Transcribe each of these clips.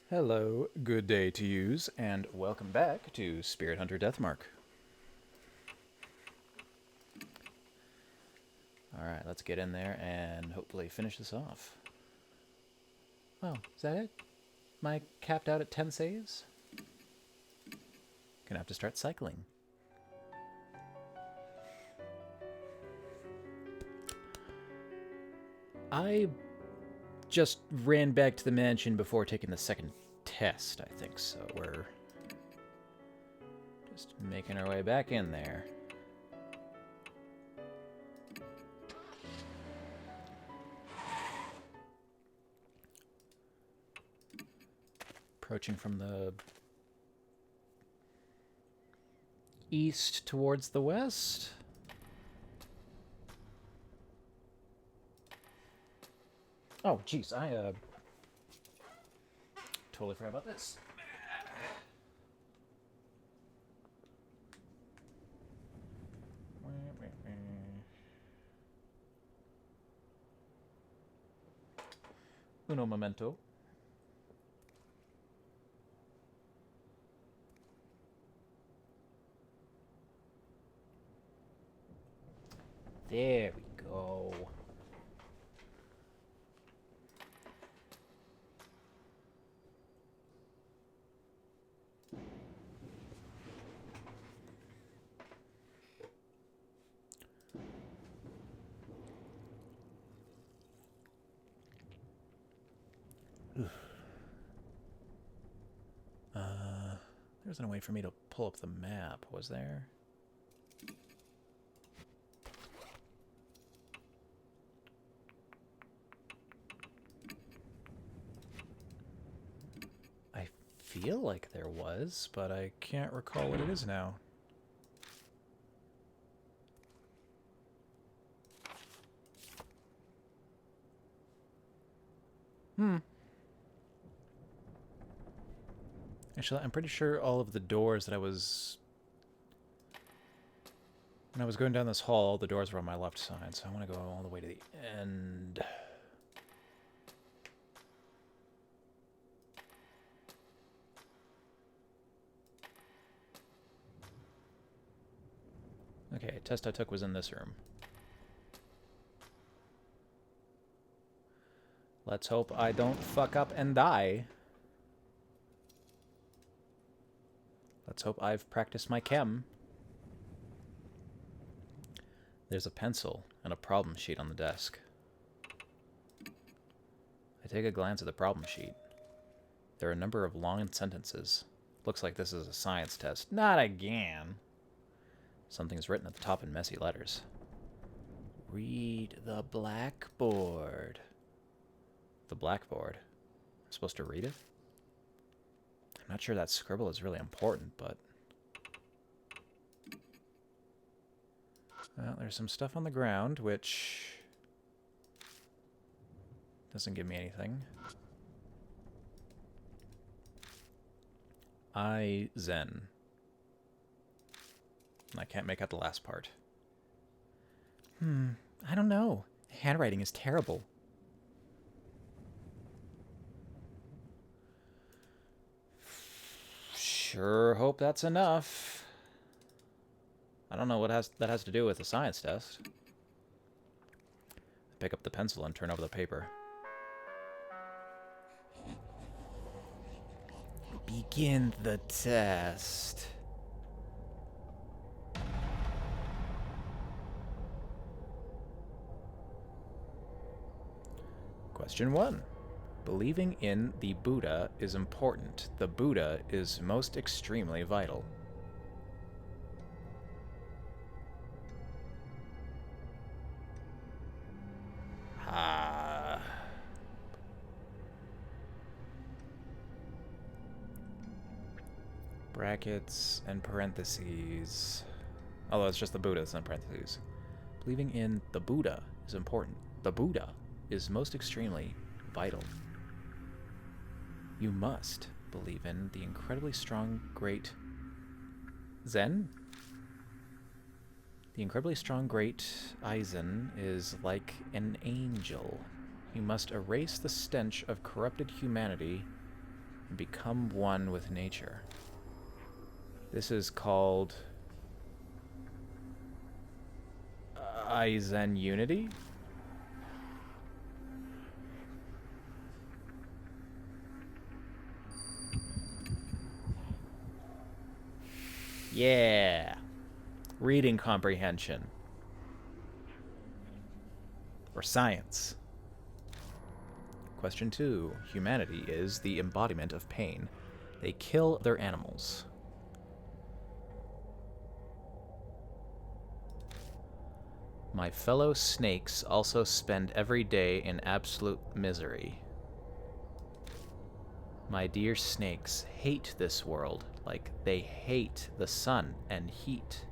Hello, good day to yous, and welcome back to Spirit Hunter Deathmark. Alright, let's get in there and hopefully finish this off. Oh, is that it? Am I capped out at 10 saves? Gonna have to start cycling. I just ran back to the mansion before taking the second test, I think, so we're just making our way back in there. Approaching from the east towards the west. Oh, jeez, I totally forgot about this. Uno momento. There we go. There wasn't a way for me to pull up the map, was there? I feel like there was, but I can't recall what it is now. Actually, I'm pretty sure all of the doors that when I was going down this hall, the doors were on my left side, so I want to go all the way to the end. Okay, test I took was in this room. Let's hope I don't fuck up and die. Let's hope I've practiced my chem. There's a pencil and a problem sheet on the desk. I take a glance at the problem sheet. There are a number of long sentences. Looks like this is a science test. Not again. Something's written at the top in messy letters. Read the blackboard. The blackboard. I'm supposed to read it? I'm not sure that scribble is really important, but... Well, there's some stuff on the ground, which... doesn't give me anything. Zen. I can't make out the last part. I don't know. Handwriting is terrible. Sure hope that's enough. I don't know what that has to do with the science test. Pick up the pencil and turn over the paper. Begin the test. Question 1. Believing in the Buddha is important. The Buddha is most extremely vital. Brackets and parentheses. Although it's just the Buddha, it's not parentheses. Believing in the Buddha is important. The Buddha is most extremely vital. You must believe in the incredibly strong, great Zen? The incredibly strong, great Aizen is like an angel. You must erase the stench of corrupted humanity and become one with nature. This is called Aizen Unity? Yeah. Reading comprehension. Or science. Question 2. Humanity is the embodiment of pain. They kill their animals. My fellow snakes also spend every day in absolute misery. My dear snakes hate this world like they hate the sun and heat.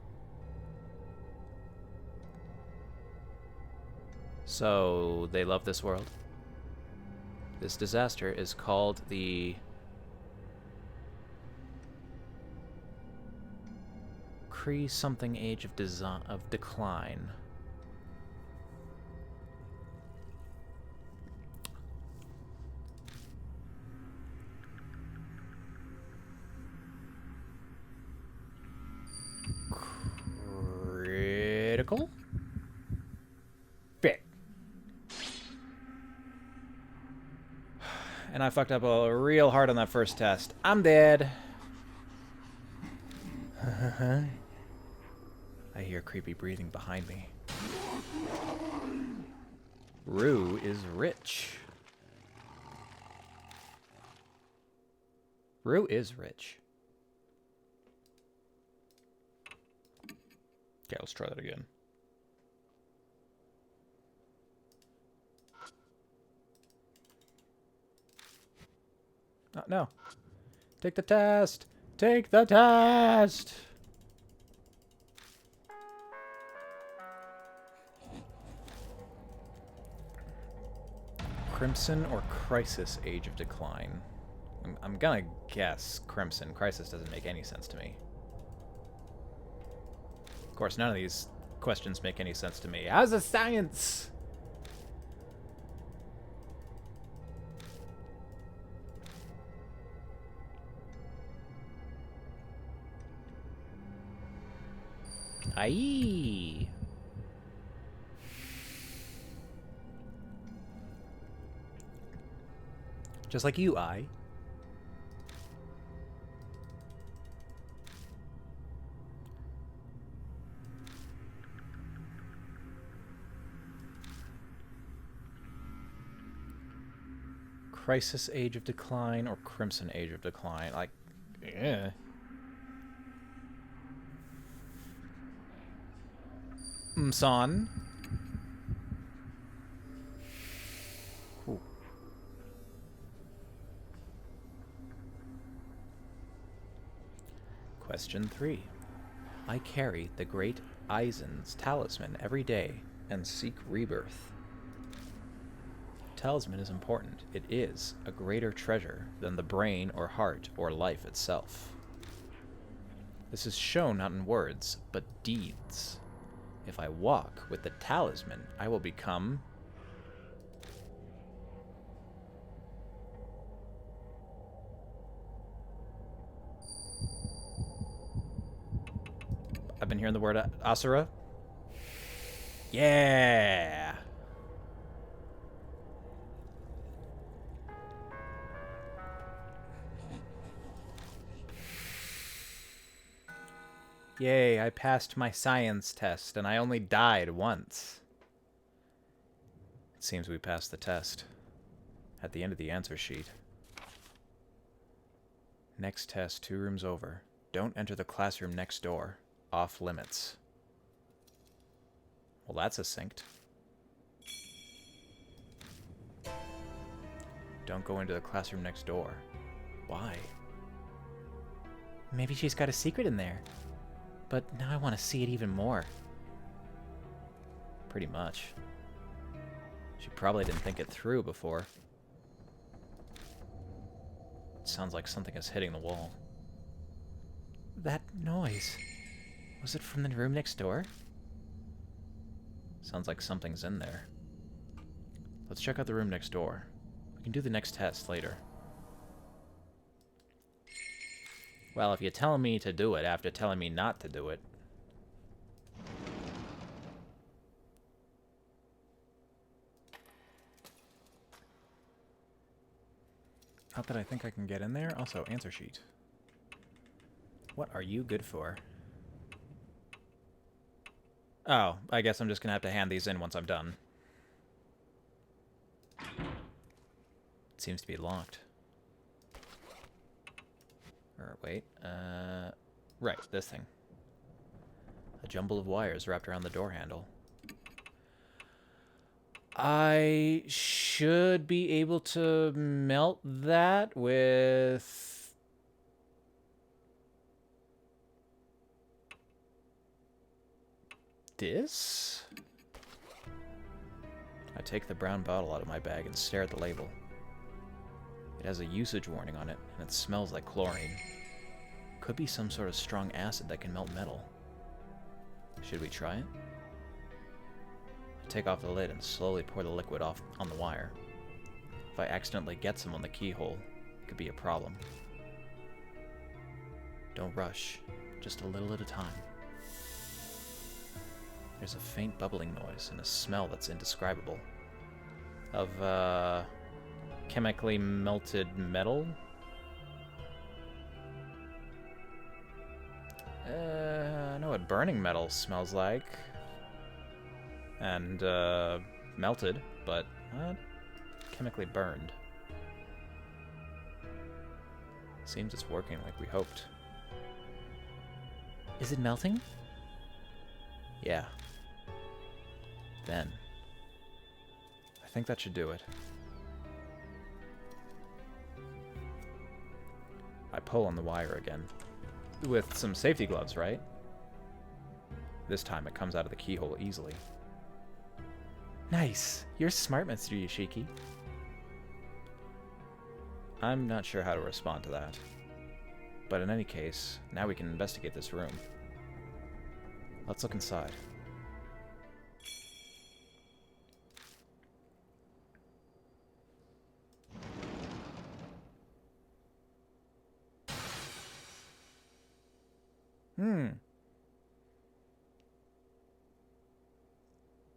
So, they love this world? This disaster is called the Cree-something age of decline. Critical? Fit. And I fucked up real hard on that first test. I'm dead. I hear creepy breathing behind me. Rue is rich. Rue is rich. Okay, let's try that again. Oh, no. Take the test! Take the test! Crimson or Crisis Age of Decline? I'm gonna guess Crimson. Crisis doesn't make any sense to me. Of course, none of these questions make any sense to me. How's the science? Aye. Just like you, I. Crisis Age of Decline or Crimson Age of Decline? Like, yeah. Son. Ooh. Question 3. I carry the great Aizen's talisman every day and seek rebirth. Talisman is important. It is a greater treasure than the brain or heart or life itself. This is shown not in words, but deeds. If I walk with the talisman, I will become... I've been hearing the word Asura. Yeah! Yay, I passed my science test, and I only died once. It seems we passed the test. At the end of the answer sheet. Next test, 2 rooms over. Don't enter the classroom next door. Off limits. Well, that's succinct. Don't go into the classroom next door. Why? Maybe she's got a secret in there. But now I want to see it even more. Pretty much. She probably didn't think it through before. It sounds like something is hitting the wall. That noise. Was it from the room next door? Sounds like something's in there. Let's check out the room next door. We can do the next test later. Well, if you're telling me to do it after telling me not to do it... Not that I think I can get in there. Also, answer sheet. What are you good for? Oh, I guess I'm just gonna have to hand these in once I'm done. It seems to be locked. Or, wait, right, this thing. A jumble of wires wrapped around the door handle. I should be able to melt that with... this? I take the brown bottle out of my bag and stare at the label. It has a usage warning on it, and it smells like chlorine. Could be some sort of strong acid that can melt metal. Should we try it? I take off the lid and slowly pour the liquid off on the wire. If I accidentally get some on the keyhole, it could be a problem. Don't rush, just a little at a time. There's a faint bubbling noise and a smell that's indescribable. Of, chemically melted metal? I know what burning metal smells like. And, melted, but not chemically burned. Seems it's working like we hoped. Is it melting? Yeah. Then. I think that should do it. I pull on the wire again. With some safety gloves, right? This time it comes out of the keyhole easily. Nice! You're smart, Mr. Yoshiki. I'm not sure how to respond to that. But in any case, now we can investigate this room. Let's look inside.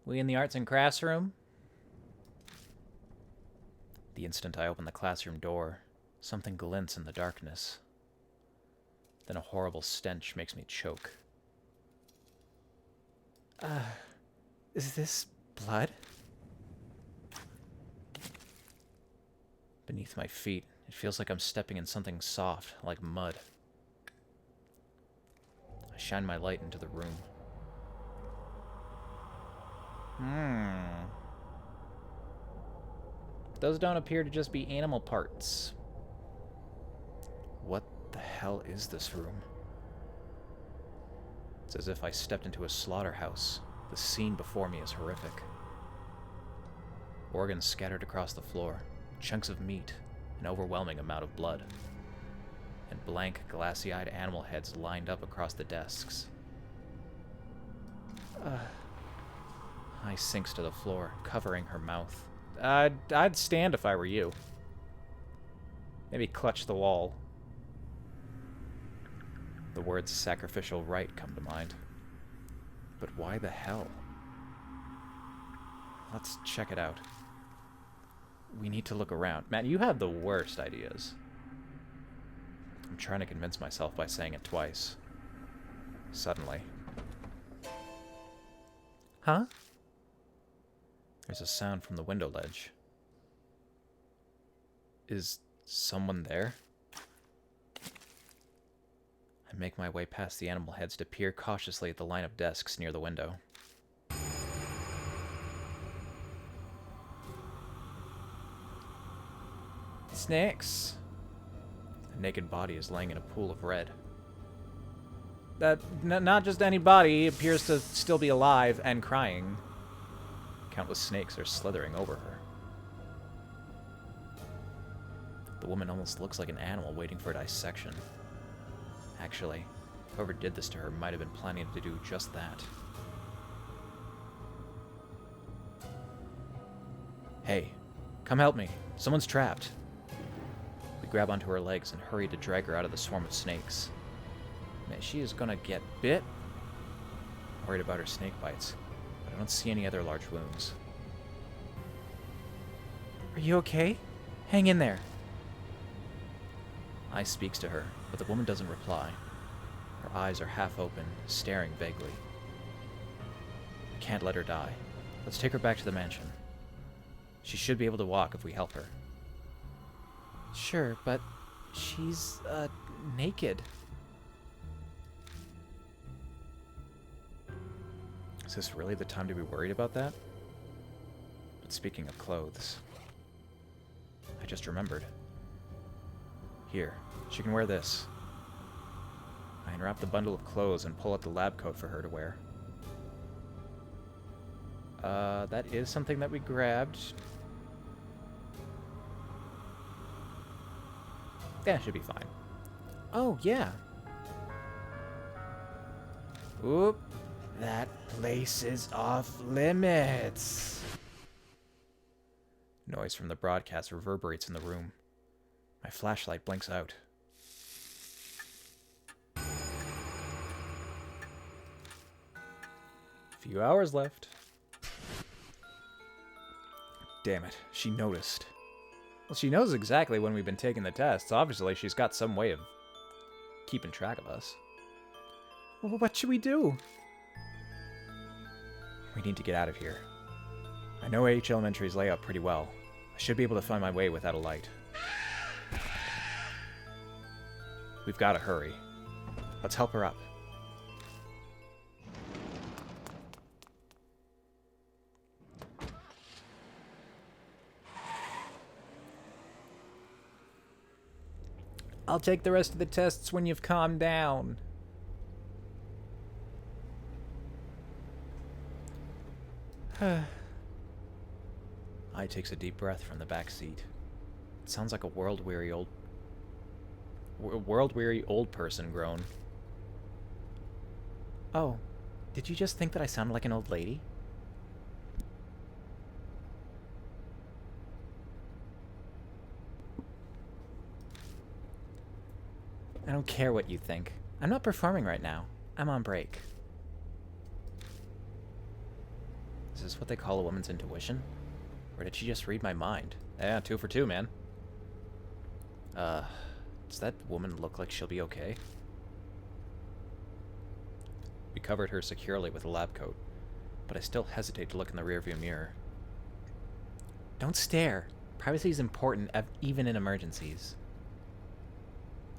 We in the arts and crafts room? The instant I open the classroom door, something glints in the darkness. Then a horrible stench makes me choke. Is this blood? Beneath my feet, it feels like I'm stepping in something soft, like mud. I shine my light into the room. Those don't appear to just be animal parts. What the hell is this room? It's as if I stepped into a slaughterhouse. The scene before me is horrific. Organs scattered across the floor, chunks of meat, an overwhelming amount of blood, and blank, glassy-eyed animal heads lined up across the desks. I sinks to the floor, covering her mouth. I'd stand if I were you. Maybe clutch the wall. The words sacrificial rite come to mind. But why the hell? Let's check it out. We need to look around. Matt, you have the worst ideas. I'm trying to convince myself by saying it twice. Suddenly. Huh? There's a sound from the window ledge. Is someone there? I make my way past the animal heads to peer cautiously at the line of desks near the window. Snakes! A naked body is laying in a pool of red. Not just any body, appears to still be alive and crying. Countless snakes are slithering over her. The woman almost looks like an animal waiting for dissection. Actually, whoever did this to her might have been planning to do just that. Hey, come help me. Someone's trapped. We grab onto her legs and hurry to drag her out of the swarm of snakes. Man, she is gonna get bit. I'm worried about her snake bites, but I don't see any other large wounds. Are you okay? Hang in there. I speaks to her, but the woman doesn't reply. Her eyes are half open, staring vaguely. I can't let her die. Let's take her back to the mansion. She should be able to walk if we help her. Sure, but she's, naked. Is this really the time to be worried about that? But speaking of clothes, I just remembered. Here, she can wear this. I unwrap the bundle of clothes and pull out the lab coat for her to wear. That is something that we grabbed. Yeah, it should be fine. Oh, yeah. Oop. That place is off limits. Noise from the broadcast reverberates in the room. My flashlight blinks out. Few hours left. Damn it, she noticed. Well, she knows exactly when we've been taking the tests. Obviously, she's got some way of keeping track of us. Well, what should we do? We need to get out of here. I know H Elementary's layout pretty well. I should be able to find my way without a light. We've got to hurry. Let's help her up. I'll take the rest of the tests when you've calmed down. I takes a deep breath from the back seat. It sounds like a world-weary old person groan. Oh, did you just think that I sounded like an old lady? I don't care what you think. I'm not performing right now. I'm on break. Is this what they call a woman's intuition? Or did she just read my mind? Yeah, 2 for 2, man. Does that woman look like she'll be okay? We covered her securely with a lab coat, but I still hesitate to look in the rearview mirror. Don't stare. Privacy is important, even in emergencies.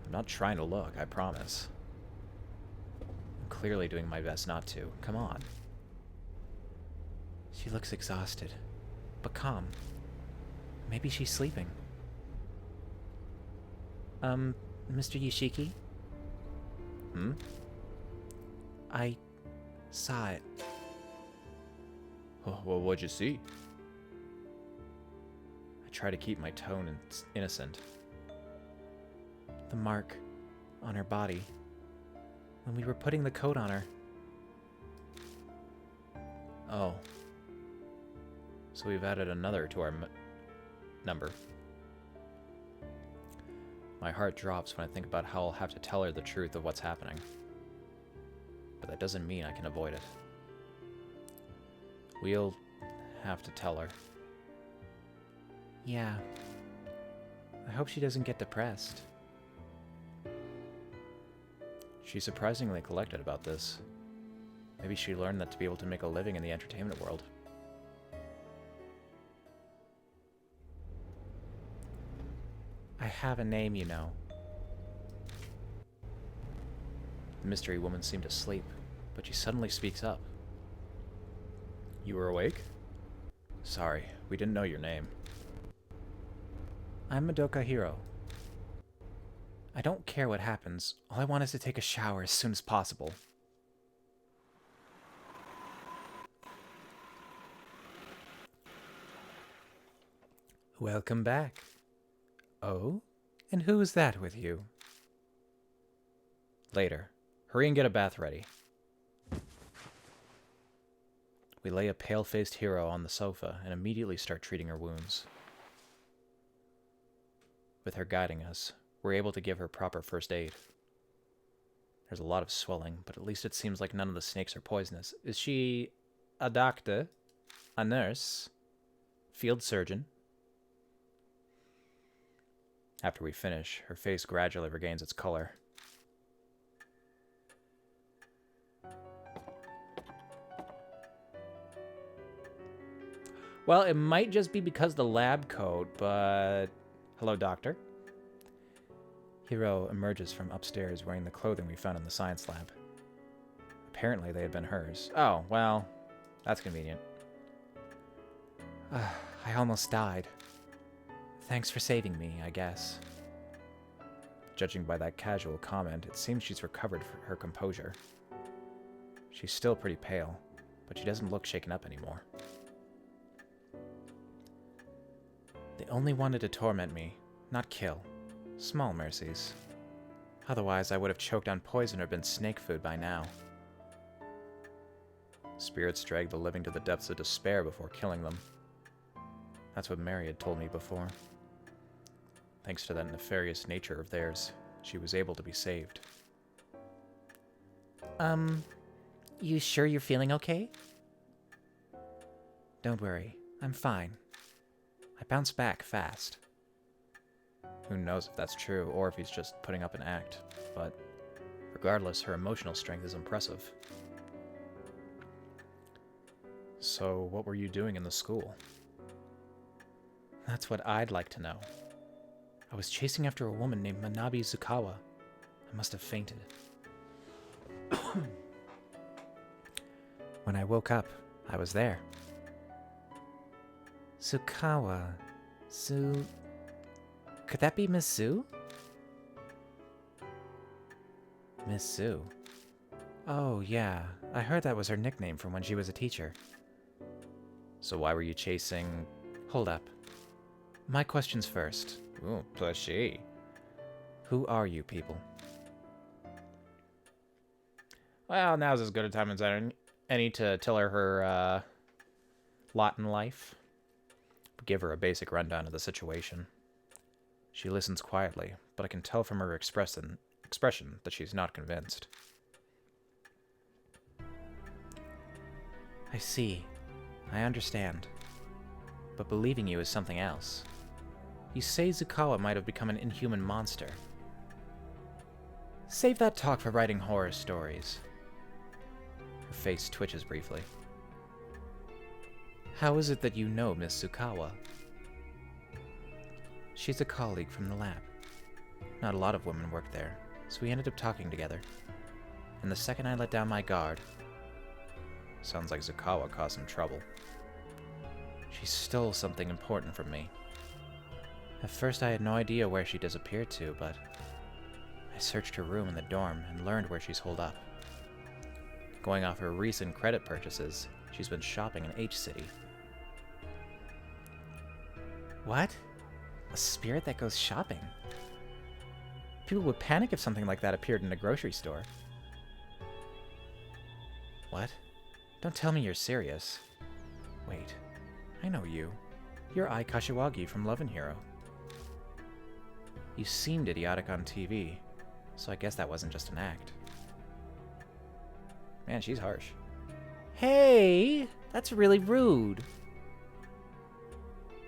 I'm not trying to look, I promise. I'm clearly doing my best not to. Come on. She looks exhausted, but calm. Maybe she's sleeping. Mr. Yoshiki? Hmm? I saw it. Oh, well, what'd you see? I try to keep my tone innocent. The mark on her body. When we were putting the coat on her. Oh. So we've added another to our number. My heart drops when I think about how I'll have to tell her the truth of what's happening. But that doesn't mean I can avoid it. We'll have to tell her. Yeah. I hope she doesn't get depressed. She's surprisingly collected about this. Maybe she learned that to be able to make a living in the entertainment world. I have a name, you know. The mystery woman seemed asleep, but she suddenly speaks up. You were awake? Sorry, we didn't know your name. I'm Madoka Hiro. I don't care what happens. All I want is to take a shower as soon as possible. Welcome back. Oh? And who is that with you? Later. Hurry and get a bath ready. We lay a pale-faced hero on the sofa and immediately start treating her wounds. With her guiding us, we're able to give her proper first aid. There's a lot of swelling, but at least it seems like none of the snakes are poisonous. Is she a doctor? A nurse? Field surgeon? After we finish, her face gradually regains its color. Well, it might just be because of the lab coat, but... Hello, doctor. Hiro emerges from upstairs wearing the clothing we found in the science lab. Apparently they had been hers. Oh, well, that's convenient. I almost died. Thanks for saving me, I guess. Judging by that casual comment, it seems she's recovered her composure. She's still pretty pale, but she doesn't look shaken up anymore. They only wanted to torment me, not kill. Small mercies. Otherwise, I would have choked on poison or been snake food by now. Spirits drag the living to the depths of despair before killing them. That's what Mary had told me before. Thanks to that nefarious nature of theirs, she was able to be saved. You sure you're feeling okay? Don't worry, I'm fine. I bounced back fast. Who knows if that's true, or if he's just putting up an act, but regardless, her emotional strength is impressive. So, what were you doing in the school? That's what I'd like to know. I was chasing after a woman named Manabe Zukawa. I must have fainted. When I woke up, I was there. Zukawa... Could that be Miss Sue? Miss Sue? Oh, yeah. I heard that was her nickname from when she was a teacher. So why were you chasing... Hold up. My questions first. Ooh, plushy. Who are you people? Well, now's as good a time as any to tell her lot in life. Give her a basic rundown of the situation. She listens quietly, but I can tell from her expression that she's not convinced. I see. I understand. But believing you is something else. You say Zukawa might have become an inhuman monster. Save that talk for writing horror stories. Her face twitches briefly. How is it that you know Miss Zukawa? She's a colleague from the lab. Not a lot of women work there, so we ended up talking together. And the second I let down my guard... Sounds like Zukawa caused some trouble. She stole something important from me. At first I had no idea where she disappeared to, but... I searched her room in the dorm and learned where she's holed up. Going off her recent credit purchases, she's been shopping in H-City. What? A spirit that goes shopping? People would panic if something like that appeared in a grocery store. What? Don't tell me you're serious. Wait, I know you. You're Ai Kashiwagi from Love and Hero. You seemed idiotic on TV, so I guess that wasn't just an act. Man, she's harsh. Hey! That's really rude!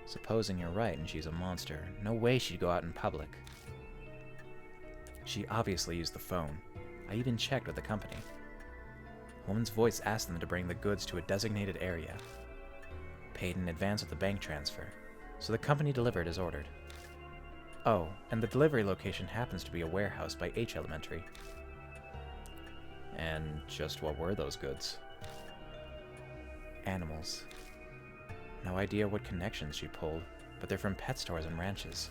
Supposing you're right and she's a monster, no way she'd go out in public. She obviously used the phone. I even checked with the company. A woman's voice asked them to bring the goods to a designated area. Paid in advance with the bank transfer, so the company delivered as ordered. Oh, and the delivery location happens to be a warehouse by H Elementary. And just what were those goods? Animals. No idea what connections she pulled, but they're from pet stores and ranches.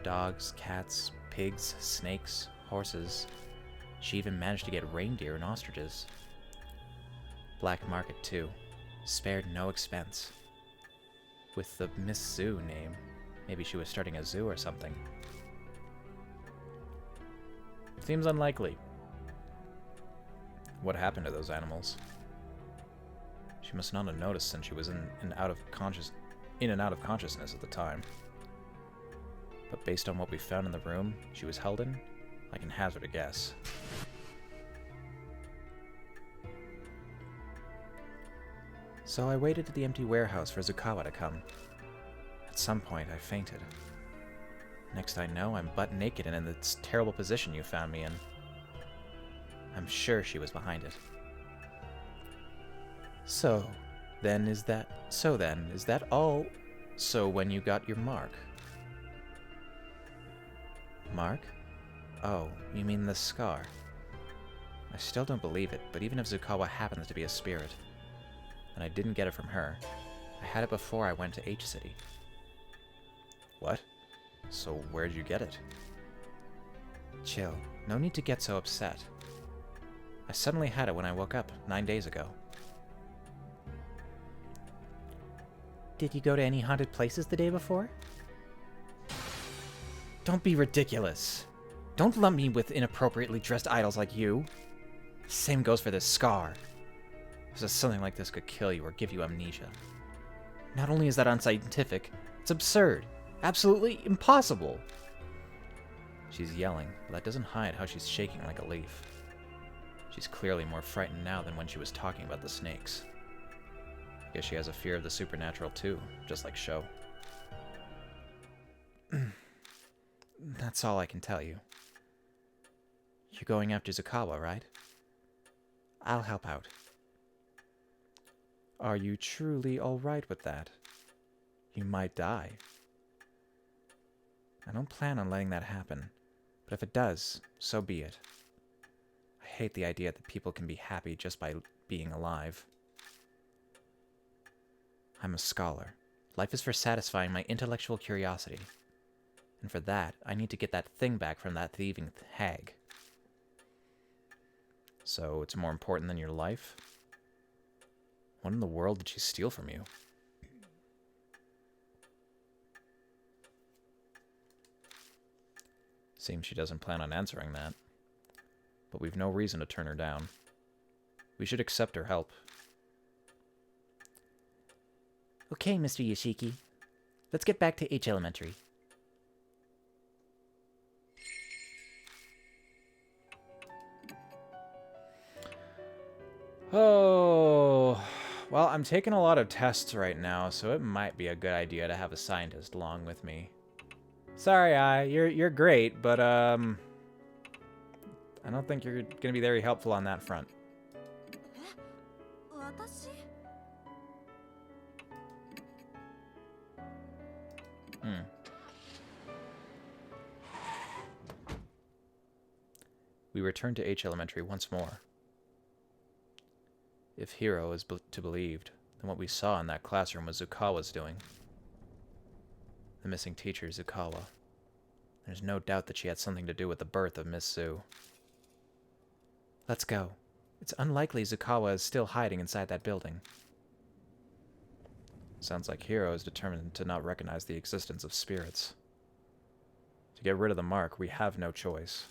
Dogs, cats, pigs, snakes, horses. She even managed to get reindeer and ostriches. Black market, too. Spared no expense. With the Miss Sue name, maybe she was starting a zoo or something. Seems unlikely. What happened to those animals? She must not have noticed since she was in and out of consciousness at the time. But based on what we found in the room she was held in, I can hazard a guess. So I waited at the empty warehouse for Zukawa to come. At some point, I fainted. Next I know, I'm butt naked and in this terrible position you found me in. I'm sure she was behind it. So then, is that all? So when you got your mark? Mark? Oh, you mean the scar. I still don't believe it, but even if Zukawa happens to be a spirit, and I didn't get it from her, I had it before I went to H-City. What? So where'd you get it? Chill. No need to get so upset. I suddenly had it when I woke up 9 days ago. Did you go to any haunted places the day before? Don't be ridiculous. Don't lump me with inappropriately dressed idols like you. Same goes for this scar. So something like this could kill you or give you amnesia. Not only is that unscientific, it's absurd. Absolutely impossible. She's yelling, but that doesn't hide how she's shaking like a leaf. She's clearly more frightened now than when she was talking about the snakes. I guess she has a fear of the supernatural too, just like Sho. That's all I can tell you. You're going after Zukawa, right? I'll help out. Are you truly alright with that? You might die. I don't plan on letting that happen, but if it does, so be it. I hate the idea that people can be happy just by being alive. I'm a scholar. Life is for satisfying my intellectual curiosity. And for that, I need to get that thing back from that thieving hag. So it's more important than your life? What in the world did she steal from you? Seems she doesn't plan on answering that. But we've no reason to turn her down. We should accept her help. Okay, Mr. Yoshiki. Let's get back to H Elementary. Oh, well, I'm taking a lot of tests right now, so it might be a good idea to have a scientist along with me. Sorry, you're great, but I don't think you're gonna be very helpful on that front. We return to H Elementary once more. If Hiro is to believed, then what we saw in that classroom was Zukawa's doing. The missing teacher, Zukawa. There's no doubt that she had something to do with the birth of Miss Zu. Let's go. It's unlikely Zukawa is still hiding inside that building. Sounds like Hiro is determined to not recognize the existence of spirits. To get rid of the mark, we have no choice.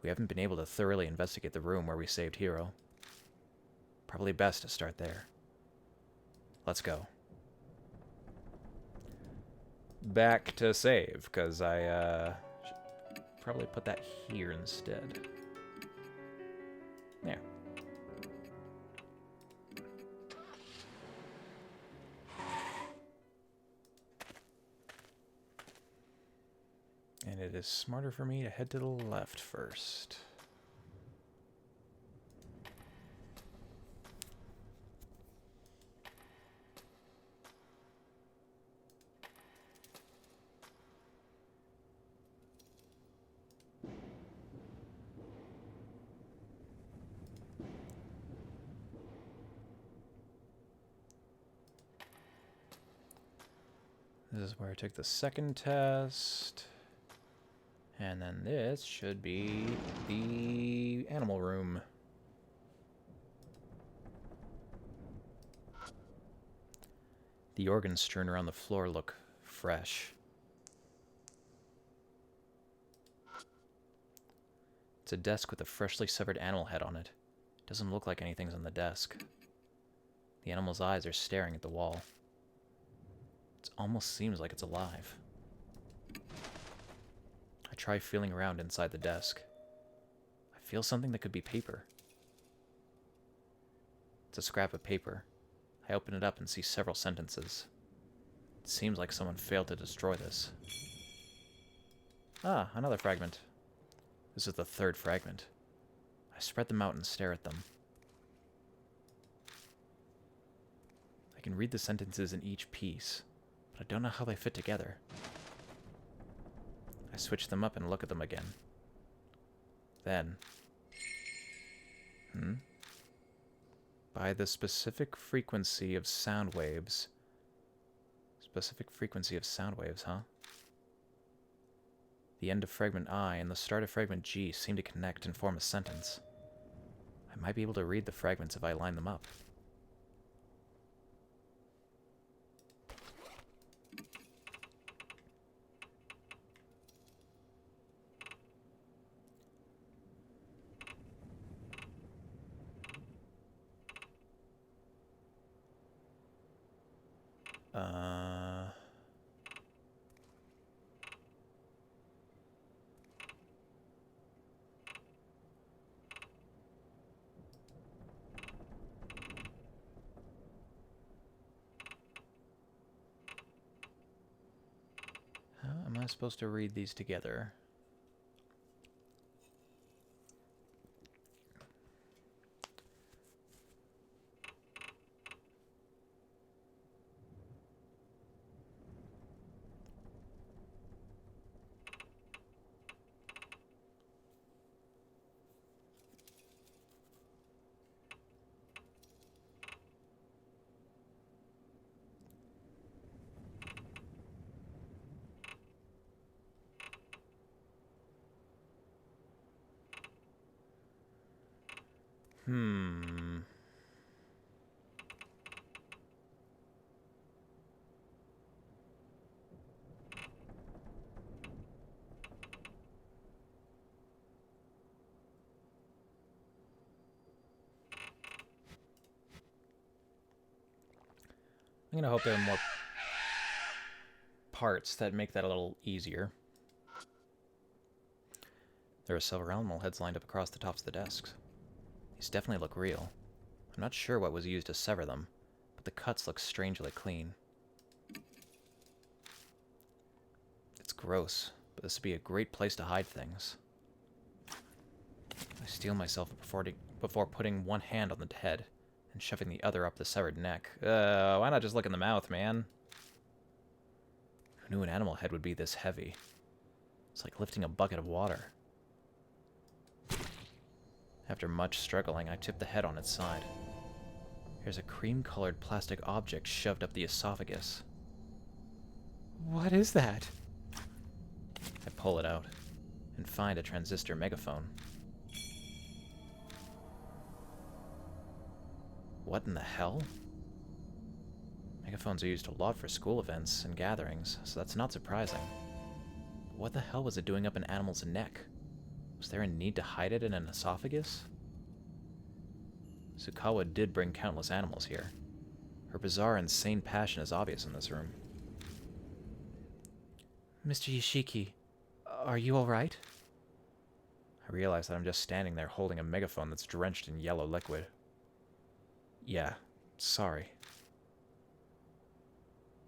We haven't been able to thoroughly investigate the room where we saved Hiro. Probably best to start there. Let's go. Back to save, because I should probably put that here instead. There. And it is smarter for me to head to the left first. This is where I took the second test. And then this should be the animal room. The organs strewn around the floor look fresh. It's a desk with a freshly severed animal head on it. Doesn't look like anything's on the desk. The animal's eyes are staring at the wall. It almost seems like it's alive. I try feeling around inside the desk. I feel something that could be paper. It's a scrap of paper. I open it up and see several sentences. It seems like someone failed to destroy this. Ah, another fragment. This is the third fragment. I spread them out and stare at them. I can read the sentences in each piece, but I don't know how they fit together. I switch them up and look at them again. Then... By the specific frequency of sound waves... Specific frequency of sound waves, huh? The end of fragment I and the start of fragment G seem to connect and form a sentence. I might be able to read the fragments if I line them up. How am I supposed to read these together? I'm gonna hope there are more parts that make that a little easier. There are several animal heads lined up across the tops of the desks. These definitely look real. I'm not sure what was used to sever them, but the cuts look strangely clean. It's gross, but this would be a great place to hide things. I steel myself before putting one hand on the head and shoving the other up the severed neck. Why not just look in the mouth, man? Who knew an animal head would be this heavy? It's like lifting a bucket of water. After much struggling, I tip the head on its side. There's a cream-colored plastic object shoved up the esophagus. What is that? I pull it out and find a transistor megaphone. What in the hell? Megaphones are used a lot for school events and gatherings, so that's not surprising. What the hell was it doing up an animal's neck? Was there a need to hide it in an esophagus? Tsukawa did bring countless animals here. Her bizarre, insane passion is obvious in this room. Mr. Yoshiki, are you alright? I realize that I'm just standing there holding a megaphone that's drenched in yellow liquid. Yeah, sorry.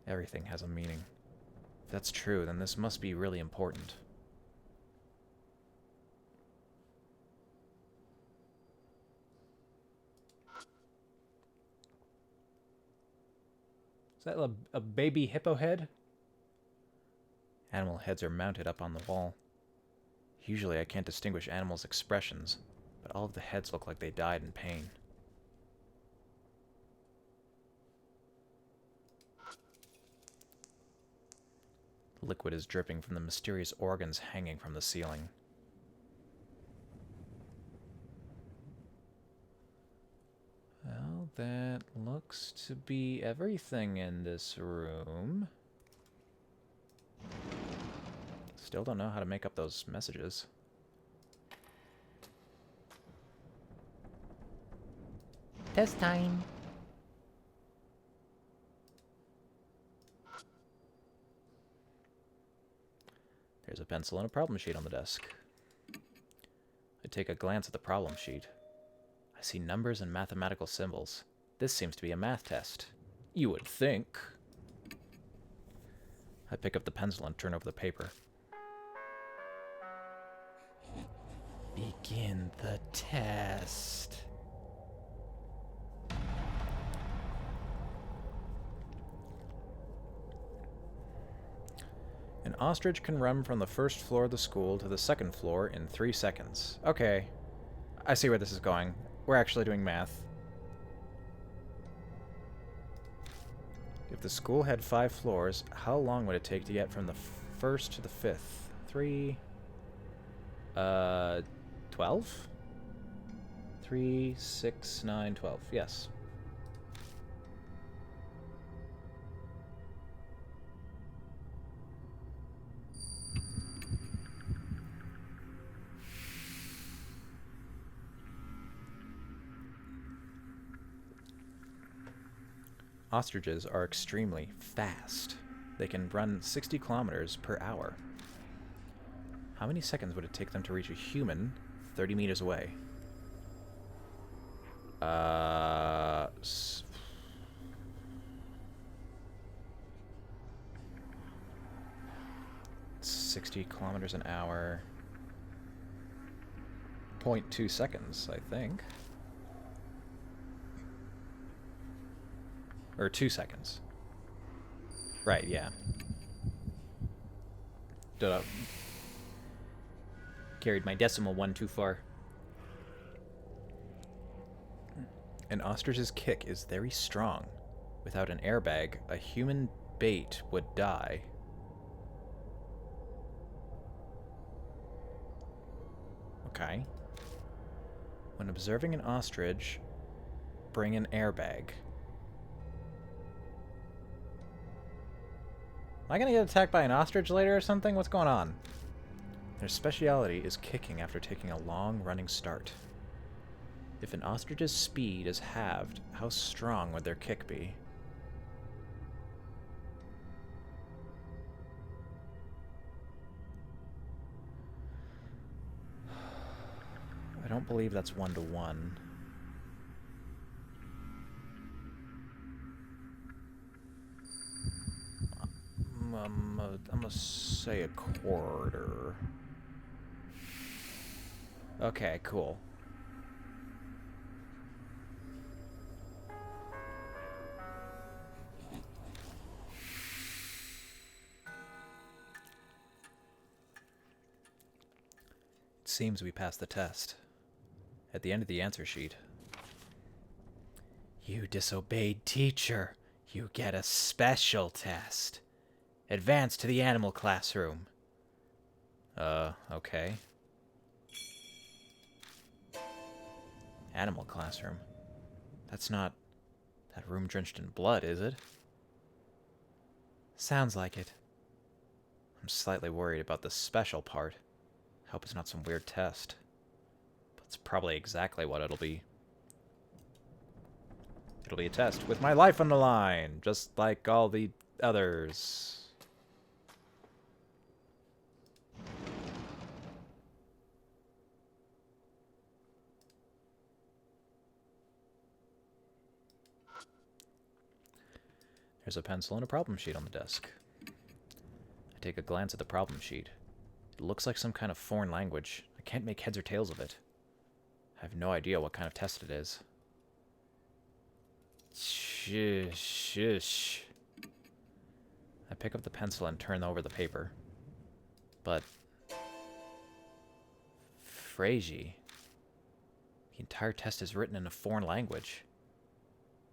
Everything has a meaning. If that's true, then this must be really important. Is that a baby hippo head? Animal heads are mounted up on the wall. Usually I can't distinguish animals' expressions, but all of the heads look like they died in pain. Liquid is dripping from the mysterious organs hanging from the ceiling. Well, that looks to be everything in this room. Still don't know how to make up those messages. Test time! a pencil and a problem sheet on the desk. I take a glance at the problem sheet. I see numbers and mathematical symbols. This seems to be a math test. You would think. I pick up the pencil and turn over the paper. Begin the test. An ostrich can run from the first floor of the school to the second floor in 3 seconds. Okay. I see where this is going. We're actually doing math. If the school had 5 floors, how long would it take to get from the first to the 5th? 3... 12? 3, 6, 9, 12. Yes. Ostriches are extremely fast. They can run 60 kilometers per hour. How many seconds would it take them to reach a human 30 meters away? 60 kilometers an hour. 0.2 seconds, I think. Or 2 seconds. Right, yeah. Carried my decimal one too far. An ostrich's kick is very strong. Without an airbag, a human bait would die. Okay. When observing an ostrich, bring an airbag. Am I gonna get attacked by an ostrich later or something? What's going on? Their speciality is kicking after taking a long running start. If an ostrich's speed is halved, how strong would their kick be? I don't believe that's 1-to-1. I'm gonna say a quarter. Okay, cool. It seems we passed the test. At the end of the answer sheet. You disobeyed teacher. You get a special test. Advance to the animal classroom. Okay. Animal classroom. That's not that room drenched in blood, is it? Sounds like it. I'm slightly worried about the special part. Hope it's not some weird test. But it's probably exactly what it'll be. It'll be a test with my life on the line, just like all the others. There's a pencil and a problem sheet on the desk. I take a glance at the problem sheet. It looks like some kind of foreign language. I can't make heads or tails of it. I have no idea what kind of test it is. Shush. I pick up the pencil and turn over the paper. But... Fragi. The entire test is written in a foreign language.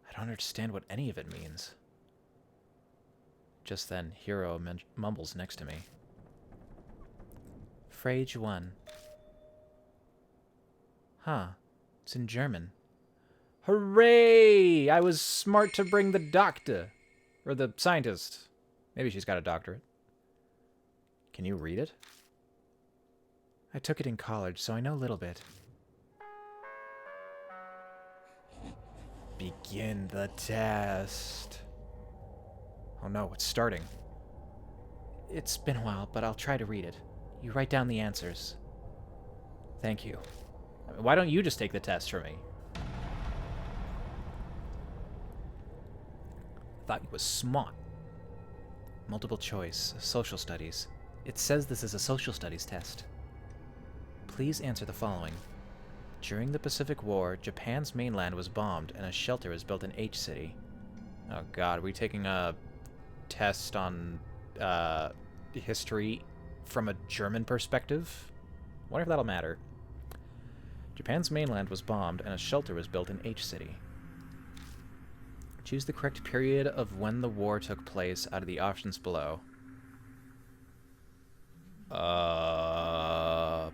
I don't understand what any of it means. Just then, Hero mumbles next to me. Frage 1. Huh. It's in German. Hooray! I was smart to bring the doctor. Or the scientist. Maybe she's got a doctorate. Can you read it? I took it in college, so I know a little bit. Begin the test. Oh no, it's starting. It's been a while, but I'll try to read it. You write down the answers. Thank you. I mean, why don't you just take the test for me? I thought you was smart. Multiple choice, social studies. It says this is a social studies test. Please answer the following. During the Pacific War, Japan's mainland was bombed and a shelter was built in H City. Oh god, are we taking a test on history from a German perspective? Wonder if that'll matter. Japan's mainland was bombed and a shelter was built in H City. Choose the correct period of when the war took place out of the options below.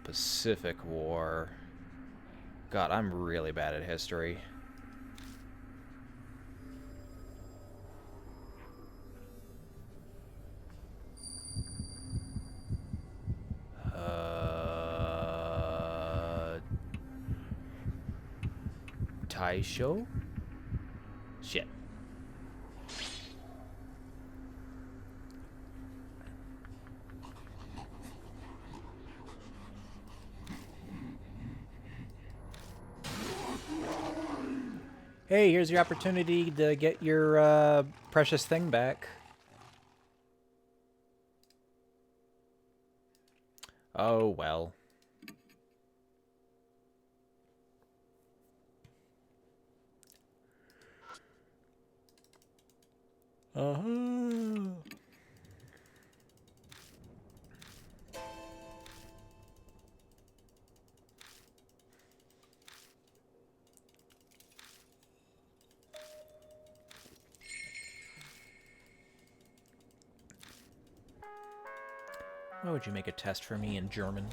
Pacific War. God, I'm really bad at history. Taisho? Shit. Hey, here's your opportunity to get your precious thing back. Oh, well. Uh-huh. Why would you make a test for me in German?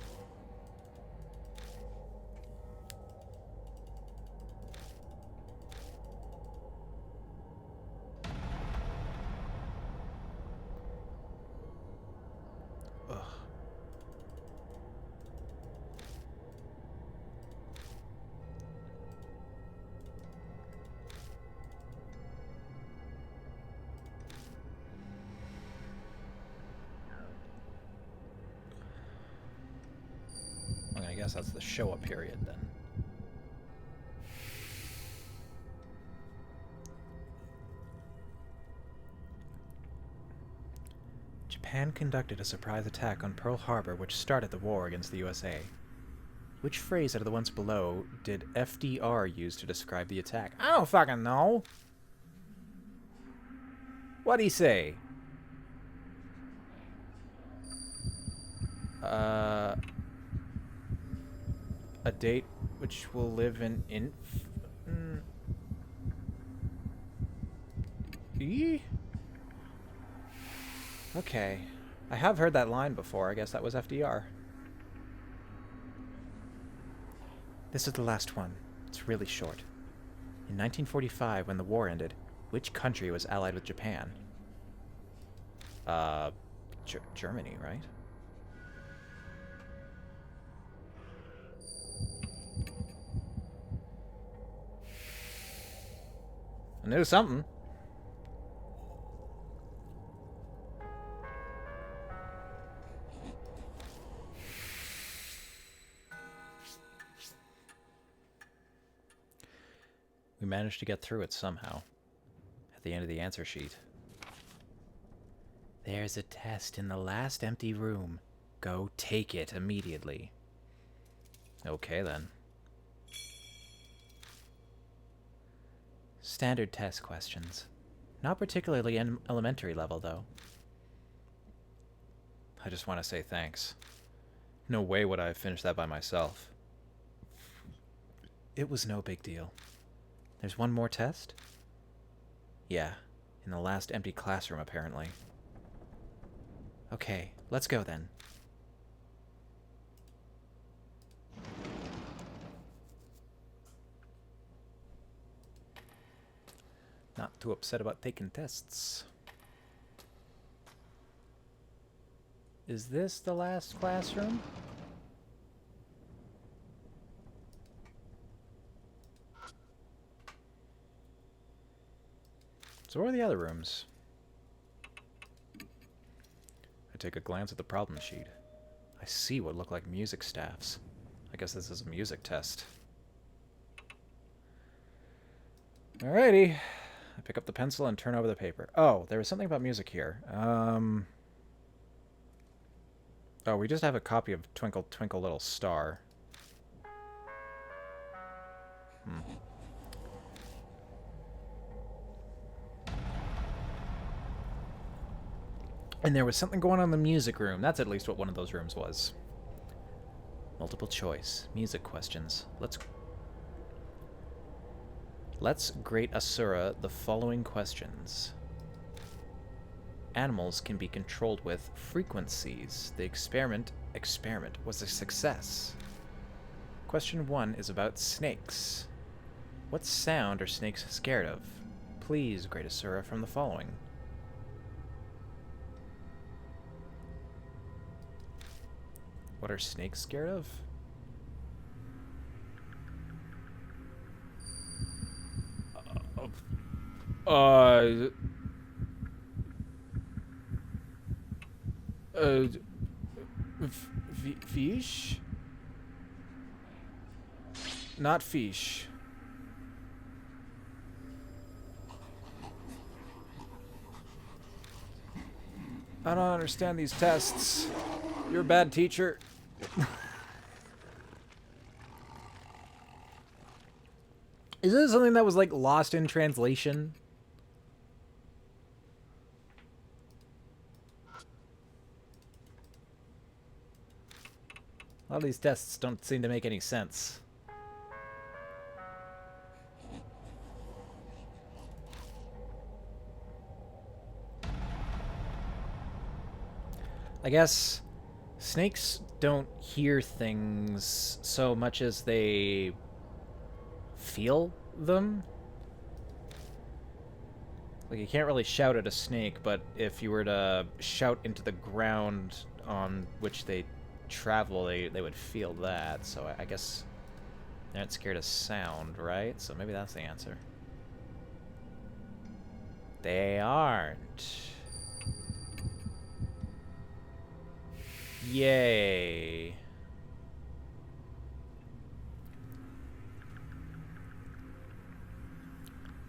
Ugh. I guess that's the show-up period, then. Japan conducted a surprise attack on Pearl Harbor, which started the war against the USA. Which phrase out of the ones below did FDR use to describe the attack? I don't fucking know. What'd he say? A date which will live in Okay. I have heard that line before. I guess that was FDR. This is the last one. It's really short. In 1945, when the war ended, which country was allied with Japan? Germany, right? I knew something. We managed to get through it somehow. At the end of the answer sheet. There's a test in the last empty room. Go take it immediately. Okay, then. Standard test questions. Not particularly elementary level, though. I just want to say thanks. No way would I have finished that by myself. It was no big deal. There's one more test? Yeah, in the last empty classroom, apparently. Okay, let's go then. Not too upset about taking tests. Is this the last classroom? So where are the other rooms? I take a glance at the problem sheet. I I see what look like music staffs. I guess this is a music test. Alrighty. I pick up the pencil and turn over the paper. Oh, there was something about music here. Oh, we just have a copy of Twinkle Twinkle Little Star. And there was something going on in the music room. That's at least what one of those rooms was. Multiple choice. Music questions. Let's grade Asura the following questions. Animals can be controlled with frequencies. The experiment was a success. Question 1 is about snakes. What sound are snakes scared of? Please grade Asura from the following. What are snakes scared of? Fish? Not fish. I don't understand these tests. You're a bad teacher. Is this something that was like lost in translation? A lot of these tests don't seem to make any sense. I guess snakes don't hear things so much as they feel them. Like, you can't really shout at a snake, but if you were to shout into the ground on which they travel, they would feel that. So I guess they aren't scared of sound, right? So maybe that's the answer. They aren't. Yay.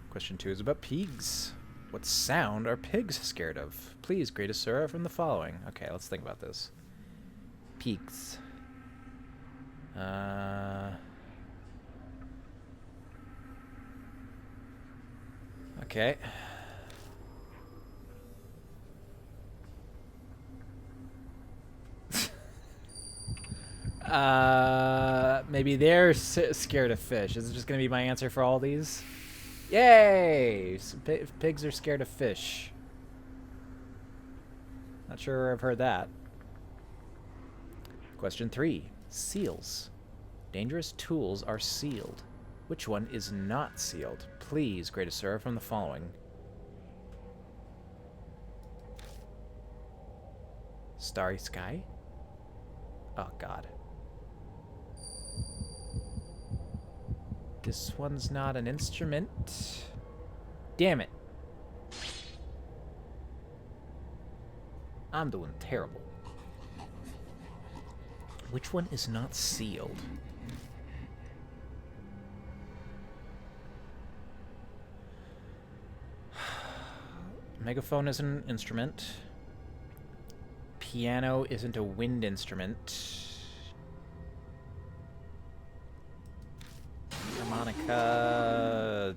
Question 2 is about pigs. What sound are pigs scared of? Please grade Asura from the following. Okay, let's think about this. Pigs. Okay. Maybe they're scared of fish. Is it just gonna be my answer for all these? Yay! Pigs are scared of fish. Not sure where I've heard that. Question 3. Seals. Dangerous tools are sealed. Which one is not sealed? Please grade Asura from the following. Starry Sky? Oh, God. This one's not an instrument. Damn it. I'm doing terrible. Which one is not sealed? Megaphone isn't an instrument. Piano isn't a wind instrument. Harmonica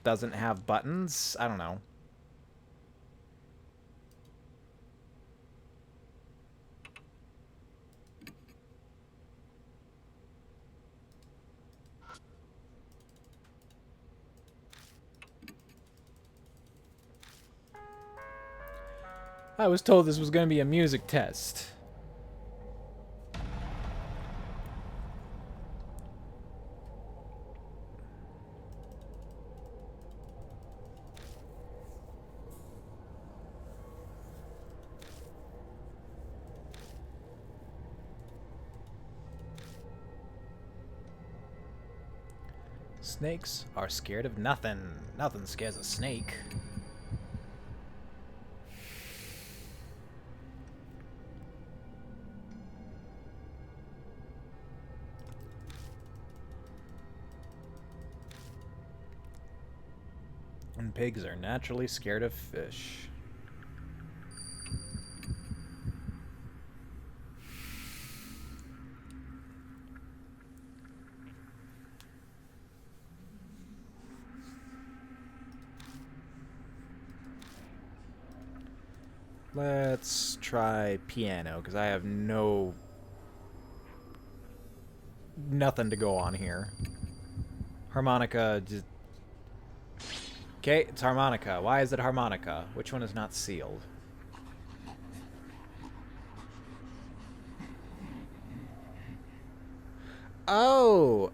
doesn't have buttons? I don't know. I was told this was going to be a music test. Snakes are scared of nothing. Nothing scares a snake. And pigs are naturally scared of fish. Let's try piano, because I have nothing to go on here. Harmonica, just... Okay, it's harmonica. Why is it harmonica? Which one is not sealed? Oh,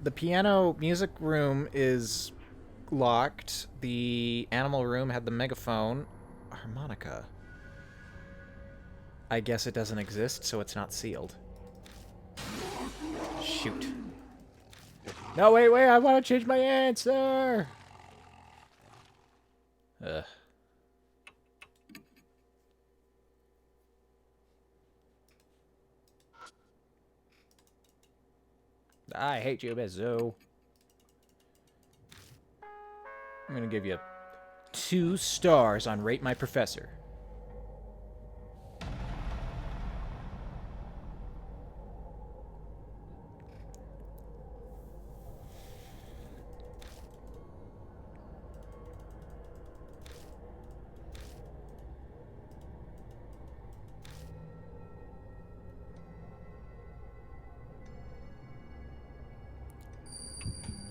the piano music room is locked. The animal room had the megaphone. Harmonica. I guess it doesn't exist, so it's not sealed. Shoot. No, wait, I want to change my answer! Ugh. I hate you, Bezzo. I'm gonna give you 2 stars on Rate My Professor.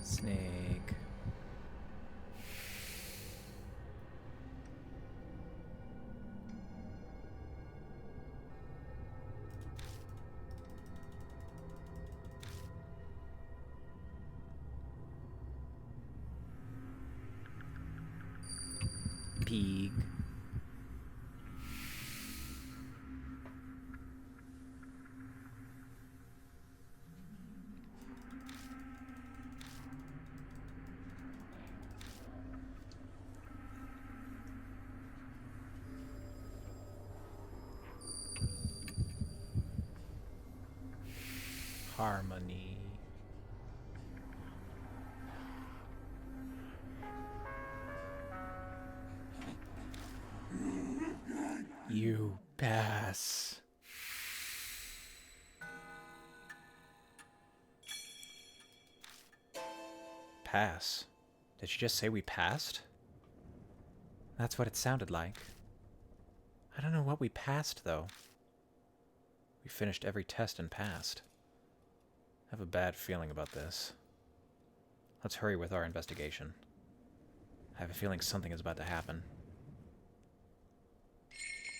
Snake. Pig. Harmony. You pass. Pass? Did she just say we passed? That's what it sounded like. I don't know what we passed, though. We finished every test and passed. I have a bad feeling about this. Let's hurry with our investigation. I have a feeling something is about to happen.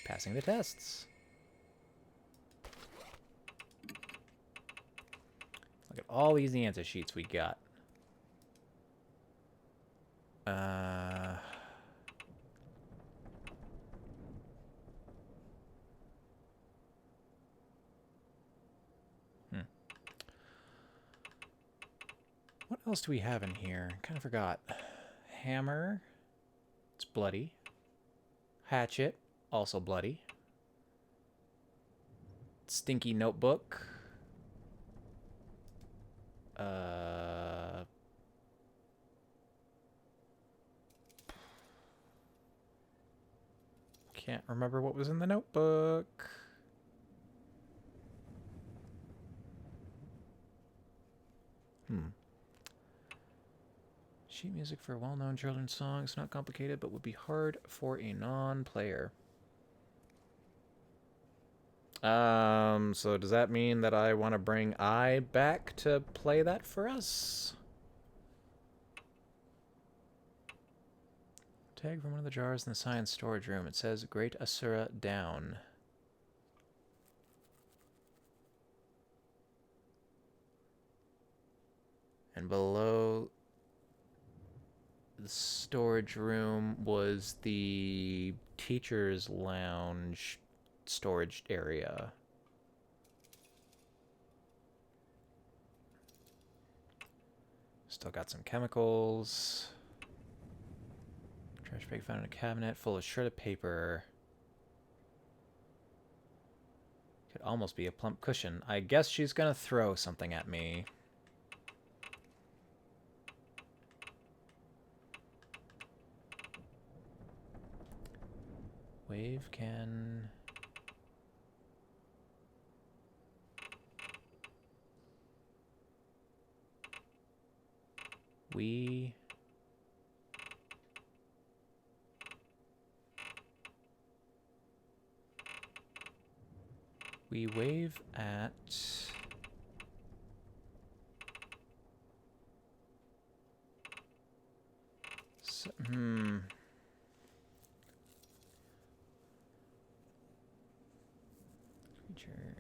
Passing the tests. Look at all these answer sheets we got. What else do we have in here? Kind of forgot. Hammer. It's bloody. Hatchet. Also bloody. Stinky notebook. Can't remember what was in the notebook. Sheet music for a well-known children's song. It's not complicated, but would be hard for a non-player. So does that mean that I want to bring I back to play that for us? Tag from one of the jars in the science storage room. It says Great Asura down. And below the storage room was the teacher's lounge storage area. Still got some chemicals. Trash bag found in a cabinet full of shredded paper. Could almost be a plump cushion. I guess she's gonna throw something at me. Wave can... We wave at creature.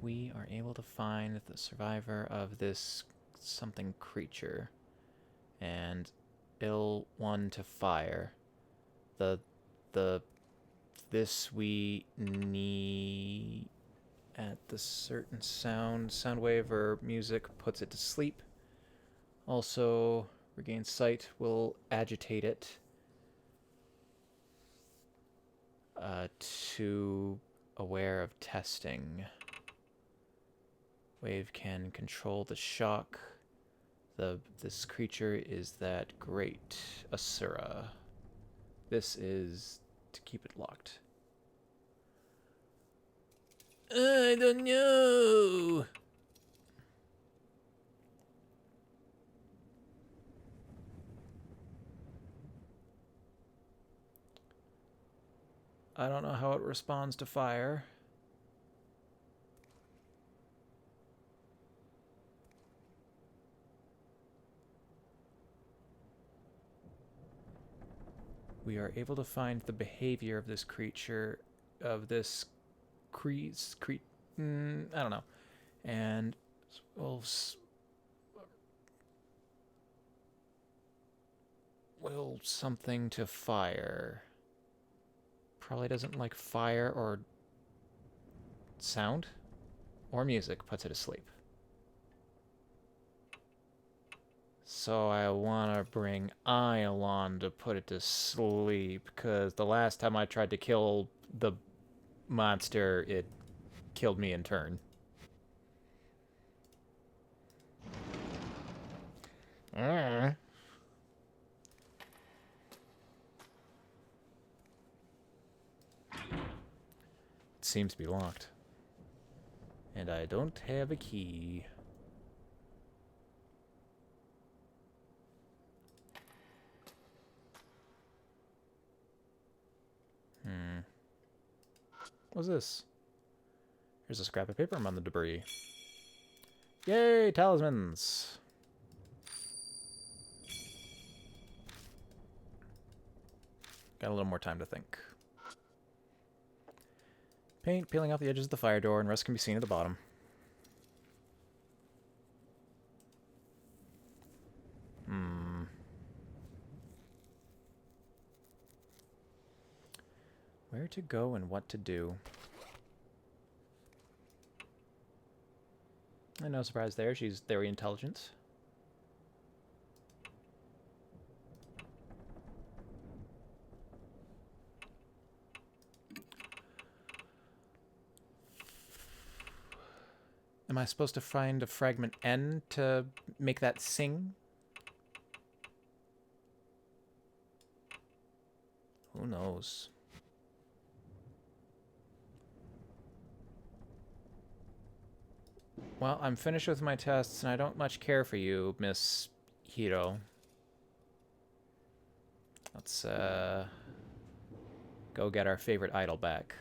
We are able to find the survivor of this something creature, and ill one to fire. This we need at the certain sound wave or music puts it to sleep. Also, regain sight will agitate it to aware of testing. Wave can control the shock. This creature is that great Asura. This is to keep it locked. I don't know. I don't know how it responds to fire. We are able to find the behavior of this creature, of this I don't know. And we'll something to fire. Probably doesn't like fire or sound or music, puts it to sleep. So I want to bring Ion to put it to sleep, because the last time I tried to kill the monster, it killed me in turn. It seems to be locked. And I don't have a key. What's this? Here's a scrap of paper among the debris. Yay, talismans! Got a little more time to think. Paint peeling off the edges of the fire door, and rest can be seen at the bottom. Where to go and what to do. And no surprise there, she's very intelligent. Am I supposed to find a fragment N to make that sing? Who knows? Well, I'm finished with my tests, and I don't much care for you, Miss Hiro. Let's, go get our favorite idol back.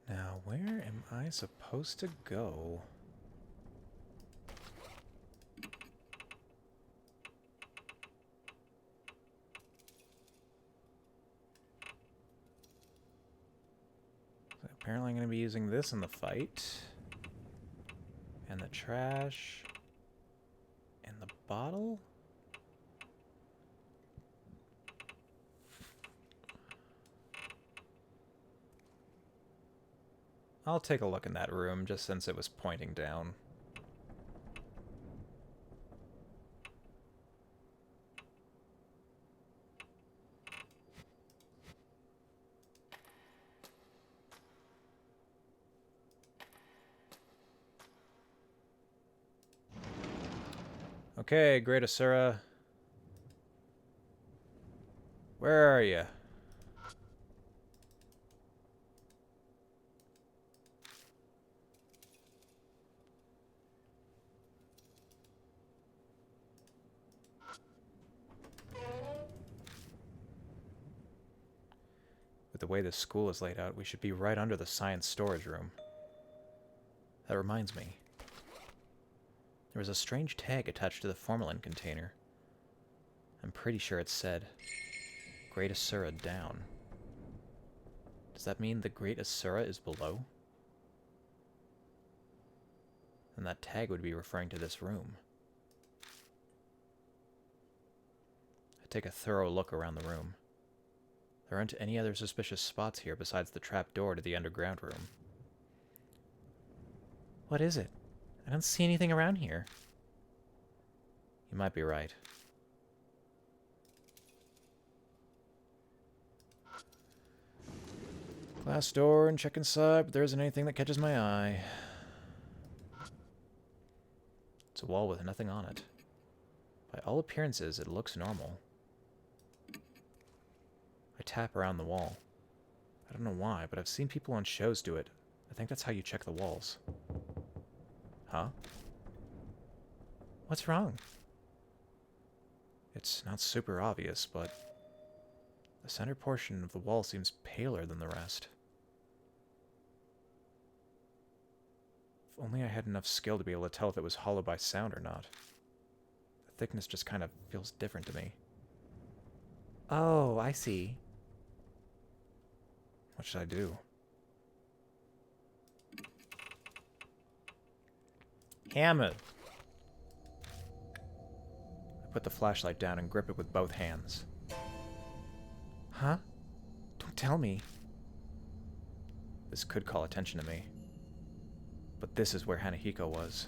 Now, where am I supposed to go? So apparently I'm going to be using this in the fight. And the trash. And the bottle? I'll take a look in that room, just since it was pointing down. Okay, Great Asura. Where are you? With the way this school is laid out, we should be right under the science storage room. That reminds me. There was a strange tag attached to the formalin container. I'm pretty sure it said, Great Asura down. Does that mean the Great Asura is below? Then that tag would be referring to this room. I take a thorough look around the room. There aren't any other suspicious spots here besides the trap door to the underground room. What is it? I don't see anything around here. You might be right. Glass door and check inside, but there isn't anything that catches my eye. It's a wall with nothing on it. By all appearances, it looks normal. I tap around the wall. I don't know why, but I've seen people on shows do it. I think that's how you check the walls. Huh? What's wrong? It's not super obvious, but the center portion of the wall seems paler than the rest. If only I had enough skill to be able to tell if it was hollow by sound or not. The thickness just kind of feels different to me. Oh, I see. What should I do? Hammer! I put the flashlight down and grip it with both hands. Huh? Don't tell me. This could call attention to me. But this is where Hanahiko was.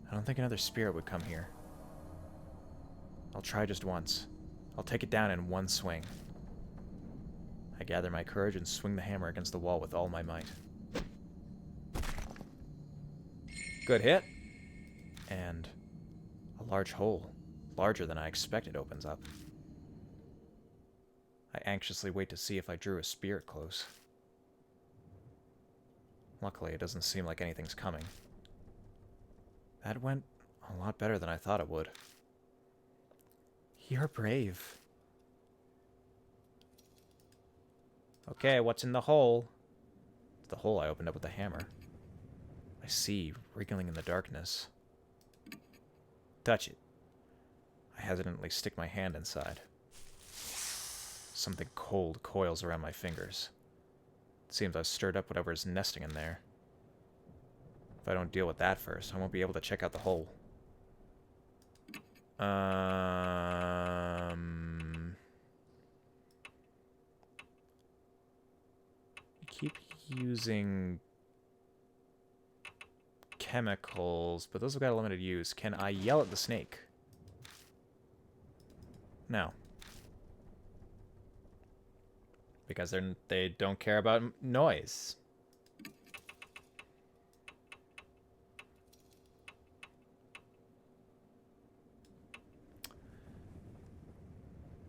I don't think another spirit would come here. I'll try just once. I'll take it down in one swing. I gather my courage and swing the hammer against the wall with all my might. Good hit. And a large hole, larger than I expected, opens up. I anxiously wait to see if I drew a spirit close. Luckily, it doesn't seem like anything's coming. That went a lot better than I thought it would. You're brave. Okay, what's in the hole? It's the hole I opened up with the hammer. I see, wriggling in the darkness. Touch it. I hesitantly stick my hand inside. Something cold coils around my fingers. It seems I've stirred up whatever is nesting in there. If I don't deal with that first, I won't be able to check out the hole. Keep using chemicals, but those have got a limited use. Can I yell at the snake? No. Because they don't care about noise.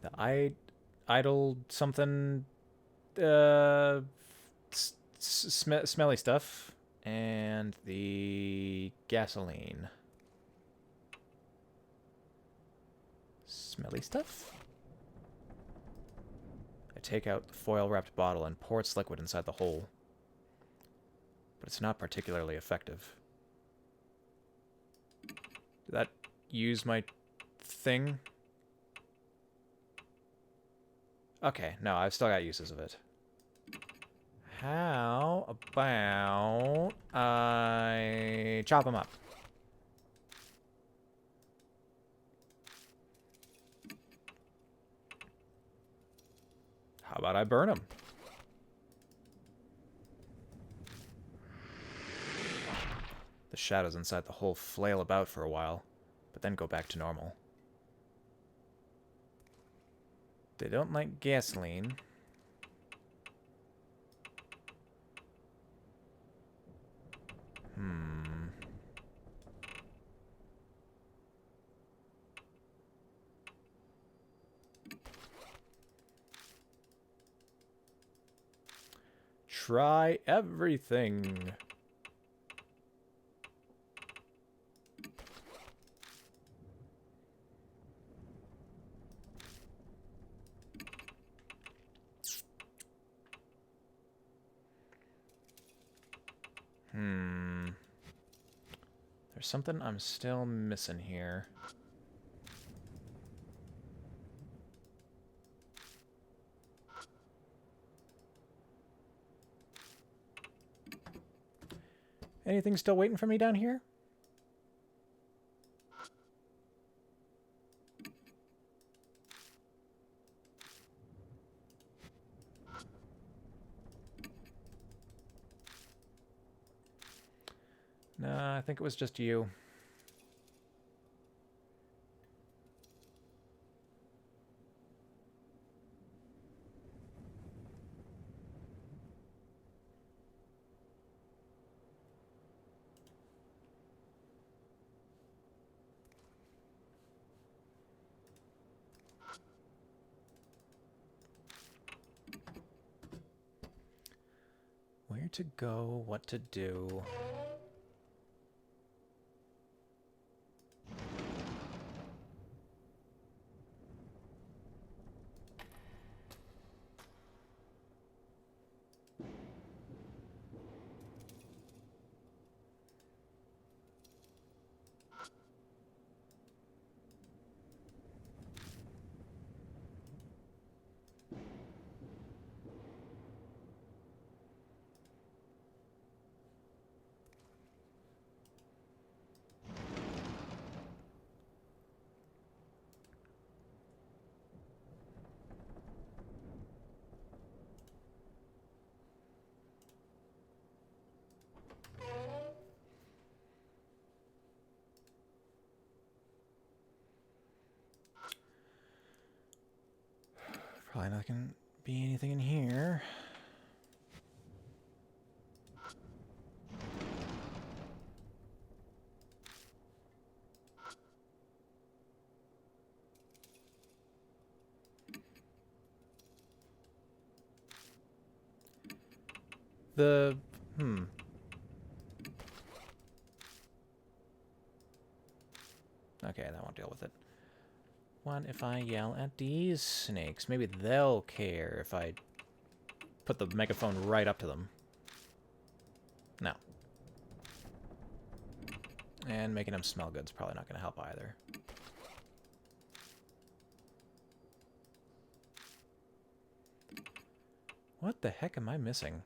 The idle something smelly stuff, and the gasoline. Smelly stuff? I take out the foil-wrapped bottle and pour its liquid inside the hole. But it's not particularly effective. Did that use my thing? Okay, no, I've still got uses of it. How about I chop them up? How about I burn them? The shadows inside the hole flail about for a while, but then go back to normal. They don't like gasoline. Try everything. There's something I'm still missing here. Anything still waiting for me down here? Nah, I think it was just you. Where to go, what to do. Probably not gonna be anything in here. Okay, that won't deal with it. What if I yell at these snakes? Maybe they'll care if I put the megaphone right up to them. No. And making them smell good's probably not going to help either. What the heck am I missing?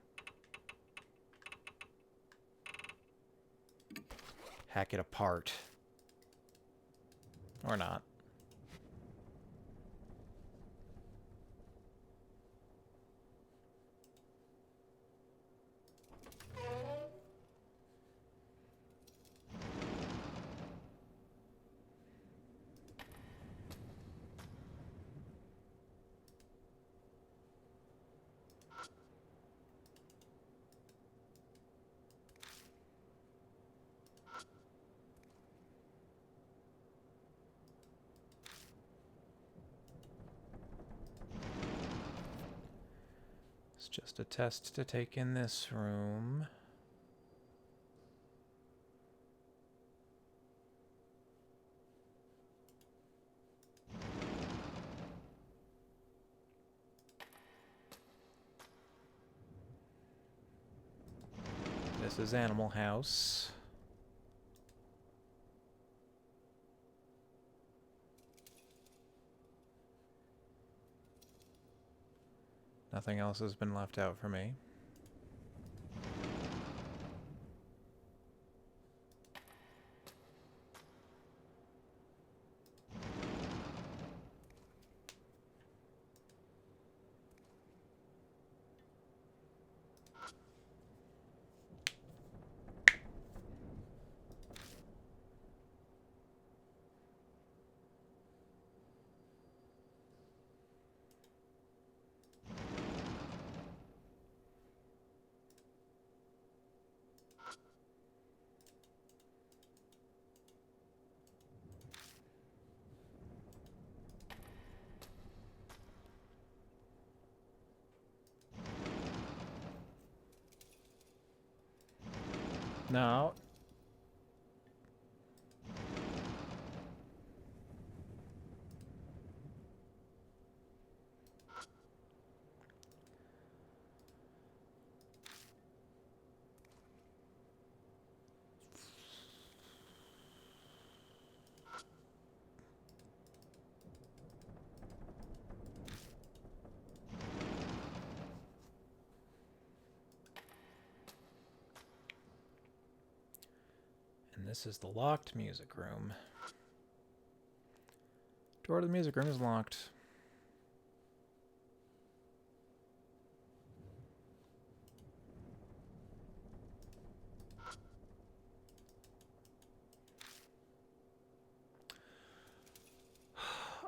Hack it apart. Or not. It's just a test to take in this room. This is Animal House. Nothing else has been left out for me. No. And this is the locked music room. Door to the music room is locked.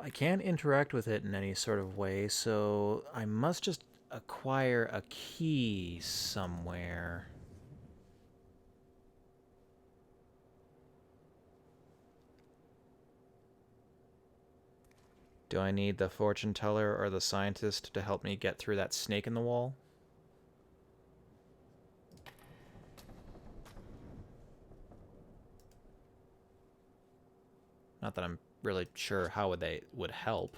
I can't interact with it in any sort of way, so I must just acquire a key somewhere. Do I need the fortune teller or the scientist to help me get through that snake in the wall? Not that I'm really sure how they would help.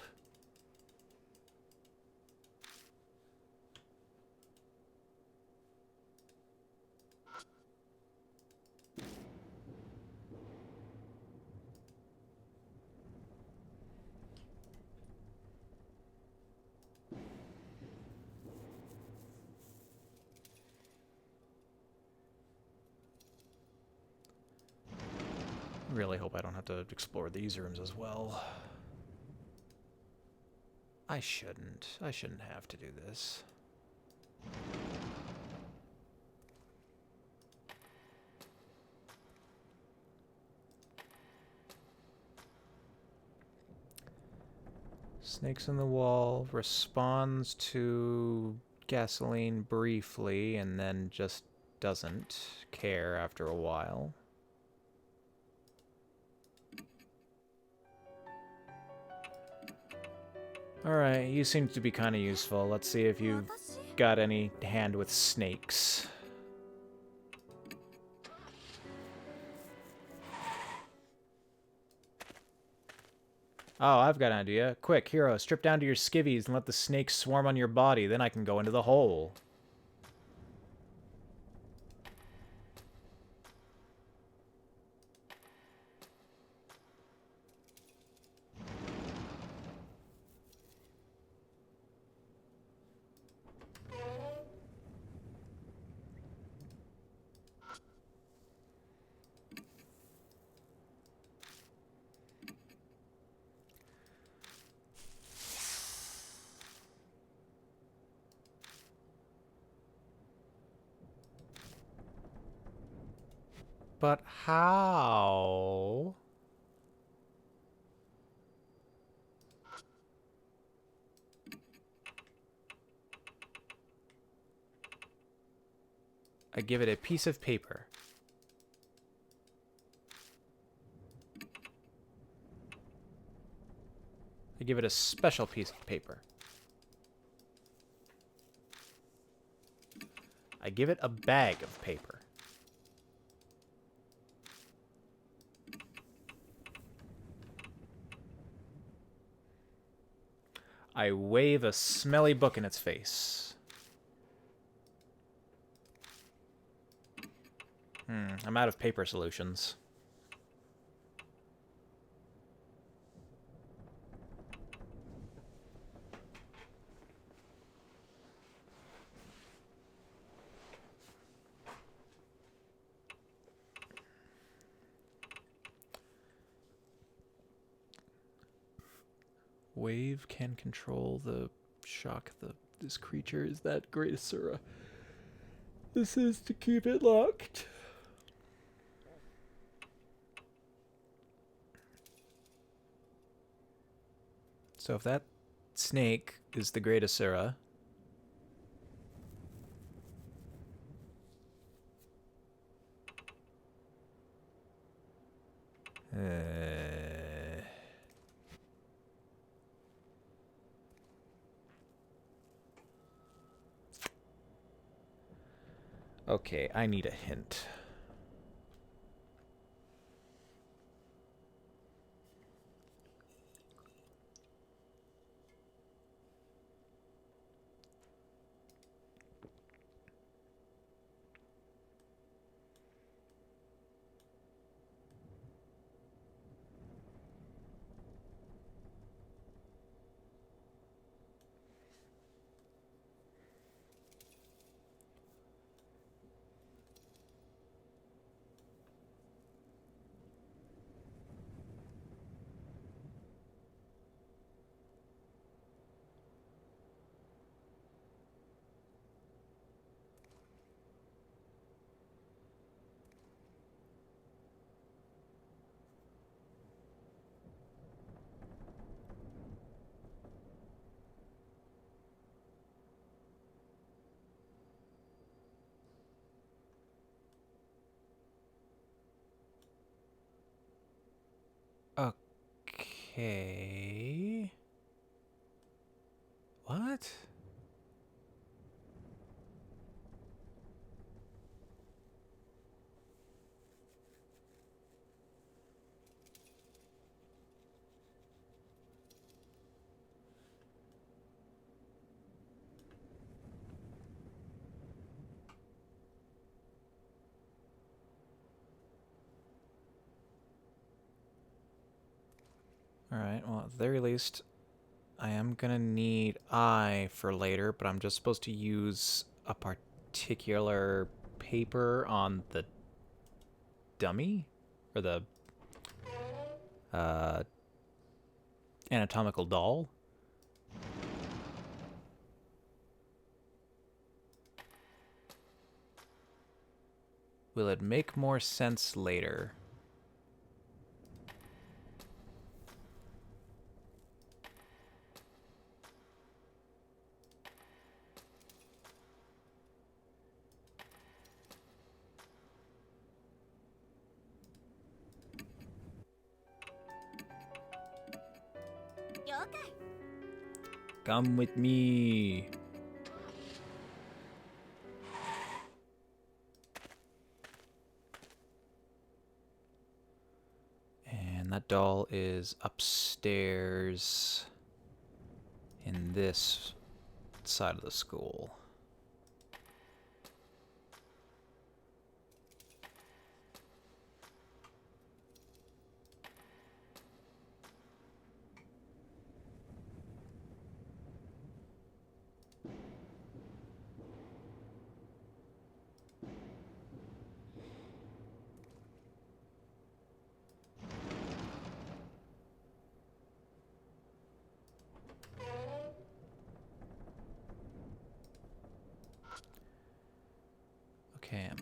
Really hope I don't have to explore these rooms as well. I shouldn't. I shouldn't have to do this. Snakes in the wall responds to gasoline briefly and then just doesn't care after a while. Alright, you seem to be kind of useful. Let's see if you've got any hand with snakes. Oh, I've got an idea. Quick, hero, strip down to your skivvies and let the snakes swarm on your body. Then I can go into the hole. But how? I give it a piece of paper. I give it a special piece of paper. I give it a bag of paper. I wave a smelly book in its face. I'm out of paper solutions. Wave can control the shock this creature. Is that great, Asura? This is to keep it locked. So if that snake is the great Asura, okay, I need a hint. Okay. What? Alright, well, at the very least, I am gonna need I for later, but I'm just supposed to use a particular paper on the dummy? Or the anatomical doll? Will it make more sense later? Come with me. And that doll is upstairs in this side of the school. Okay, I'm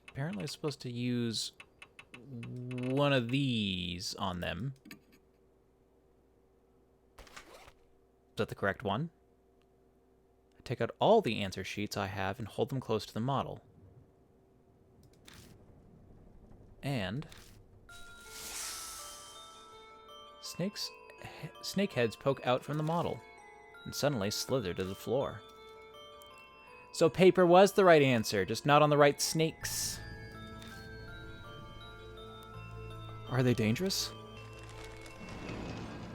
apparently supposed to use one of these on them. Is that the correct one? I take out all the answer sheets I have and hold them close to the model. And snake heads poke out from the model and suddenly slither to the floor. So paper was the right answer, just not on the right snakes. Are they dangerous?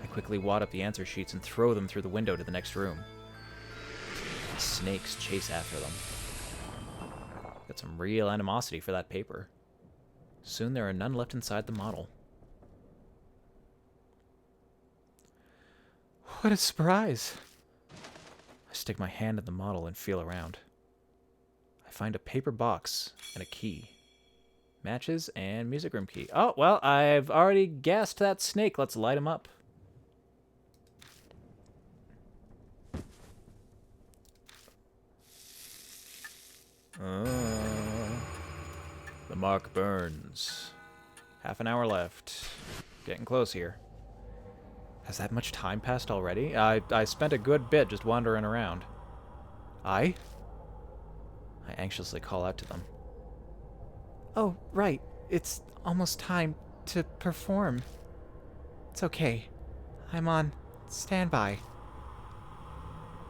I quickly wad up the answer sheets and throw them through the window to the next room. The snakes chase after them. Got some real animosity for that paper. Soon there are none left inside the model. What a surprise! I stick my hand in the model and feel around. I find a paper box and a key. Matches and music room key. Oh, well, I've already guessed that snake. Let's light him up. The mark burns. Half an hour left. Getting close here. Has that much time passed already? I spent a good bit just wandering around. I anxiously call out to them. Oh, right. It's almost time to perform. It's okay. I'm on standby.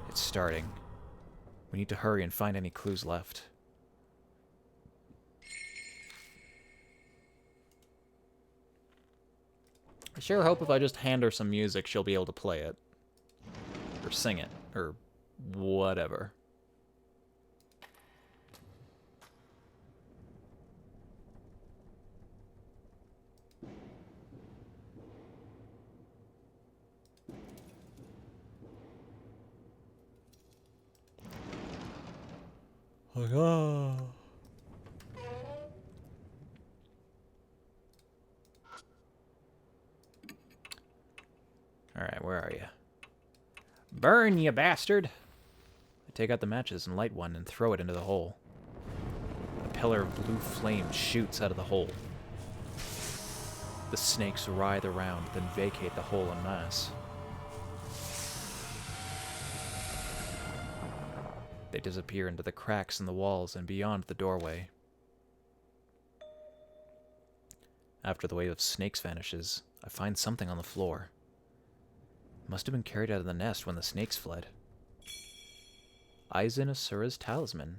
It's starting. We need to hurry and find any clues left. I sure hope if I just hand her some music, she'll be able to play it. Or sing it. Or whatever. Like, oh. Alright, where are you? Burn, you bastard! I take out the matches and light one and throw it into the hole. A pillar of blue flame shoots out of the hole. The snakes writhe around, then vacate the hole en masse. They disappear into the cracks in the walls and beyond the doorway. After the wave of snakes vanishes, I find something on the floor. Must have been carried out of the nest when the snakes fled. Aizen Asura's talisman.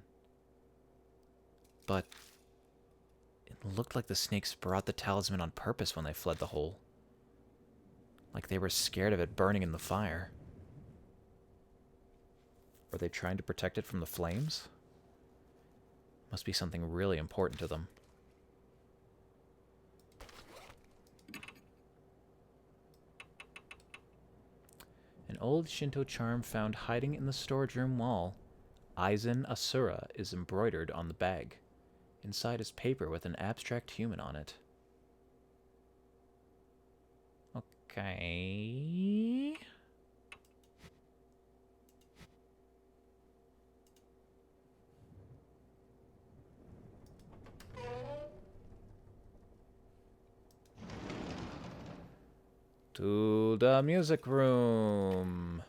But it looked like the snakes brought the talisman on purpose when they fled the hole. Like they were scared of it burning in the fire. Were they trying to protect it from the flames? Must be something really important to them. An old Shinto charm found hiding in the storage room wall. Aizen Asura is embroidered on the bag. Inside is paper with an abstract human on it. Okay. To the music room.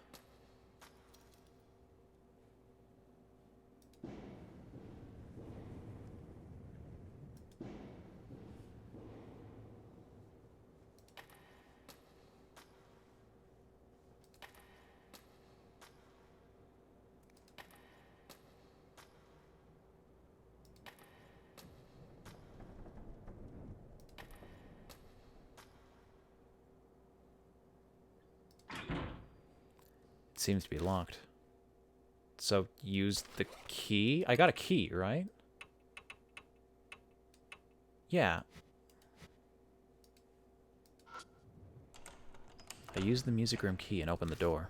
Seems to be locked. So use the key. I got a key, right? Yeah. I used the music room key and opened the door.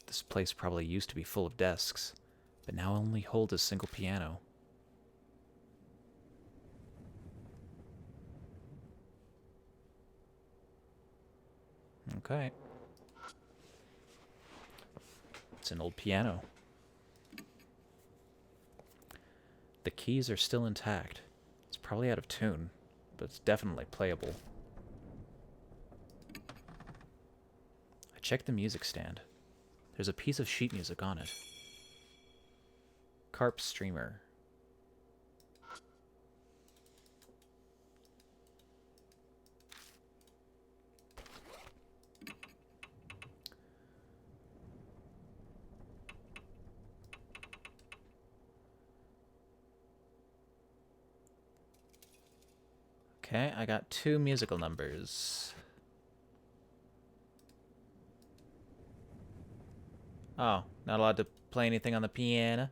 This place probably used to be full of desks, but now only holds a single piano. Okay. It's an old piano. The keys are still intact. It's probably out of tune, but it's definitely playable. I checked the music stand. There's a piece of sheet music on it. Carp Streamer. Okay, I got 2 musical numbers. Oh, not allowed to play anything on the piano?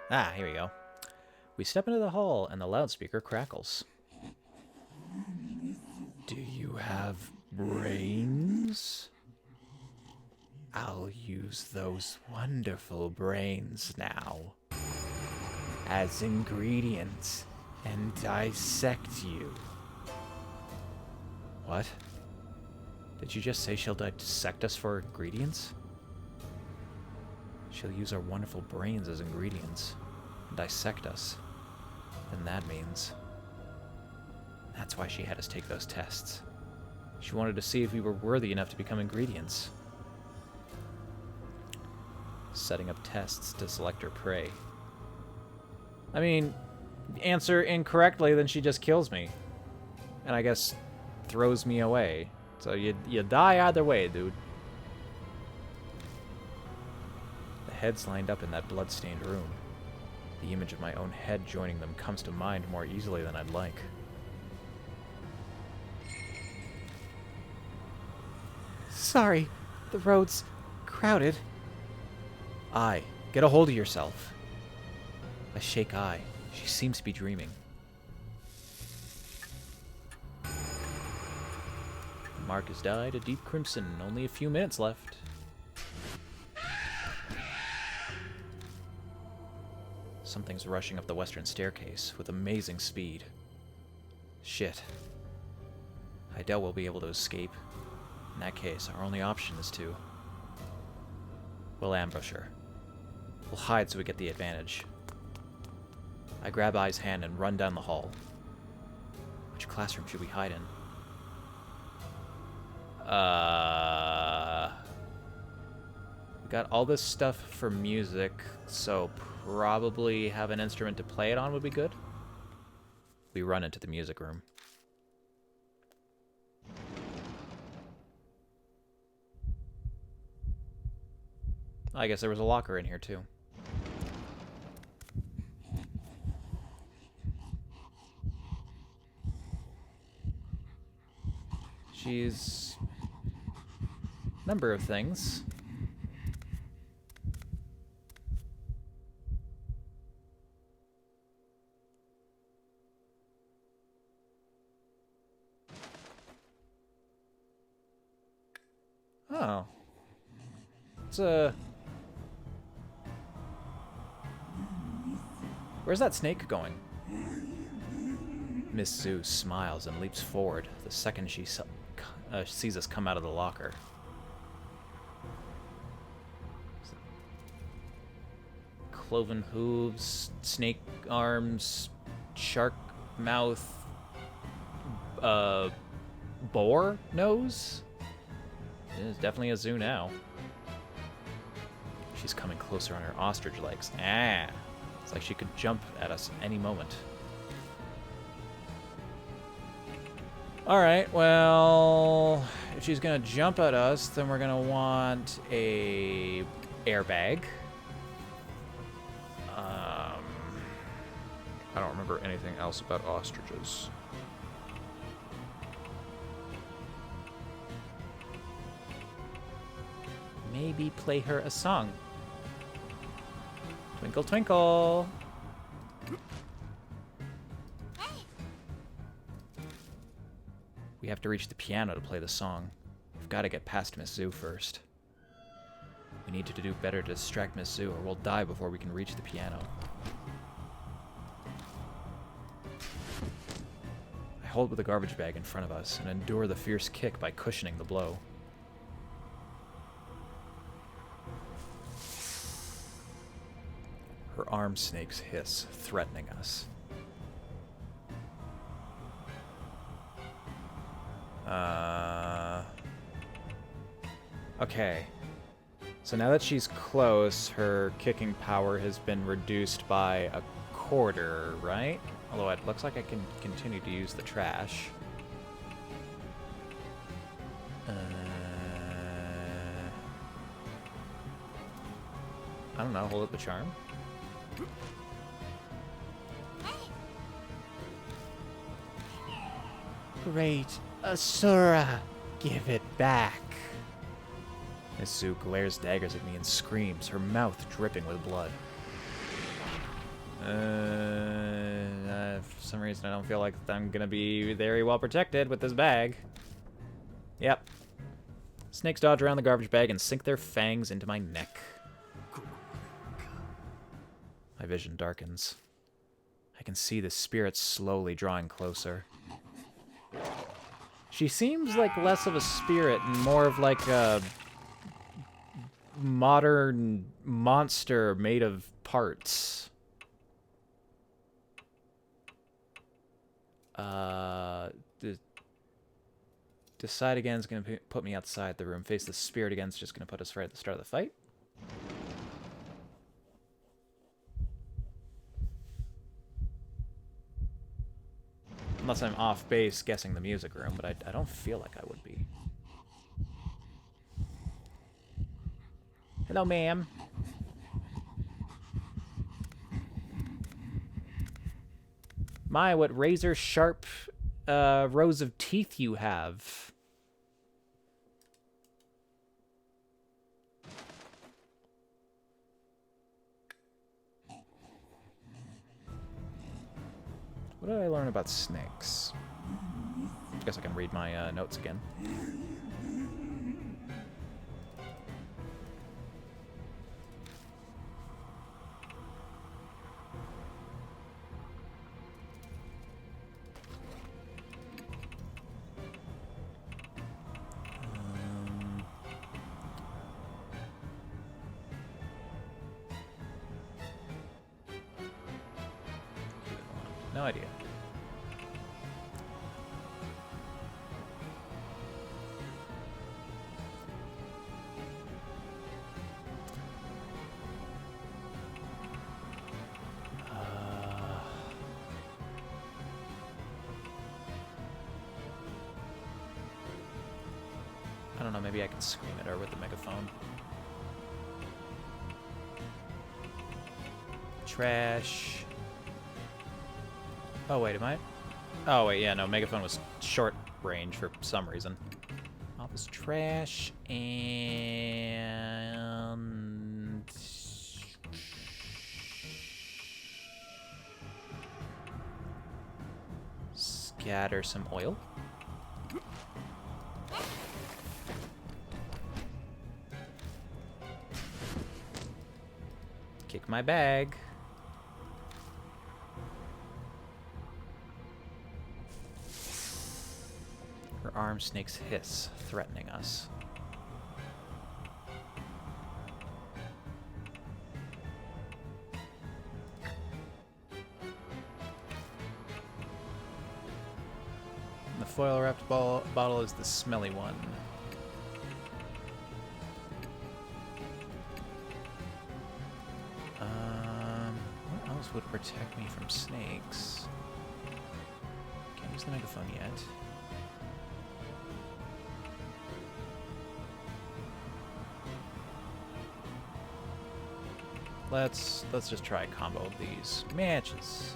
Ah, here we go. We step into the hall and the loudspeaker crackles. Do you have brains? I'll use those wonderful brains now as ingredients and dissect you. What? Did you just say she'll dissect us for ingredients? She'll use our wonderful brains as ingredients and dissect us. And that means... That's why she had us take those tests. She wanted to see if we were worthy enough to become ingredients. Setting up tests to select her prey. I mean, answer incorrectly, then she just kills me. And I guess throws me away. So you die either way, dude. The heads lined up in that blood-stained room. The image of my own head joining them comes to mind more easily than I'd like. Sorry, the road's crowded. Ai, get a hold of yourself. I shake Ai. She seems to be dreaming. Mark has died a deep crimson. Only a few minutes left. Something's rushing up the western staircase with amazing speed. Shit. I doubt we'll be able to escape. In that case, our only option is to... We'll ambush her. We'll hide so we get the advantage. I grab Ai's hand and run down the hall. Which classroom should we hide in? We got all this stuff for music, so probably have an instrument to play it on would be good. We run into the music room. I guess there was a locker in here, too. She's a number of things. Oh. It's a... Where's that snake going? Miss Zoo smiles and leaps forward the second she sees us come out of the locker. Cloven hooves, snake arms, shark mouth, boar nose? It is definitely a zoo now. She's coming closer on her ostrich legs. Ah! It's like she could jump at us any moment. Alright, well, if she's gonna jump at us, then we're gonna want a airbag. I don't remember anything else about ostriches. Maybe play her a song. Twinkle, twinkle. We have to reach the piano to play the song. We've got to get past Miss Zoo first. We need to do better to distract Miss Zoo, or we'll die before we can reach the piano. I hold with the garbage bag in front of us and endure the fierce kick by cushioning the blow. Her arm snakes hiss, threatening us. Okay. So now that she's close, her kicking power has been reduced by a quarter, right? Although it looks like I can continue to use the trash. I don't know, hold up the charm. Great Asura, give it back. Miss Zoo glares daggers at me and screams, her mouth dripping with blood. For some reason I don't feel like I'm gonna be very well protected with this bag. Yep. Snakes dodge around the garbage bag and sink their fangs into my neck. My vision darkens. I can see the spirit slowly drawing closer. She seems like less of a spirit and more of like a modern monster made of parts. Decide again is going to put me outside the room. Face the spirit again is just going to put us right at the start of the fight. Unless I'm off base guessing the music room, but I don't feel like I would be. Hello, ma'am. My, what razor sharp rows of teeth you have. What did I learn about snakes? I guess I can read my notes again. No idea. I don't know, maybe I can scream at her with the megaphone. Trash. Oh, wait, am I? Oh, wait, yeah, no, megaphone was short range for some reason. Office trash and... Scatter some oil. Kick my bag. Her arm snakes hiss, threatening us. And the foil-wrapped bottle is the smelly one. What else would protect me from snakes? Can't use the megaphone yet. Let's just try a combo of these matches.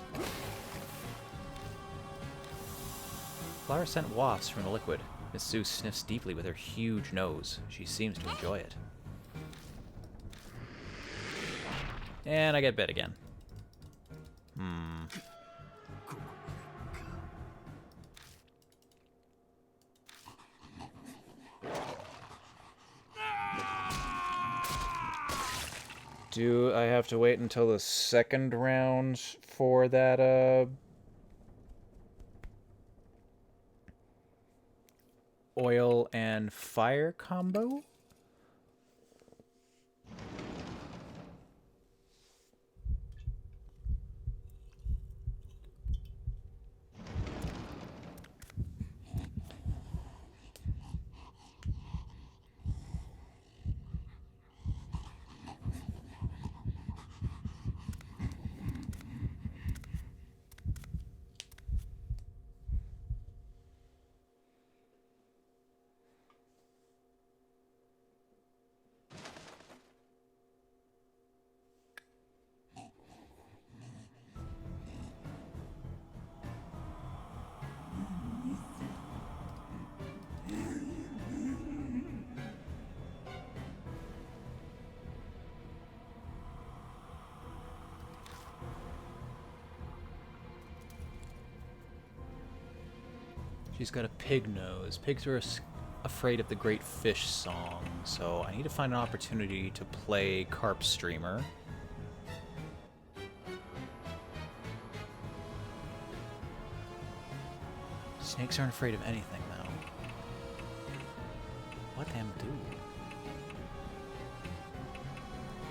Flower scent wafts from the liquid. Miss Sue sniffs deeply with her huge nose. She seems to enjoy it. And I get bit again. Do I have to wait until the second round for that, oil and fire combo? She's got a pig nose. Pigs are afraid of the great fish song, so I need to find an opportunity to play carp streamer. Snakes aren't afraid of anything, though. What them do?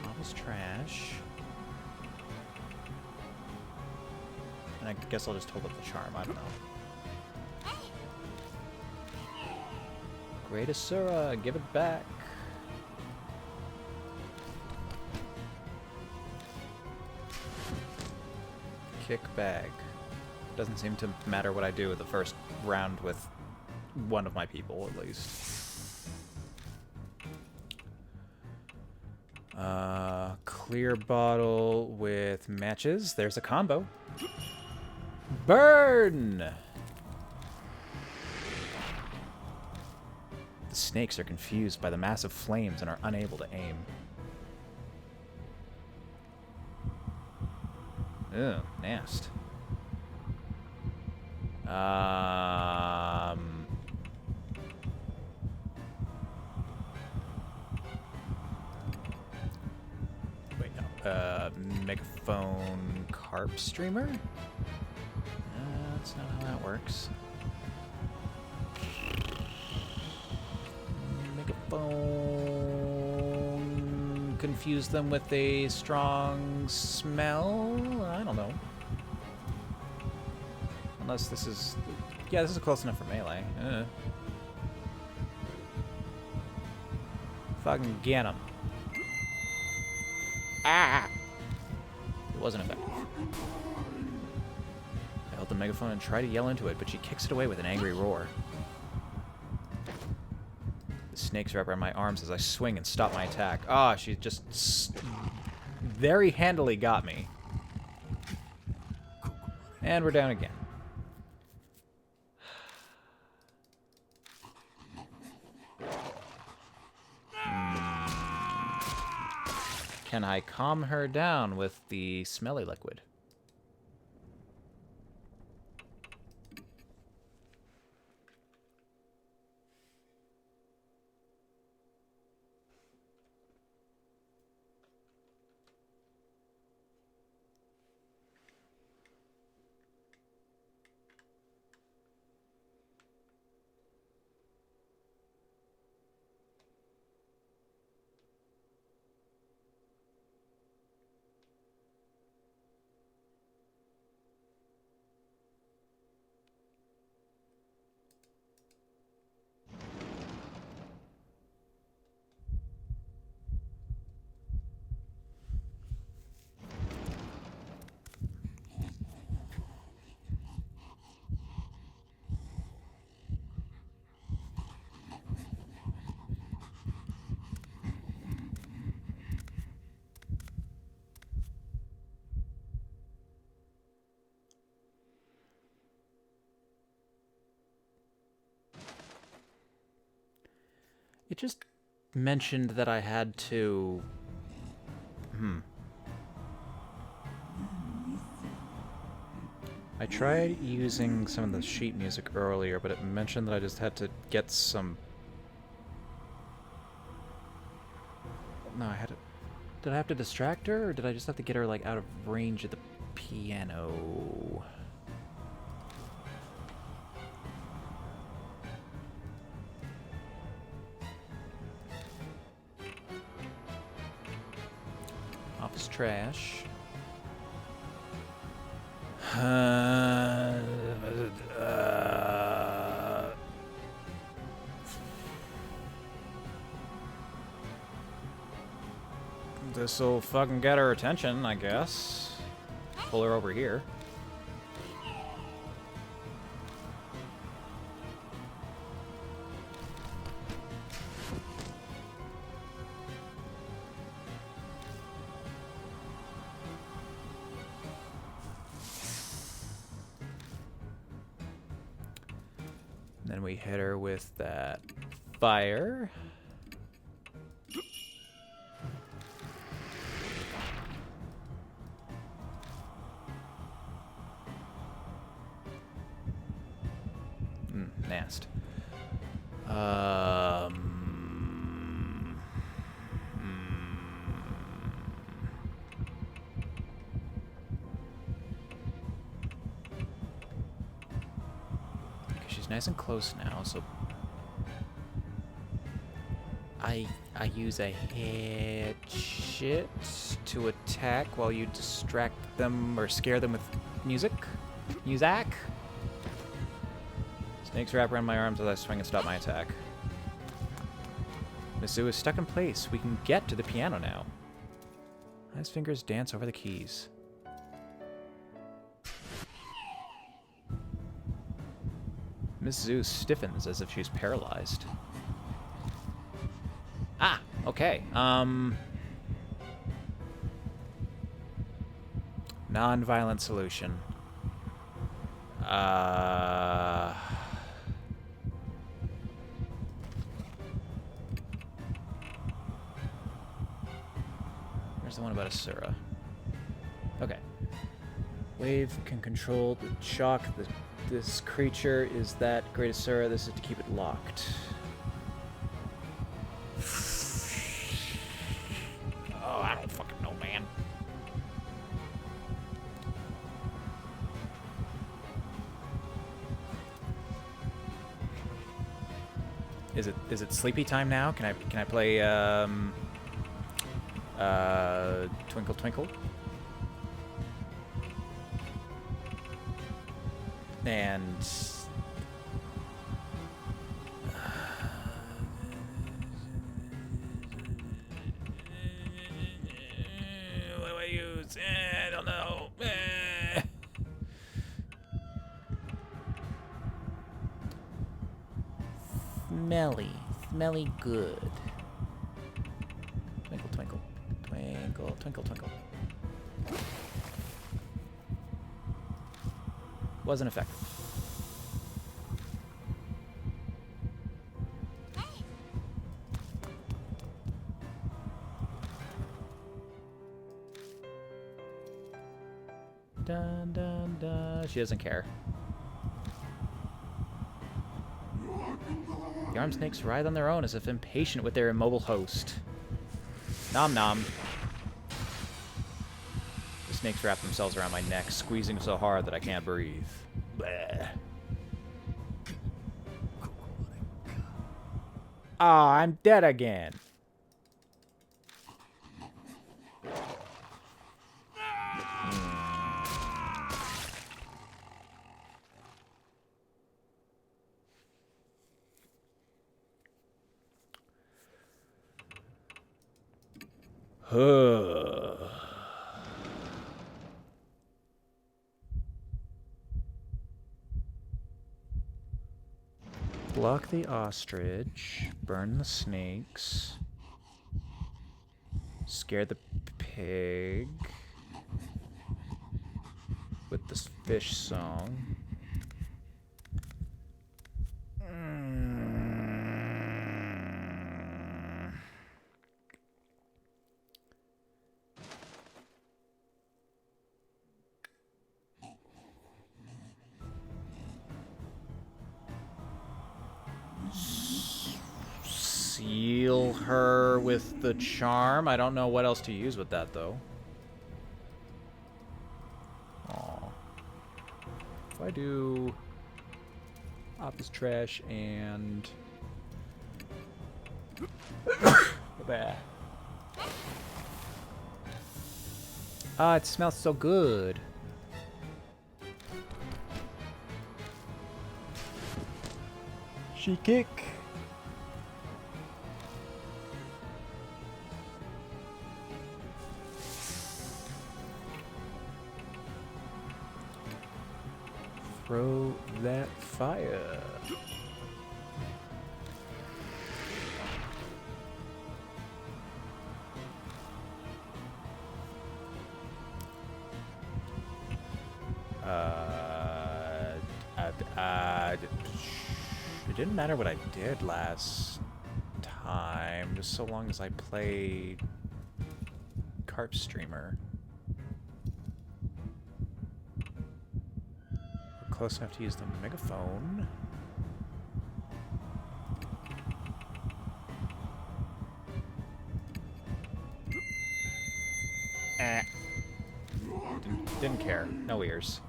Mama's trash. And I guess I'll just hold up the charm. I don't know. Great Asura, give it back. Kick bag. Doesn't seem to matter what I do with the first round with one of my people, at least. Clear bottle with matches. There's a combo. Burn! The snakes are confused by the massive flames and are unable to aim. Ew, nasty. Wait, no. Megaphone carp streamer? That's not how that works. Megaphone... confuse them with a strong smell? I don't know. Unless this is... yeah, this is close enough for melee. Fucking get him. Ah! It wasn't effective. I held the megaphone and tried to yell into it, but she kicks it away with an angry roar. The snakes wrap around my arms as I swing and stop my attack. Ah, she just very handily got me. And we're down again. Can I calm her down with the smelly liquid? It just mentioned that I had to... I tried using some of the sheet music earlier, but it mentioned that I just had to get some... No, I had to... Did I have to distract her, or did I just have to get her, like, out of range of the piano? Office trash. This'll fucking get her attention, I guess. Pull her over here. Then we hit her with that fire. Nast. She's nice and close now, so I use a hatchet to attack while you distract them or scare them with music. Music. Snakes wrap around my arms as I swing and stop my attack. Miss Zoo is stuck in place. We can get to the piano now. His fingers dance over the keys. Miss Zoo stiffens as if she's paralyzed. Ah, okay. Non-violent solution. Where's the one about Asura? Okay. Wave can control the shock. This creature is that Great Asura. This is to keep it locked. Oh, I don't fucking know, man. Is it sleepy time now? Can I play Twinkle Twinkle? And what do I use? I don't know. Smelly smelly good. Twinkle, twinkle, twinkle, twinkle, twinkle. Wasn't effective. Dun, dun, dun. She doesn't care. The armed snakes writhe on their own as if impatient with their immobile host. Nom nom. The snakes wrap themselves around my neck, squeezing so hard that I can't breathe. Bleh. Ah, I'm dead again. Block the ostrich, burn the snakes, scare the pig with this fish song. Seal her with the charm. I don't know what else to use with that, though. Aw. If I do office trash and... Ah, it smells so good. She kick. Throw that fire. It didn't matter what I did last time, just so long as I played Carp Streamer. We're close enough to use the megaphone. Didn't care. No ears.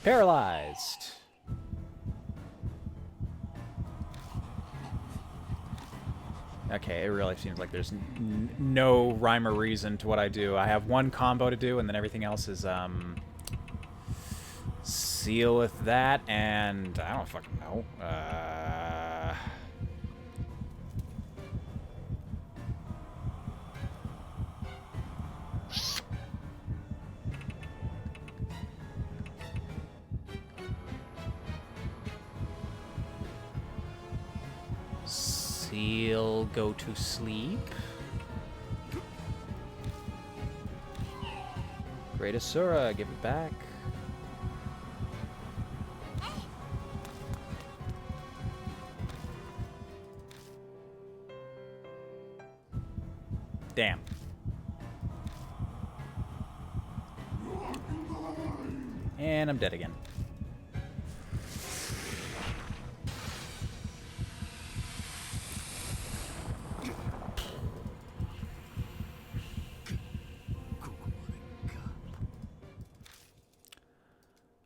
Paralyzed. Okay, it really seems like there's no rhyme or reason to what I do. I have one combo to do, and then everything else is, seal with that, and I don't fucking know. Seal, go to sleep. Great Asura, give it back. Damn. And I'm dead again.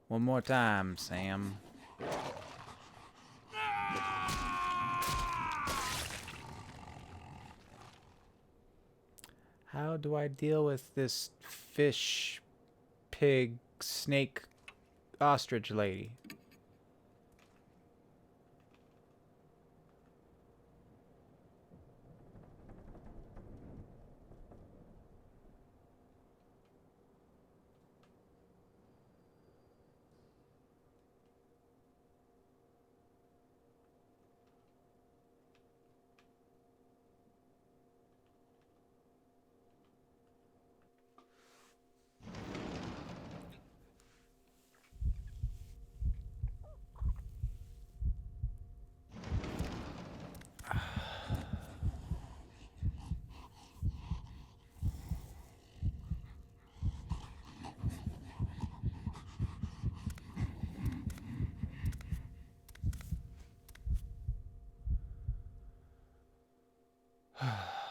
One more time, Sam. How do I deal with this fish, pig, snake, ostrich lady?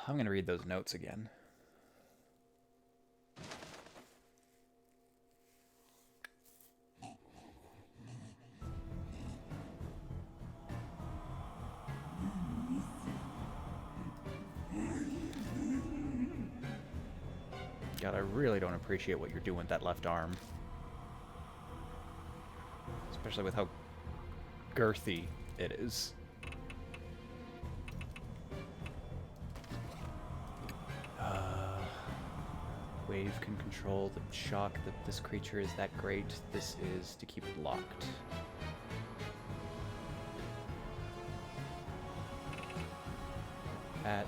I'm going to read those notes again. God, I really don't appreciate what you're doing with that left arm. Especially with how girthy it is. Wave can control the shock that this creature is that great. This is to keep it locked. At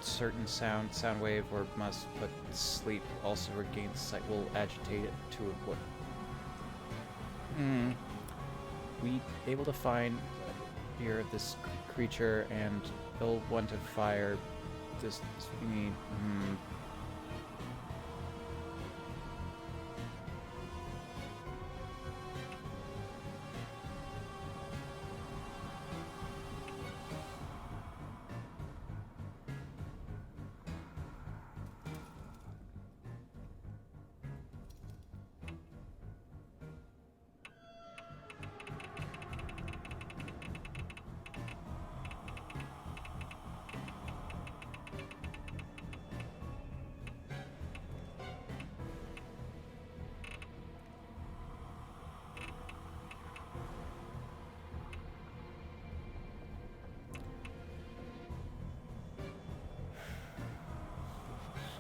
certain sound wave or must put sleep also regains sight will agitate it to what we able to find here this creature and he'll want to fire this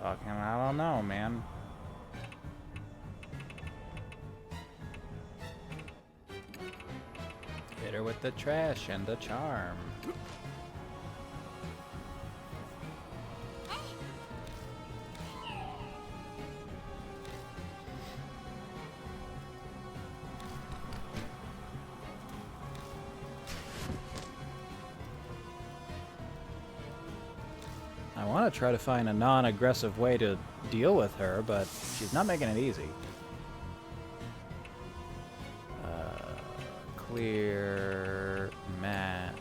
fucking, I don't know, man. Hit her with the trash and the charm. I want to try to find a non-aggressive way to deal with her, but she's not making it easy. Clear match.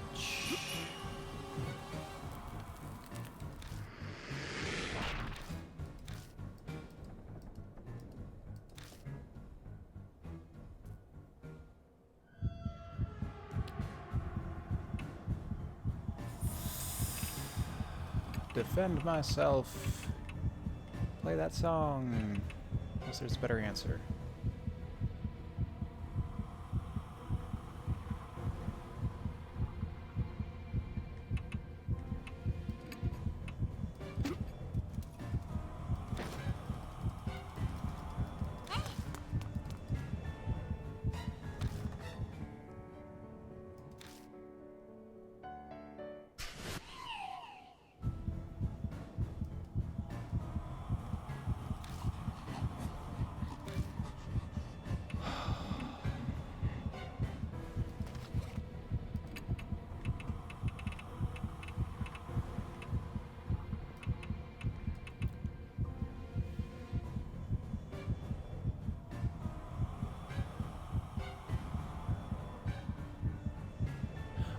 Defend myself. Play that song. Unless there's a better answer.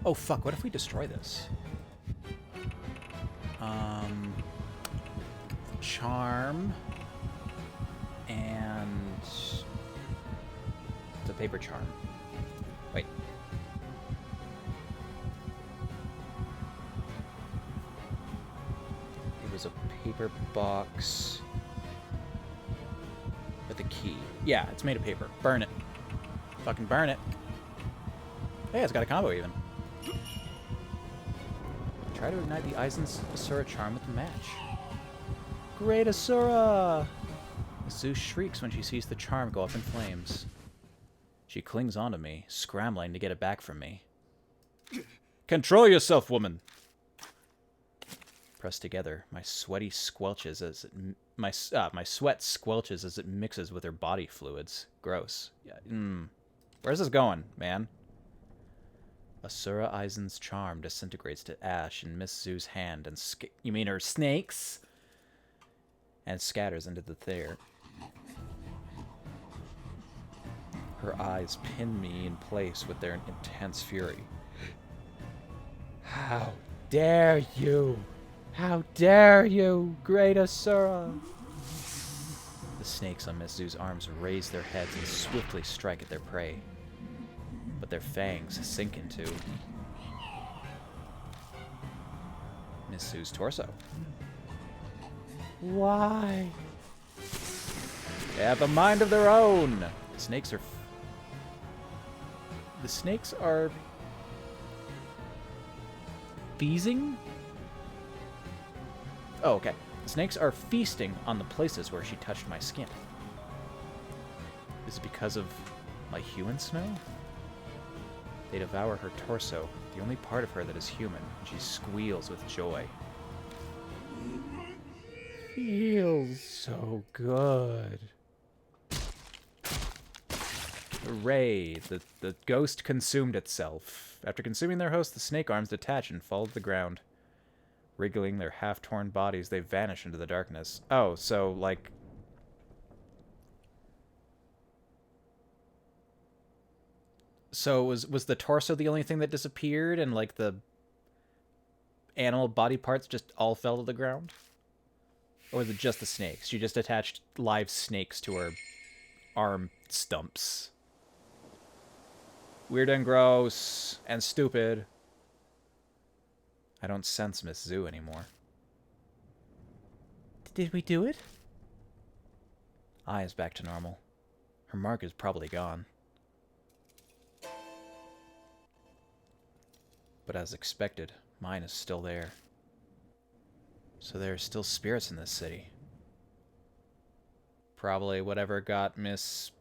Oh fuck, what if we destroy this? Charm and the paper charm. Wait. It was a paper box with a key. Yeah, it's made of paper. Burn it. Fucking burn it. Hey, it's got a combo even. Try to ignite the Aizen's Asura charm with the match. Great Asura! Zeus shrieks when she sees the charm go up in flames. She clings onto me, scrambling to get it back from me. Control yourself, woman! Pressed together, my sweaty squelches as it my sweat squelches as it mixes with her body fluids. Gross. Yeah. Where's this going, man? Asura Aizen's charm disintegrates to ash in Miss Zoo's hand and you mean her snakes? And scatters into the air. Her eyes pin me in place with their intense fury. How dare you! How dare you, great Asura! The snakes on Miss Zoo's arms raise their heads and swiftly strike at their prey. But their fangs sink into Miss Zoo's torso. Why? They have a mind of their own! The snakes are... The snakes are... feasting? Oh, okay. The snakes are feasting on the places where she touched my skin. Is it because of my human smell? They devour her torso, the only part of her that is human, and she squeals with joy. Feels so good. Hooray! The ghost consumed itself. After consuming their host, the snake arms detach and fall to the ground. Wriggling their half-torn bodies, they vanish into the darkness. Oh, so, like... So, was the torso the only thing that disappeared, and, like, the animal body parts just all fell to the ground? Or was it just the snakes? She just attached live snakes to her arm stumps. Weird and gross and stupid. I don't sense Miss Zoo anymore. Did we do it? Eye is back to normal. Her mark is probably gone. But as expected, mine is still there. So there are still spirits in this city. Probably whatever got Miss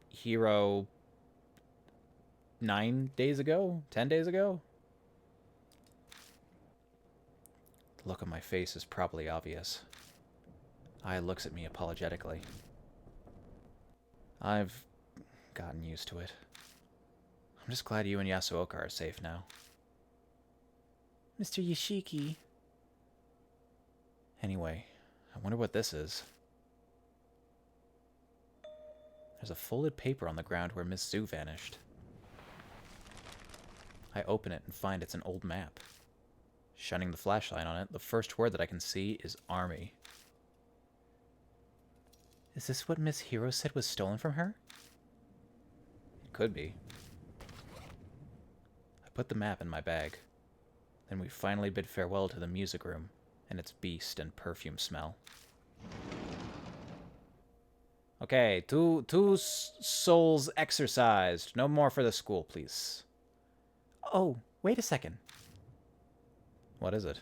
Hero 9 days ago? 10 days ago? The look on my face is probably obvious. Ai looks at me apologetically. I've gotten used to it. I'm just glad you and Yasuoka are safe now. Mr. Yoshiki. Anyway, I wonder what this is. There's a folded paper on the ground where Miss Zoo vanished. I open it and find it's an old map. Shining the flashlight on it, the first word that I can see is army. Is this what Miss Hero said was stolen from her? It could be. I put the map in my bag. Then we finally bid farewell to the music room and its beast and perfume smell. Okay, two souls exercised. No more for the school, please. Oh, wait a second. What is it?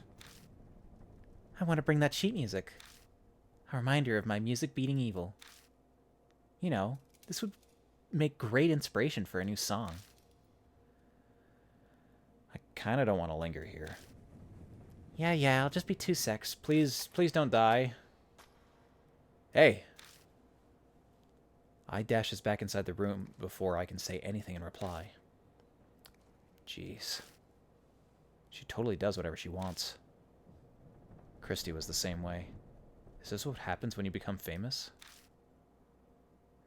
I want to bring that sheet music. A reminder of my music beating evil. You know, this would make great inspiration for a new song. I kind of don't want to linger here. Yeah, I'll just be 2 secs. Please don't die. Hey! I dashes back inside the room before I can say anything in reply. Jeez. She totally does whatever she wants. Christy was the same way. Is this what happens when you become famous?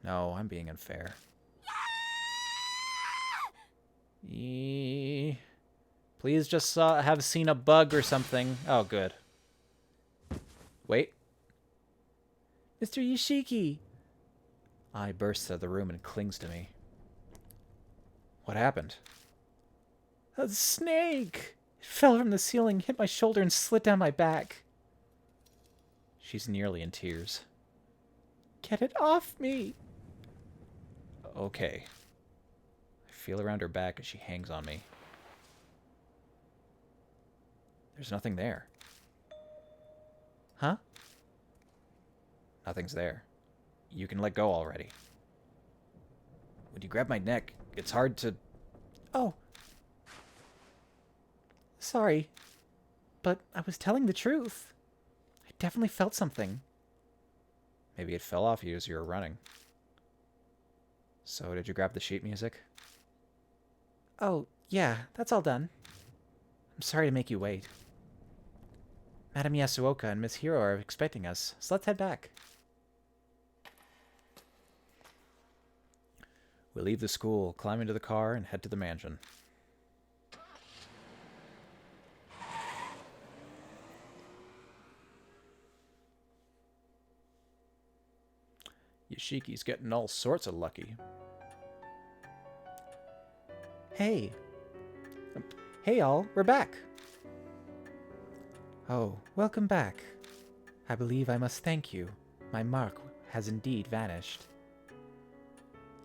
No, I'm being unfair. Please just have seen a bug or something. Oh, good. Wait. Mr. Yoshiki! I bursts out of the room and clings to me. What happened? A snake! It fell from the ceiling, hit my shoulder, and slid down my back. She's nearly in tears. Get it off me! Okay. I feel around her back as she hangs on me. There's nothing there. Huh? Nothing's there. You can let go already. When you grab my neck, it's hard to... Oh. Sorry. But I was telling the truth. I definitely felt something. Maybe it fell off you as you were running. So, did you grab the sheet music? Oh, yeah, that's all done. I'm sorry to make you wait. Madame Yasuoka and Miss Hiro are expecting us, so let's head back. We leave the school, climb into the car, and head to the mansion. Yashiki's getting all sorts of lucky. Hey. Hey all, we're back. Oh, welcome back. I believe I must thank you. My mark has indeed vanished.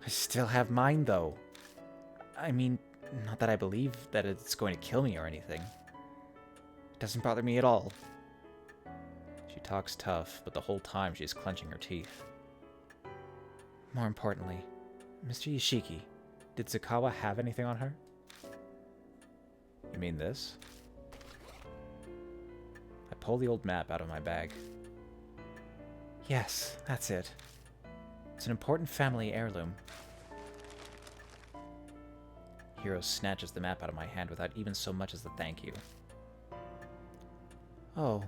I still have mine, though. I mean, not that I believe that it's going to kill me or anything. It doesn't bother me at all. She talks tough, but the whole time she's clenching her teeth. More importantly, Mr. Yashiki, did Zakawa have anything on her? You mean this? I pull the old map out of my bag. Yes, that's it. It's an important family heirloom. Hiro snatches the map out of my hand without even so much as a thank you. Oh.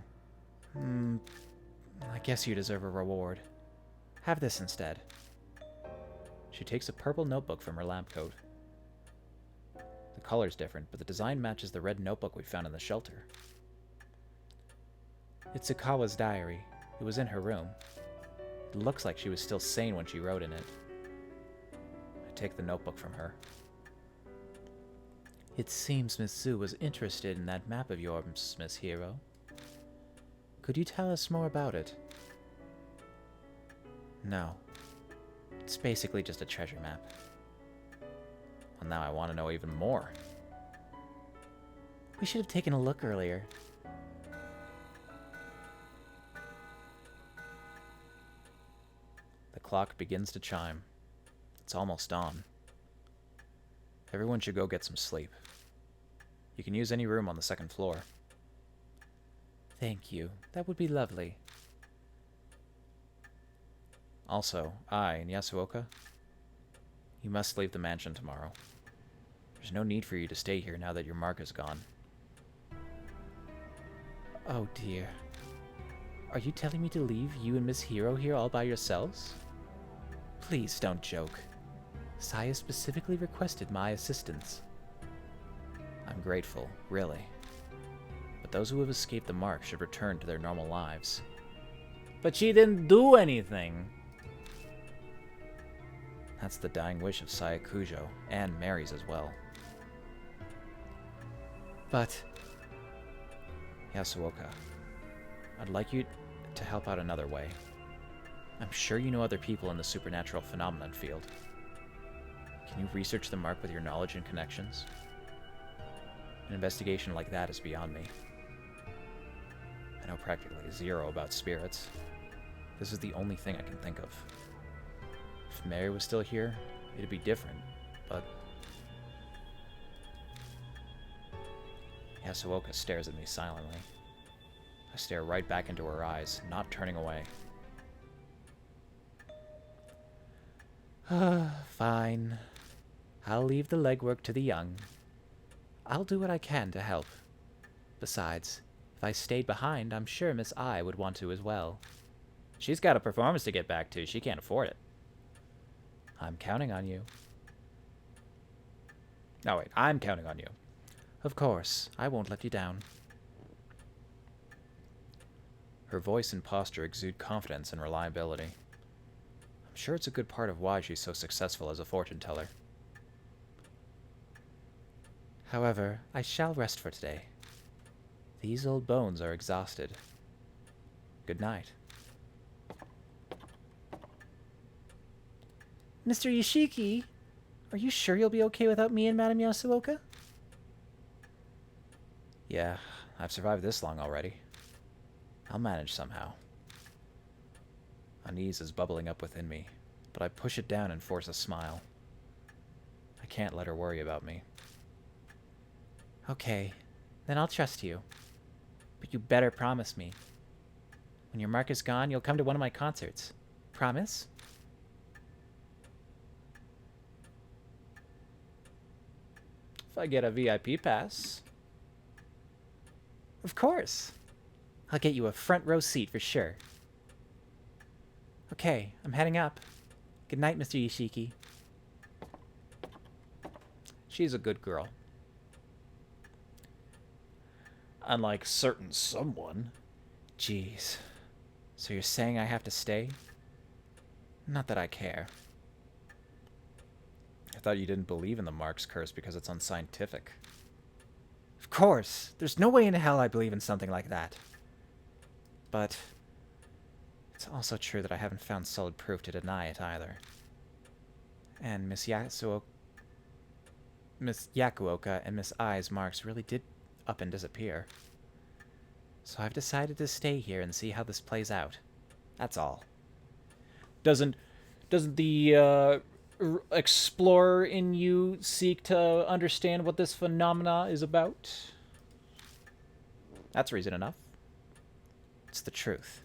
I guess you deserve a reward. Have this instead. She takes a purple notebook from her lab coat. The color's different, but the design matches the red notebook we found in the shelter. It's Zakawa's diary. It was in her room. It looks like she was still sane when she wrote in it. I take the notebook from her. It seems Miss Zu was interested in that map of yours, Miss Hiro. Could you tell us more about it? No. It's basically just a treasure map. Well, now I want to know even more. We should have taken a look earlier. The clock begins to chime. It's almost dawn. Everyone should go get some sleep. You can use any room on the second floor. Thank you. That would be lovely. Also, I and Yasuoka, you must leave the mansion tomorrow. There's no need for you to stay here now that your mark is gone. Oh dear. Are you telling me to leave you and Miss Hiro here all by yourselves? Please don't joke. Saya specifically requested my assistance. I'm grateful, really. But those who have escaped the mark should return to their normal lives. But she didn't do anything. That's the dying wish of Saya Kujo, and Mary's as well. But... Yasuoka, I'd like you to help out another way. I'm sure you know other people in the supernatural phenomenon field. Can you research the mark with your knowledge and connections? An investigation like that is beyond me. I know practically zero about spirits. This is the only thing I can think of. If Mary was still here, it'd be different, but... Yasuoka stares at me silently. I stare right back into her eyes, not turning away. Fine. I'll leave the legwork to the young. I'll do what I can to help. Besides, if I stayed behind, I'm sure Miss I would want to as well. She's got a performance to get back to. She can't afford it. I'm counting on you. No, wait. I'm counting on you. Of course. I won't let you down. Her voice and posture exude confidence and reliability. I'm sure it's a good part of why she's so successful as a fortune teller. However, I shall rest for today. These old bones are exhausted. Good night. Mr. Yashiki, are you sure you'll be okay without me and Madame Yasuoka? Yeah, I've survived this long already. I'll manage somehow. Unease is bubbling up within me, but I push it down and force a smile. I can't let her worry about me. Okay, then I'll trust you. But you better promise me. When your mark is gone, you'll come to one of my concerts. Promise? If I get a VIP pass. Of course. I'll get you a front row seat for sure. Okay, I'm heading up. Good night, Mr. Yashiki. She's a good girl. Unlike certain someone. Jeez. So you're saying I have to stay? Not that I care. I thought you didn't believe in the Mark's curse because it's unscientific. Of course! There's no way in hell I believe in something like that. But it's also true that I haven't found solid proof to deny it either. And Miss Yakuoka and Miss Ai's marks really did up and disappear. So I've decided to stay here and see how this plays out. That's all. Doesn't the explorer in you seek to understand what this phenomena is about? That's reason enough. It's the truth.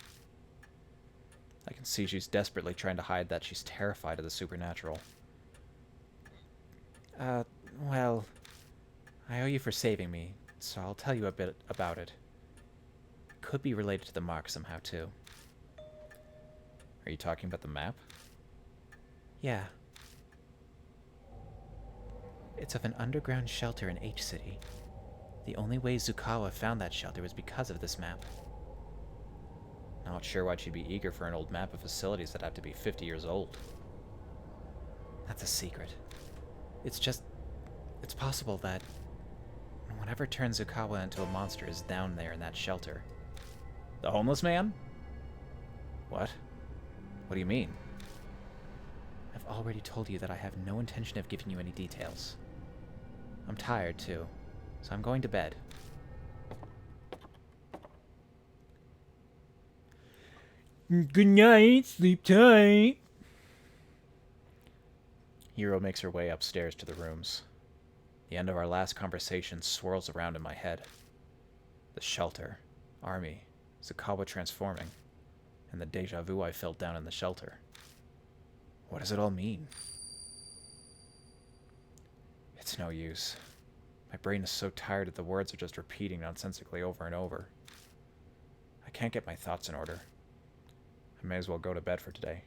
I can see she's desperately trying to hide that she's terrified of the supernatural. Well, I owe you for saving me, so I'll tell you a bit about it. It could be related to the mark somehow, too. Are you talking about the map? Yeah. It's of an underground shelter in H-City. The only way Zukawa found that shelter was because of this map. Not sure why she'd be eager for an old map of facilities that have to be 50 years old. That's a secret. It's possible that whatever turned Zukawa into a monster is down there in that shelter. The homeless man? What? What do you mean? I've already told you that I have no intention of giving you any details. I'm tired, too, so I'm going to bed. Good night, sleep tight. Hiro makes her way upstairs to the rooms. The end of our last conversation swirls around in my head. The shelter, army, Zukawa transforming, and the deja vu I felt down in the shelter. What does it all mean? It's no use. My brain is so tired that the words are just repeating nonsensically over and over. I can't get my thoughts in order. I may as well go to bed for today.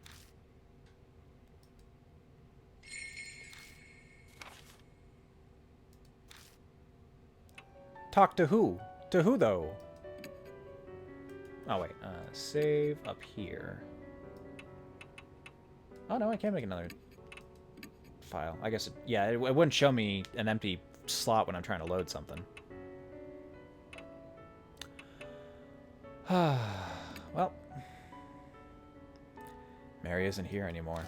Talk to who? To who, though? Oh, wait. Save up here. Oh, no, I can't make another file. I guess, it wouldn't show me an empty slot when I'm trying to load something. Well, Mary isn't here anymore.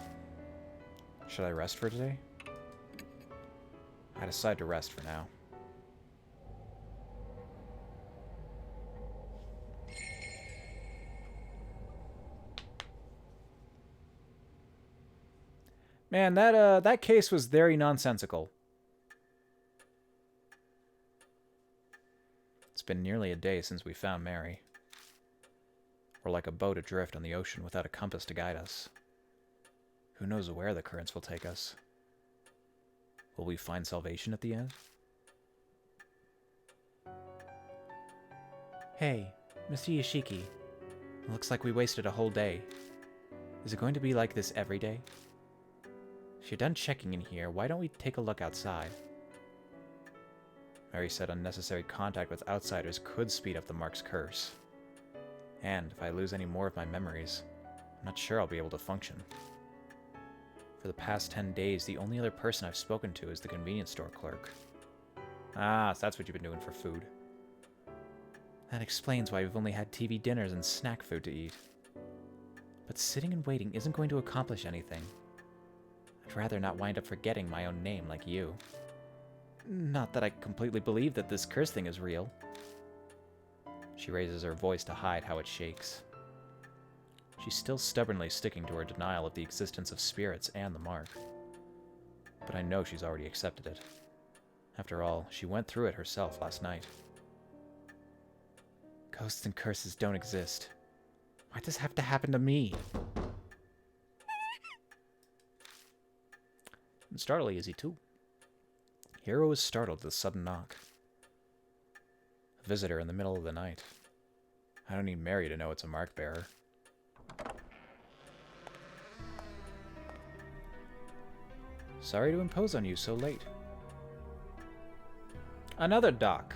Should I rest for today? I decide to rest for now. Man, that case was very nonsensical. It's been nearly a day since we found Mary. We're like a boat adrift on the ocean without a compass to guide us. Who knows where the currents will take us? Will we find salvation at the end? Hey, Mr. Yoshiki. Looks like we wasted a whole day. Is it going to be like this every day? If you're done checking in here, why don't we take a look outside? Mary said unnecessary contact with outsiders could speed up the Mark's curse. And if I lose any more of my memories, I'm not sure I'll be able to function. For the past 10 days, the only other person I've spoken to is the convenience store clerk. Ah, so that's what you've been doing for food. That explains why we've only had TV dinners and snack food to eat. But sitting and waiting isn't going to accomplish anything. I'd rather not wind up forgetting my own name like you. Not that I completely believe that this curse thing is real. She raises her voice to hide how it shakes. She's still stubbornly sticking to her denial of the existence of spirits and the mark. But I know she's already accepted it. After all, she went through it herself last night. Ghosts and curses don't exist. Why'd this have to happen to me? And startle easy, too. Hiro is startled at the sudden knock. A visitor in the middle of the night. I don't need Mary to know it's a mark bearer. Sorry to impose on you so late. Another doc.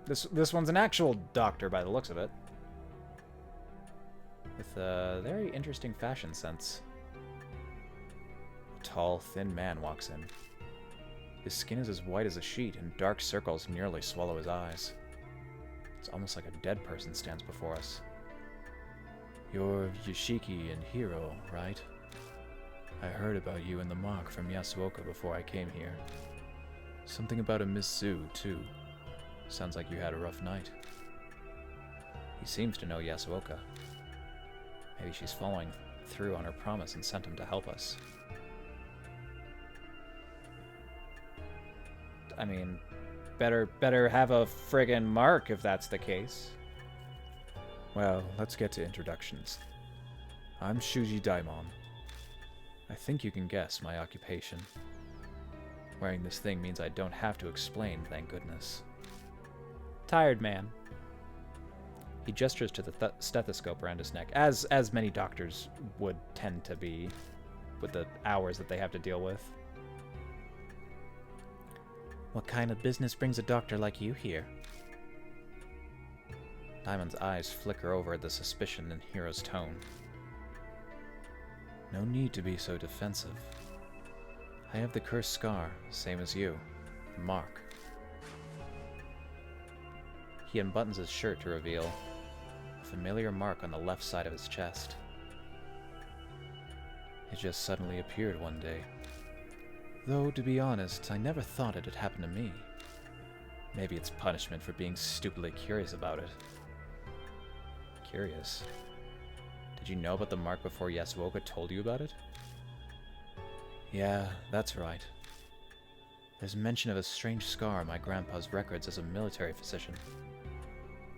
This one's an actual doctor by the looks of it. With a very interesting fashion sense. tall, thin man walks in. His skin is as white as a sheet, and dark circles nearly swallow his eyes. It's almost like a dead person stands before us. You're Yoshiki and Hiro, right? I heard about you and the mark from Yasuoka before I came here. Something about a Miss Zu, too. Sounds like you had a rough night. He seems to know Yasuoka. Maybe she's following through on her promise and sent him to help us. I mean, better have a friggin' mark if that's the case. Well, let's get to introductions. I'm Shuji Daimon. I think you can guess my occupation. Wearing this thing means I don't have to explain, thank goodness. Tired man. He gestures to the stethoscope around his neck, as many doctors would tend to be, with the hours that they have to deal with. What kind of business brings a doctor like you here? Diamond's eyes flicker over at the suspicion in Hiro's tone. No need to be so defensive. I have the cursed scar, same as you. The mark. He unbuttons his shirt to reveal a familiar mark on the left side of his chest. It just suddenly appeared one day. Though, to be honest, I never thought it had happened to me. Maybe it's punishment for being stupidly curious about it. Curious? Did you know about the mark before Yasuoka told you about it? Yeah, that's right. There's mention of a strange scar on my grandpa's records as a military physician.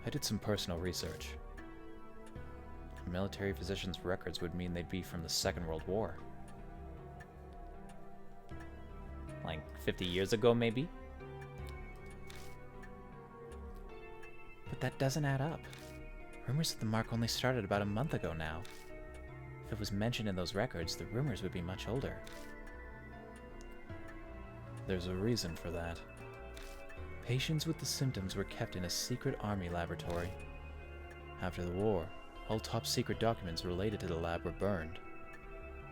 I did some personal research. A military physician's records would mean they'd be from the Second World War. Like 50 years ago, maybe? But that doesn't add up. Rumors of the mark only started about a month ago now. If it was mentioned in those records, the rumors would be much older. There's a reason for that. Patients with the symptoms were kept in a secret army laboratory. After the war, all top-secret documents related to the lab were burned.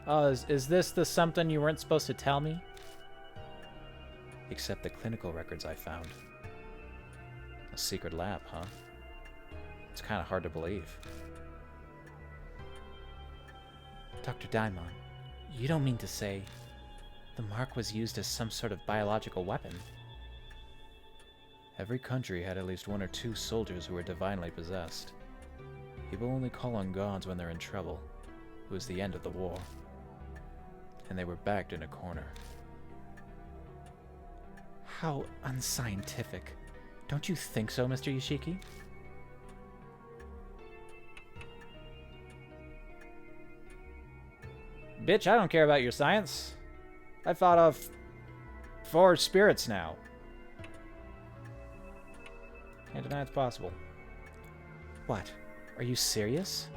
Oh, is this the something you weren't supposed to tell me? Except the clinical records I found. A secret lab, huh? It's kind of hard to believe. Dr. Daimon, you don't mean to say the mark was used as some sort of biological weapon? Every country had at least one or two soldiers who were divinely possessed. People only call on gods when they're in trouble. It was the end of the war. And they were backed in a corner. How unscientific. Don't you think so, Mr. Yoshiki? Bitch, I don't care about your science. I fought off 4 spirits now. Can't deny it's possible. What? Are you serious?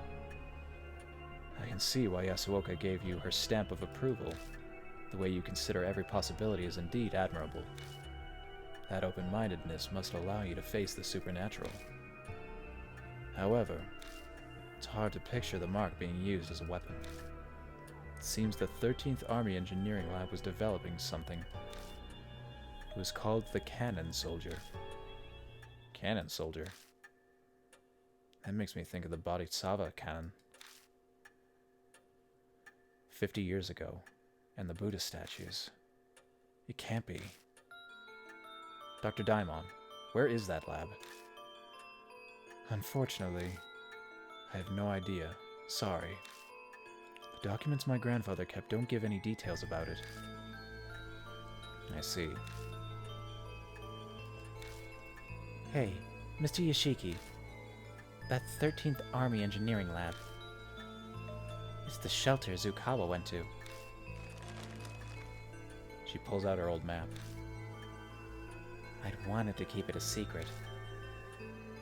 I can see why Yasuoka gave you her stamp of approval. The way you consider every possibility is indeed admirable. That open-mindedness must allow you to face the supernatural. However, it's hard to picture the mark being used as a weapon. It seems the 13th Army Engineering Lab was developing something. It was called the Cannon Soldier. Cannon Soldier? That makes me think of the Bodhisattva cannon. 50 years ago, and the Buddha statues. It can't be. Dr. Daimon, where is that lab? Unfortunately, I have no idea. Sorry. The documents my grandfather kept don't give any details about it. I see. Hey, Mr. Yoshiki. That 13th Army Engineering Lab. It's the shelter Zukawa went to. She pulls out her old map. I'd wanted to keep it a secret.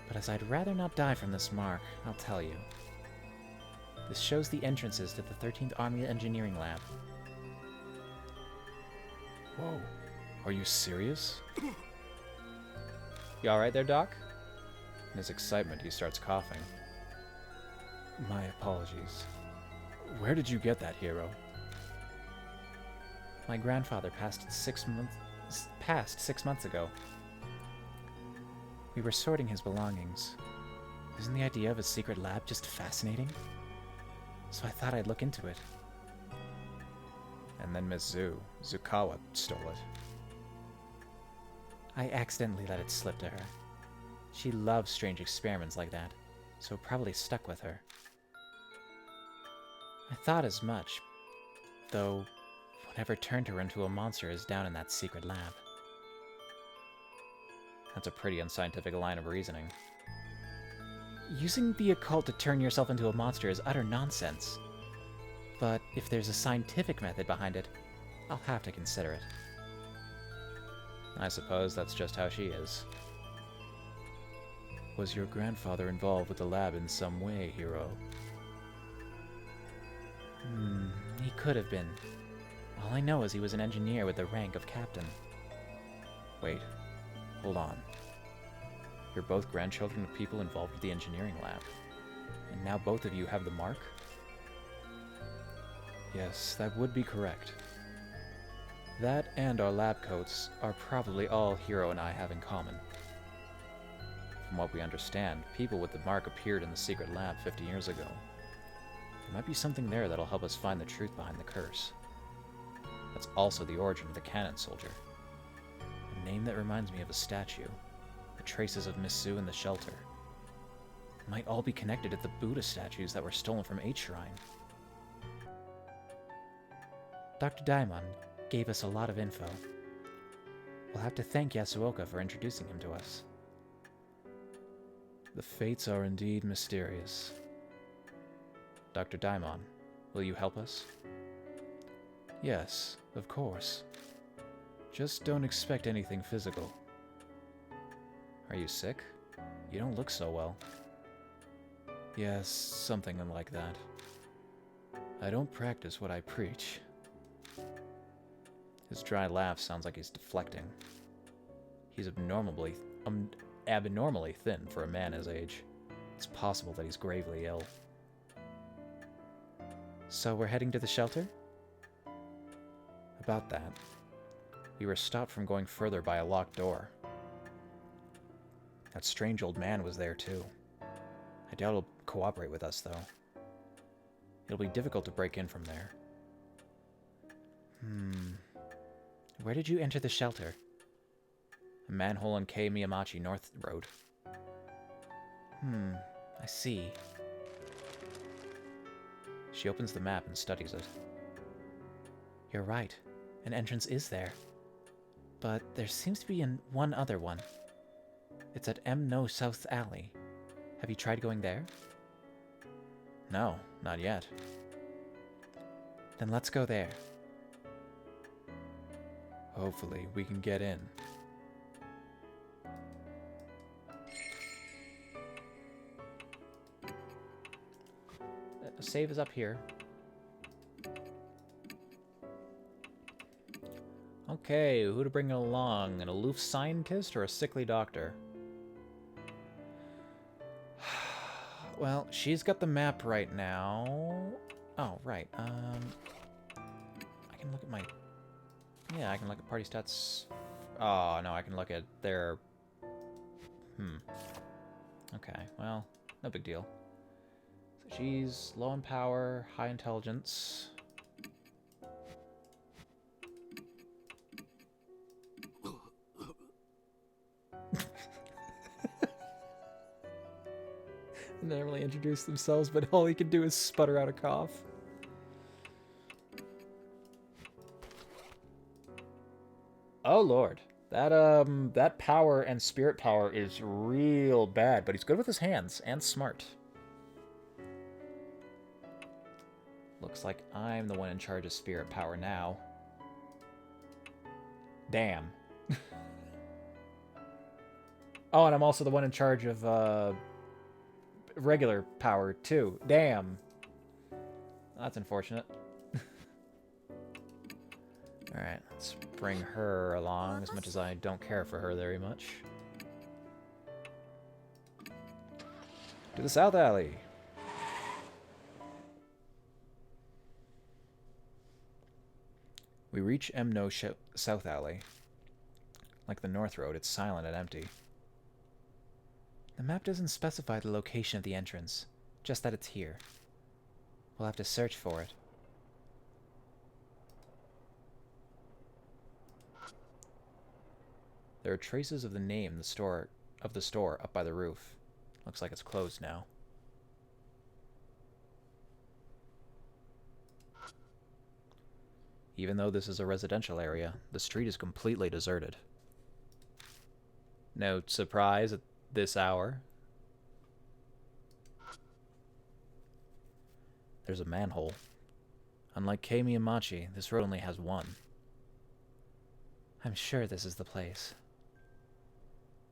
But as I'd rather not die from this mark, I'll tell you. This shows the entrances to the 13th Army Engineering Lab. Whoa. Are you serious? You alright there, Doc? In his excitement, he starts coughing. My apologies. Where did you get that, Hero? My grandfather passed 6 months ago. We were sorting his belongings. Isn't the idea of a secret lab just fascinating? So I thought I'd look into it. And then Miss Zukawa, stole it. I accidentally let it slip to her. She loves strange experiments like that, so it probably stuck with her. I thought as much, though whatever turned her into a monster is down in that secret lab. That's a pretty unscientific line of reasoning. Using the occult to turn yourself into a monster is utter nonsense. But if there's a scientific method behind it, I'll have to consider it. I suppose that's just how she is. Was your grandfather involved with the lab in some way, Hiro? He could have been. All I know is he was an engineer with the rank of captain. Wait, hold on. You're both grandchildren of people involved with the engineering lab. And now both of you have the mark? Yes, that would be correct. That and our lab coats are probably all Hiro and I have in common. From what we understand, people with the mark appeared in the secret lab 50 years ago. There might be something there that'll help us find the truth behind the curse. That's also the origin of the cannon soldier. A name that reminds me of a statue. The traces of Miss Sue in the shelter. It might all be connected to the Buddha statues that were stolen from H Shrine. Dr. Daimon gave us a lot of info. We'll have to thank Yasuoka for introducing him to us. The fates are indeed mysterious. Dr. Daimon, will you help us? Yes, of course. Just don't expect anything physical. Are you sick? You don't look so well. Yes, something like that. I don't practice what I preach. His dry laugh sounds like he's deflecting. He's abnormally thin for a man his age. It's possible that he's gravely ill. So we're heading to the shelter? About that. We were stopped from going further by a locked door. That strange old man was there too. I doubt he'll cooperate with us, though. It'll be difficult to break in from there. Where did you enter the shelter? A manhole on K. Miyamachi North Road. I see. She opens the map and studies it. You're right. An entrance is there. But there seems to be one other one. It's at M. No South Alley. Have you tried going there? No, not yet. Then let's go there. Hopefully, we can get in. Save is up here. Okay, who to bring along? An aloof scientist or a sickly doctor? Well, she's got the map right now. Oh, right. I can look at my... Yeah, I can look at party stats. Oh, no, I can look at their... Okay, well, no big deal. So she's low in power, high intelligence. They never really introduce themselves, but all he can do is sputter out a cough. Oh lord, that power and spirit power is real bad, but he's good with his hands and smart. Looks like I'm the one in charge of spirit power now. Damn. Oh, and I'm also the one in charge of regular power too. Damn. That's unfortunate. Alright, let's bring her along, as much as I don't care for her very much. To the South Alley. We reach South Alley. Like the North Road, it's silent and empty. The map doesn't specify the location of the entrance, just that it's here. We'll have to search for it. There are traces of the name of the store up by the roof. Looks like it's closed now. Even though this is a residential area, the street is completely deserted. No surprise at this hour. There's a manhole. Unlike Kei Miyamachi, this road only has one. I'm sure this is the place.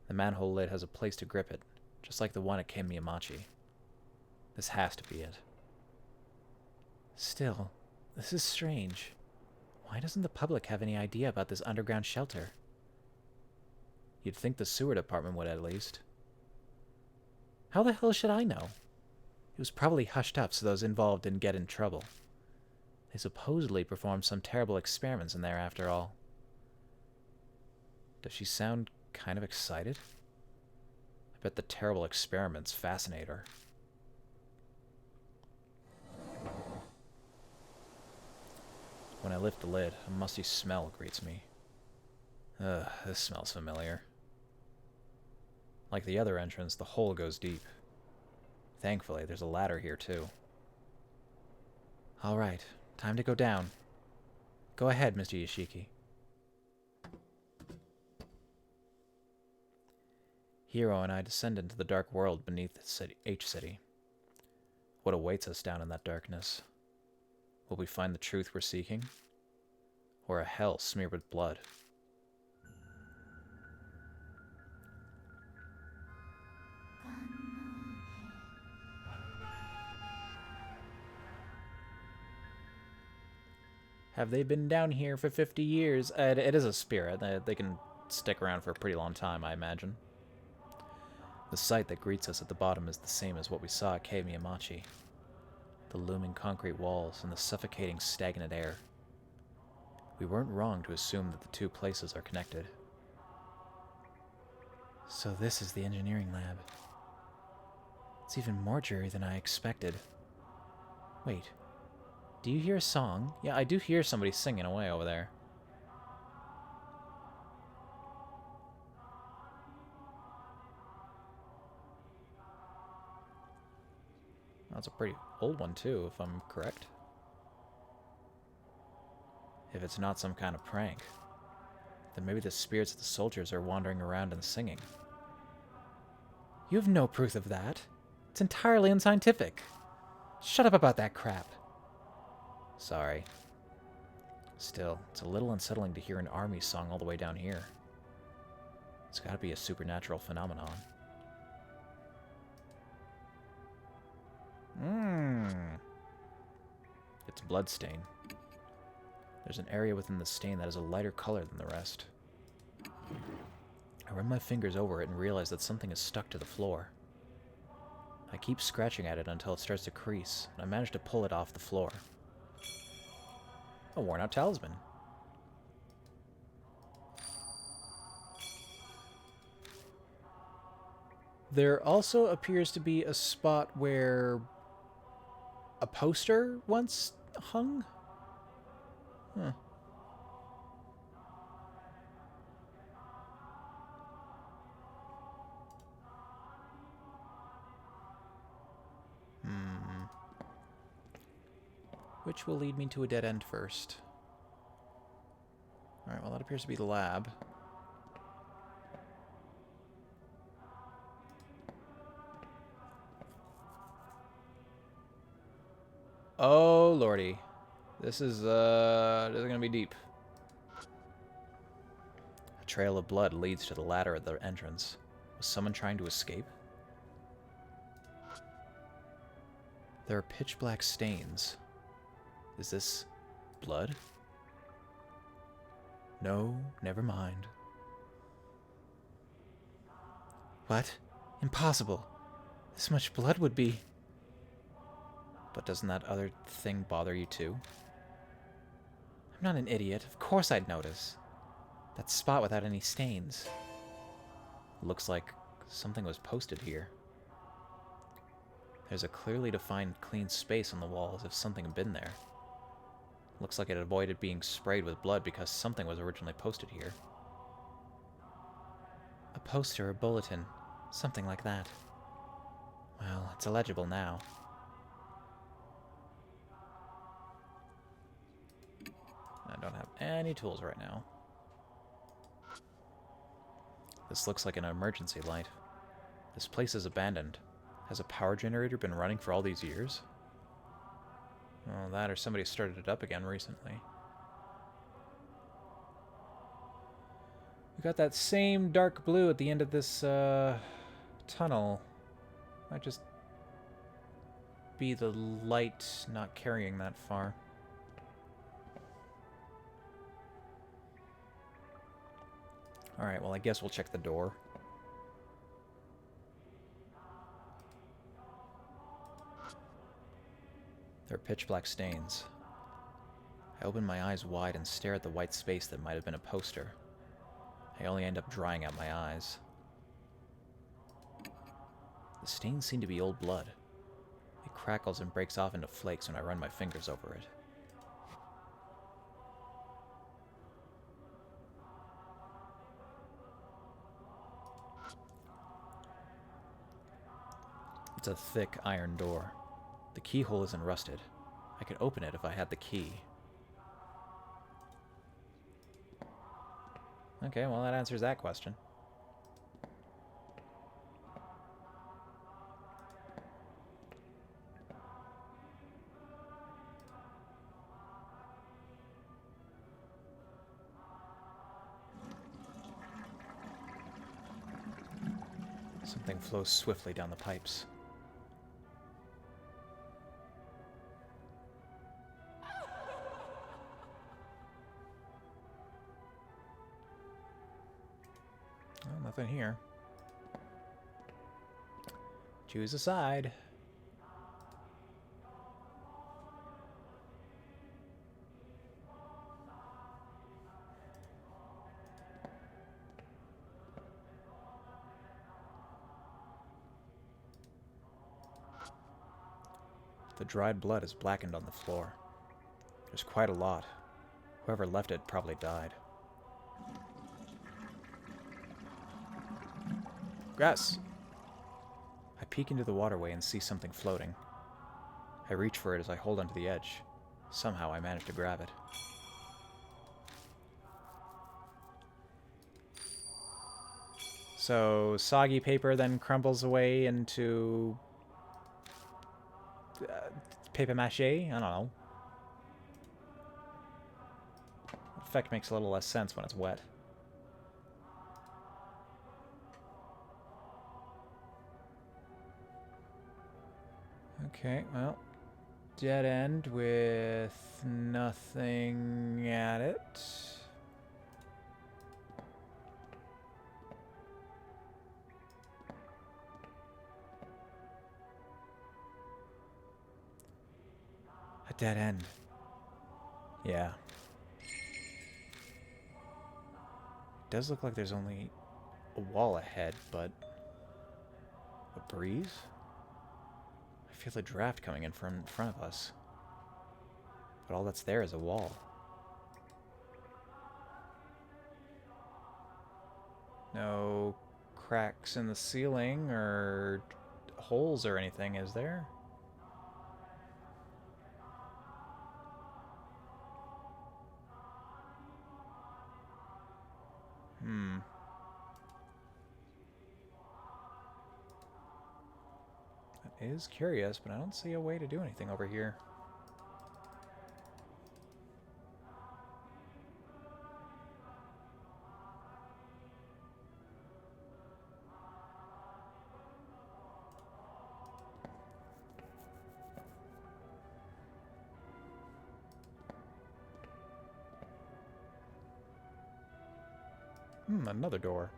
The manhole lid has a place to grip it, just like the one at Kei Miyamachi. This has to be it. Still, this is strange. Why doesn't the public have any idea about this underground shelter? You'd think the sewer department would at least. How the hell should I know? It was probably hushed up so those involved didn't get in trouble. They supposedly performed some terrible experiments in there after all. Does she sound kind of excited? I bet the terrible experiments fascinate her. When I lift the lid, a musty smell greets me. Ugh, this smells familiar. Like the other entrance, the hole goes deep. Thankfully, there's a ladder here too. All right, time to go down. Go ahead, Mr. Yoshiki. Hiro and I descend into the dark world beneath the H-City. What awaits us down in that darkness? Will we find the truth we're seeking? Or a hell smeared with blood? Have they been down here for 50 years? It is a spirit. They can stick around for a pretty long time, I imagine. The sight that greets us at the bottom is the same as what we saw at Kei Miyamachi. The looming concrete walls and the suffocating stagnant air. We weren't wrong to assume that the two places are connected. So this is the engineering lab. It's even more dreary than I expected. Wait, do you hear a song? Yeah, I do hear somebody singing away over there. That's a pretty old one too, if I'm correct. If it's not some kind of prank, then maybe the spirits of the soldiers are wandering around and singing. You have no proof of that. It's entirely unscientific. Shut up about that crap. Sorry. Still, it's a little unsettling to hear an army song all the way down here. It's gotta be a supernatural phenomenon. It's bloodstain. There's an area within the stain that is a lighter color than the rest. I run my fingers over it and realize that something is stuck to the floor. I keep scratching at it until it starts to crease, and I manage to pull it off the floor. A worn-out talisman. There also appears to be a spot where a poster once hung. Huh. Which will lead me to a dead end first. Alright, well that appears to be the lab. Oh lordy. This is gonna be deep. A trail of blood leads to the ladder at the entrance. Was someone trying to escape? There are pitch black stains. Is this blood? No, never mind. What? Impossible. This much blood would be... But doesn't that other thing bother you too? I'm not an idiot. Of course I'd notice. That spot without any stains. Looks like something was posted here. There's a clearly defined clean space on the wall as if something had been there. Looks like it avoided being sprayed with blood because something was originally posted here. A poster or bulletin. Something like that. Well, it's illegible now. I don't have any tools right now. This looks like an emergency light. This place is abandoned. Has a power generator been running for all these years? Well, that or somebody started it up again recently. We got that same dark blue at the end of this tunnel. Might just be the light not carrying that far. Alright, well I guess we'll check the door. There are pitch black stains. I open my eyes wide and stare at the white space that might have been a poster. I only end up drying out my eyes. The stains seem to be old blood. It crackles and breaks off into flakes when I run my fingers over it. It's a thick iron door. The keyhole isn't rusted. I could open it if I had the key. Okay, well that answers that question. Something flows swiftly down the pipes. Well, nothing here. Choose a side. The dried blood is blackened on the floor. There's quite a lot. Whoever left it probably died. Grass! I peek into the waterway and see something floating. I reach for it as I hold onto the edge. Somehow I manage to grab it. So, soggy paper then crumbles away into paper mache? I don't know. The effect makes a little less sense when it's wet. Okay, well, dead end with nothing at it. A dead end. Yeah. It does look like there's only a wall ahead, but a breeze? I feel the draft coming in from front of us. But all that's there is a wall. No cracks in the ceiling or holes or anything, is there? That is curious, but I don't see a way to do anything over here. Another door.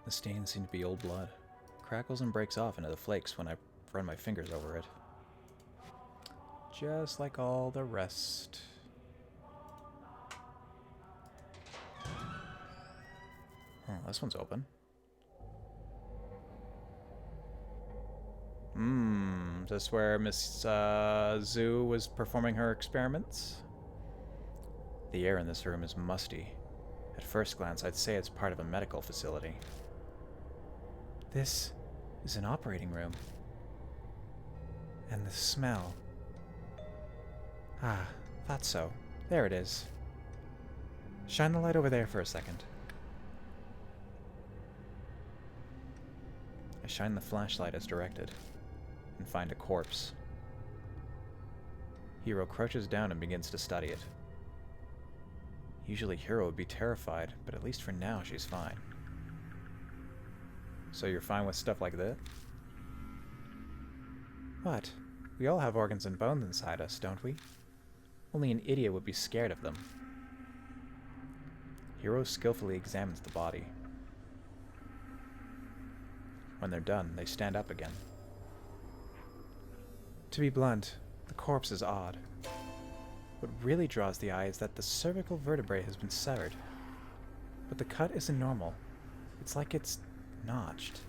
The stains seem to be old blood. Crackles and breaks off into the flakes when I run my fingers over it. Just like all the rest. Oh, this one's open. Is this where Miss Zhu was performing her experiments? The air in this room is musty. At first glance, I'd say it's part of a medical facility. This is an operating room. And the smell. Ah, thought so. There it is. Shine the light over there for a second. I shine the flashlight as directed, and find a corpse. Hiro crouches down and begins to study it. Usually Hiro would be terrified, but at least for now she's fine. So you're fine with stuff like that? What? We all have organs and bones inside us, don't we? Only an idiot would be scared of them. Hiro skillfully examines the body. When they're done, they stand up again. To be blunt, the corpse is odd. What really draws the eye is that the cervical vertebrae has been severed. But the cut isn't normal. It's like it's notched.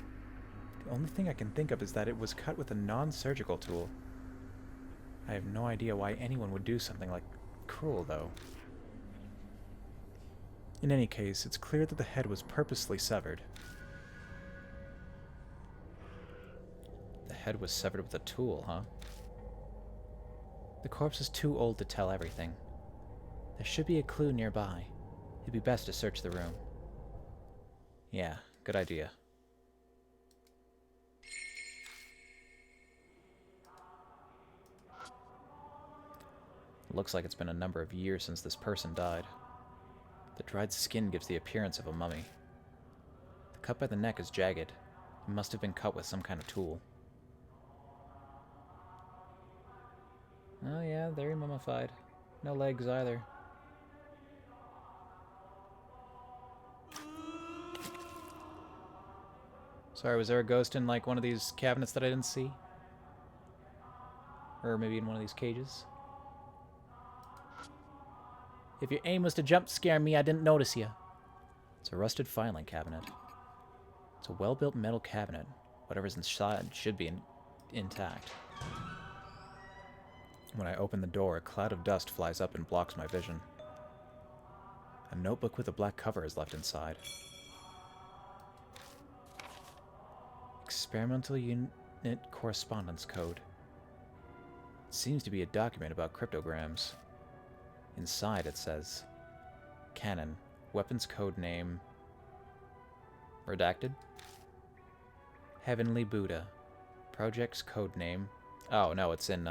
The only thing I can think of is that it was cut with a non-surgical tool. I have no idea why anyone would do something like cruel, though. In any case, it's clear that the head was purposely severed. The head was severed with a tool, huh? The corpse is too old to tell everything. There should be a clue nearby. It'd be best to search the room. Yeah, good idea. It looks like it's been a number of years since this person died. The dried skin gives the appearance of a mummy. The cut by the neck is jagged. It must have been cut with some kind of tool. Oh yeah, very mummified. No legs either. Sorry, was there a ghost in like one of these cabinets that I didn't see? Or maybe in one of these cages? If your aim was to jump scare me, I didn't notice you. It's a rusted filing cabinet. It's a well-built metal cabinet. Whatever's inside should be intact. When I open the door, a cloud of dust flies up and blocks my vision. A notebook with a black cover is left inside. Experimental Unit Correspondence Code. It seems to be a document about cryptograms. Inside it says, Canon, weapons code name, redacted. Heavenly Buddha, project's code name. Oh, no, it's in,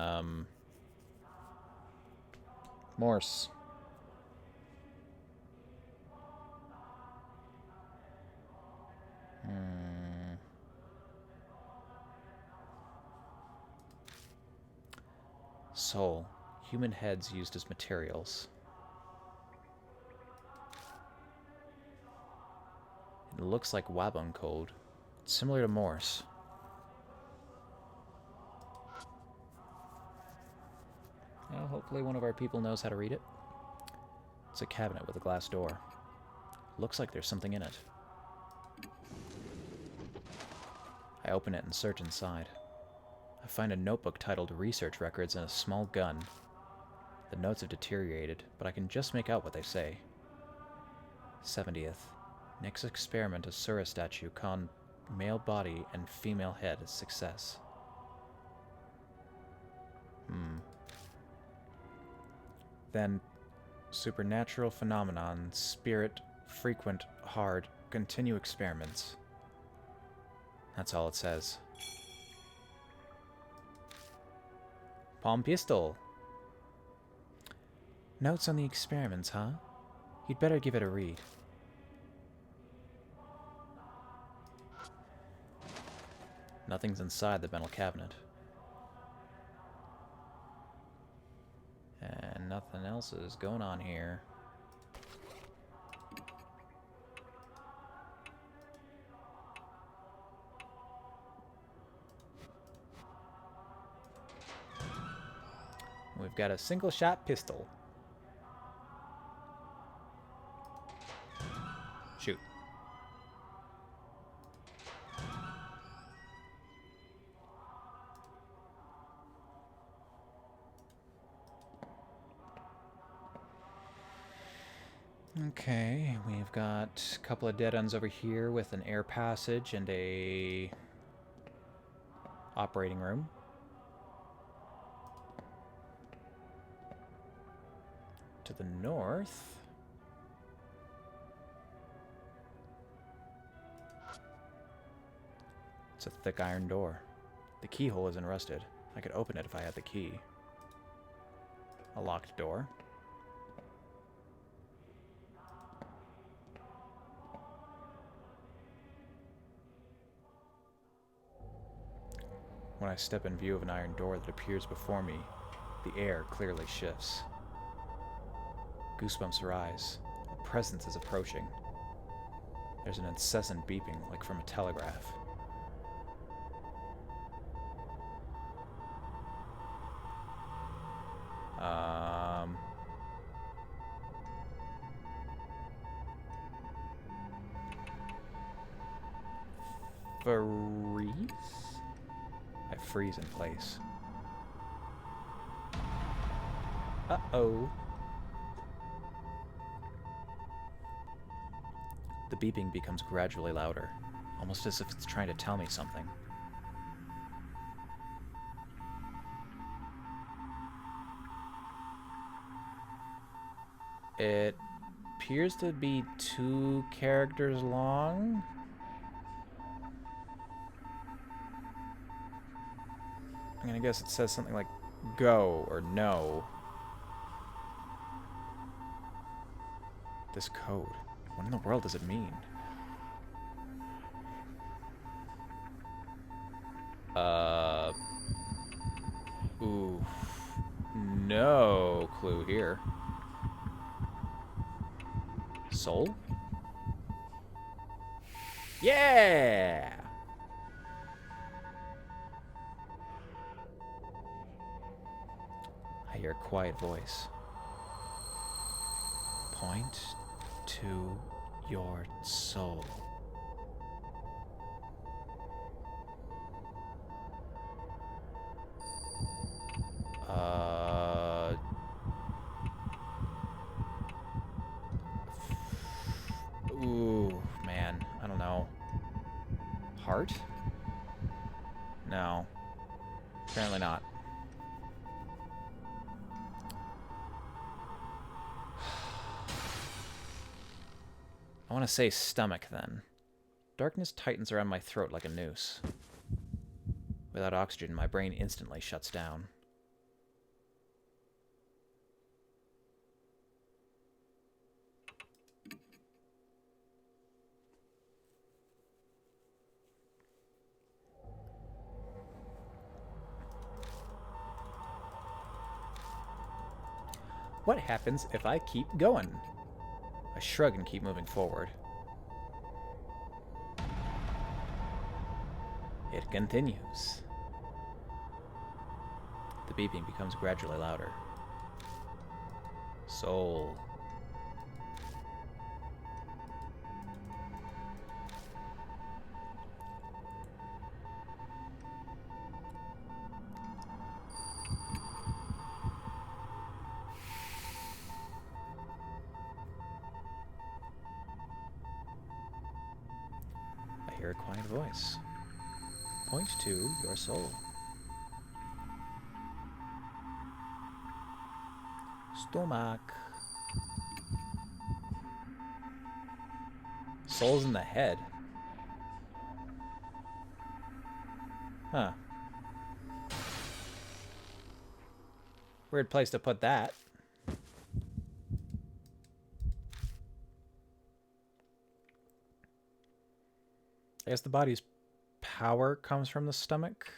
Morse. Soul. Human heads used as materials. It looks like Wabun code. It's similar to Morse. Well, hopefully one of our people knows how to read it. It's a cabinet with a glass door. Looks like there's something in it. I open it and search inside. I find a notebook titled Research Records and a small gun. The notes have deteriorated, but I can just make out what they say. 70th. Next experiment, Asura statue, con male body and female head, success. Then, supernatural phenomenon, spirit, frequent, hard, continue experiments. That's all it says. Palm pistol. Notes on the experiments, huh? You'd better give it a read. Nothing's inside the metal cabinet. And nothing else is going on here. We've got a single-shot pistol. Shoot. Okay, we've got a couple of dead ends over here with an air passage and a operating room. To the north, it's a thick iron door. The keyhole isn't rusted. I could open it if I had the key. A locked door. When I step in view of an iron door that appears before me, the air clearly shifts. Goosebumps arise. A presence is approaching. There's an incessant beeping, like from a telegraph. Freeze? I freeze in place. Uh-oh. The beeping becomes gradually louder, almost as if it's trying to tell me something. It appears to be 2 characters long. I'm gonna guess it says something like go or no. This code. What in the world does it mean? Ooh. No clue here. Soul? Yeah! I hear a quiet voice. Point to your soul. Ooh, man. I don't know. Heart? No. Apparently not. I want to say stomach, then. Darkness tightens around my throat like a noose. Without oxygen, my brain instantly shuts down. What happens if I keep going? I shrug and keep moving forward. It continues. The beeping becomes gradually louder. Soul. I hear a quiet voice. Point to your soul. Stomach. Soul's in the head. Huh. Weird place to put that. I guess the body's power comes from the stomach.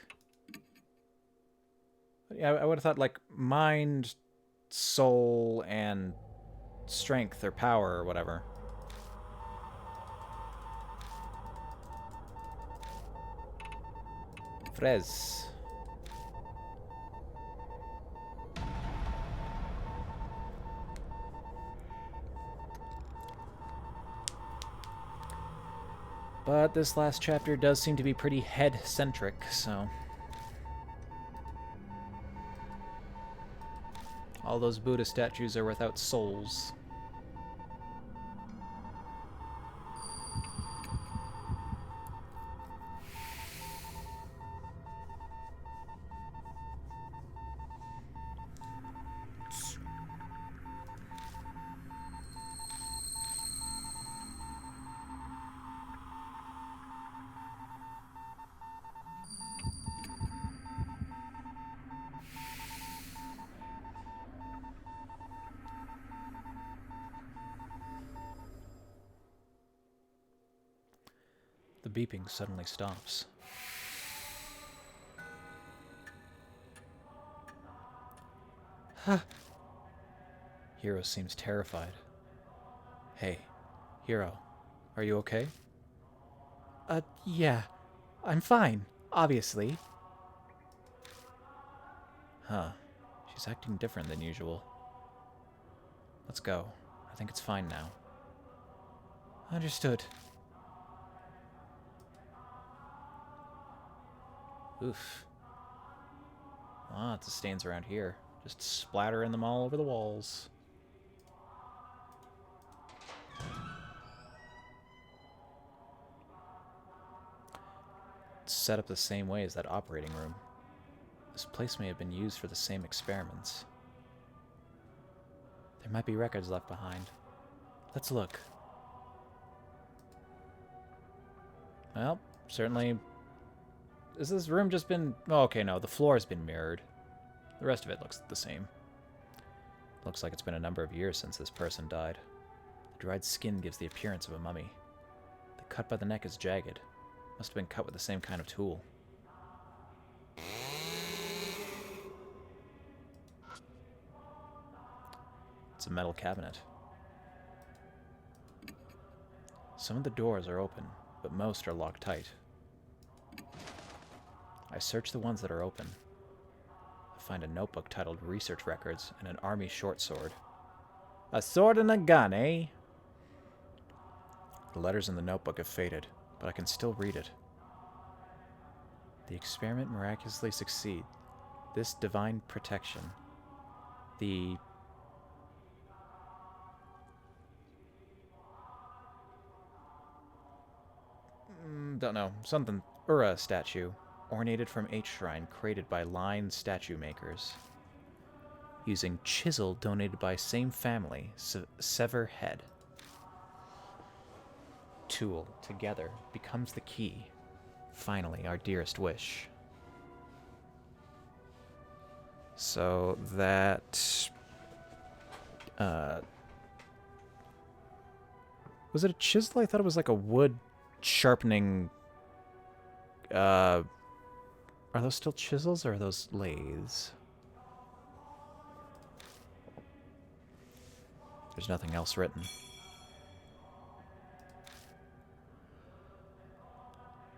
Yeah, I would have thought like mind, soul, and strength or power or whatever. Frez. But this last chapter does seem to be pretty head-centric, so... all those Buddha statues are without souls. The beeping suddenly stops. Hiro seems terrified. Hey, Hiro, are you okay? Yeah. I'm fine, obviously. Huh. She's acting different than usual. Let's go. I think it's fine now. Understood. Oof. Lots of stains around here. Just splattering them all over the walls. It's set up the same way as that operating room. This place may have been used for the same experiments. There might be records left behind. Let's look. Well, certainly... has this room just been... oh, okay, no, the floor has been mirrored. The rest of it looks the same. Looks like it's been a number of years since this person died. The dried skin gives the appearance of a mummy. The cut by the neck is jagged. Must have been cut with the same kind of tool. It's a metal cabinet. Some of the doors are open, but most are locked tight. I search the ones that are open. I find a notebook titled Research Records and an army short sword. A sword and a gun, eh? The letters in the notebook have faded, but I can still read it. The experiment miraculously succeed. This divine protection. The... don't know. Something. Ura statue. Ornated from H shrine created by Line statue makers. Using chisel donated by same family. Sever head. Tool together becomes the key. Finally, our dearest wish. So that... was it a chisel? I thought it was like a wood sharpening... are those still chisels or are those lathes? There's nothing else written.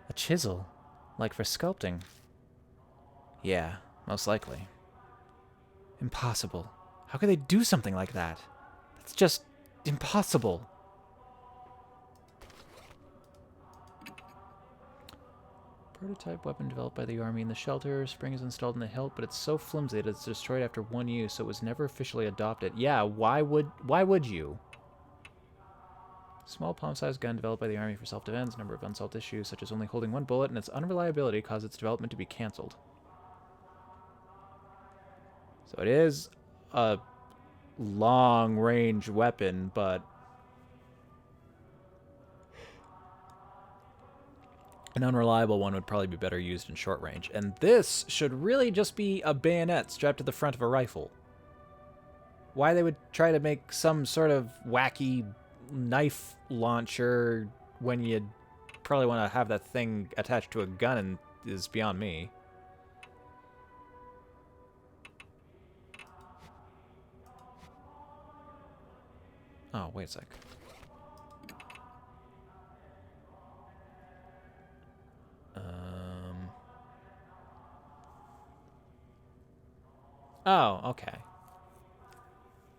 A chisel? Like for sculpting? Yeah, most likely. Impossible. How could they do something like that? That's just impossible. Prototype weapon developed by the army in the shelter. Spring is installed in the hilt, but it's so flimsy that it's destroyed after one use, so it was never officially adopted. Yeah, why would you? Small palm-sized gun developed by the army for self-defense. Number of unsolved issues, such as only holding one bullet, and its unreliability caused its development to be cancelled. So it is a long-range weapon, but an unreliable one would probably be better used in short range. And this should really just be a bayonet strapped to the front of a rifle. Why they would try to make some sort of wacky knife launcher when you'd probably want to have that thing attached to a gun and is beyond me. Oh, wait a sec. Oh, okay.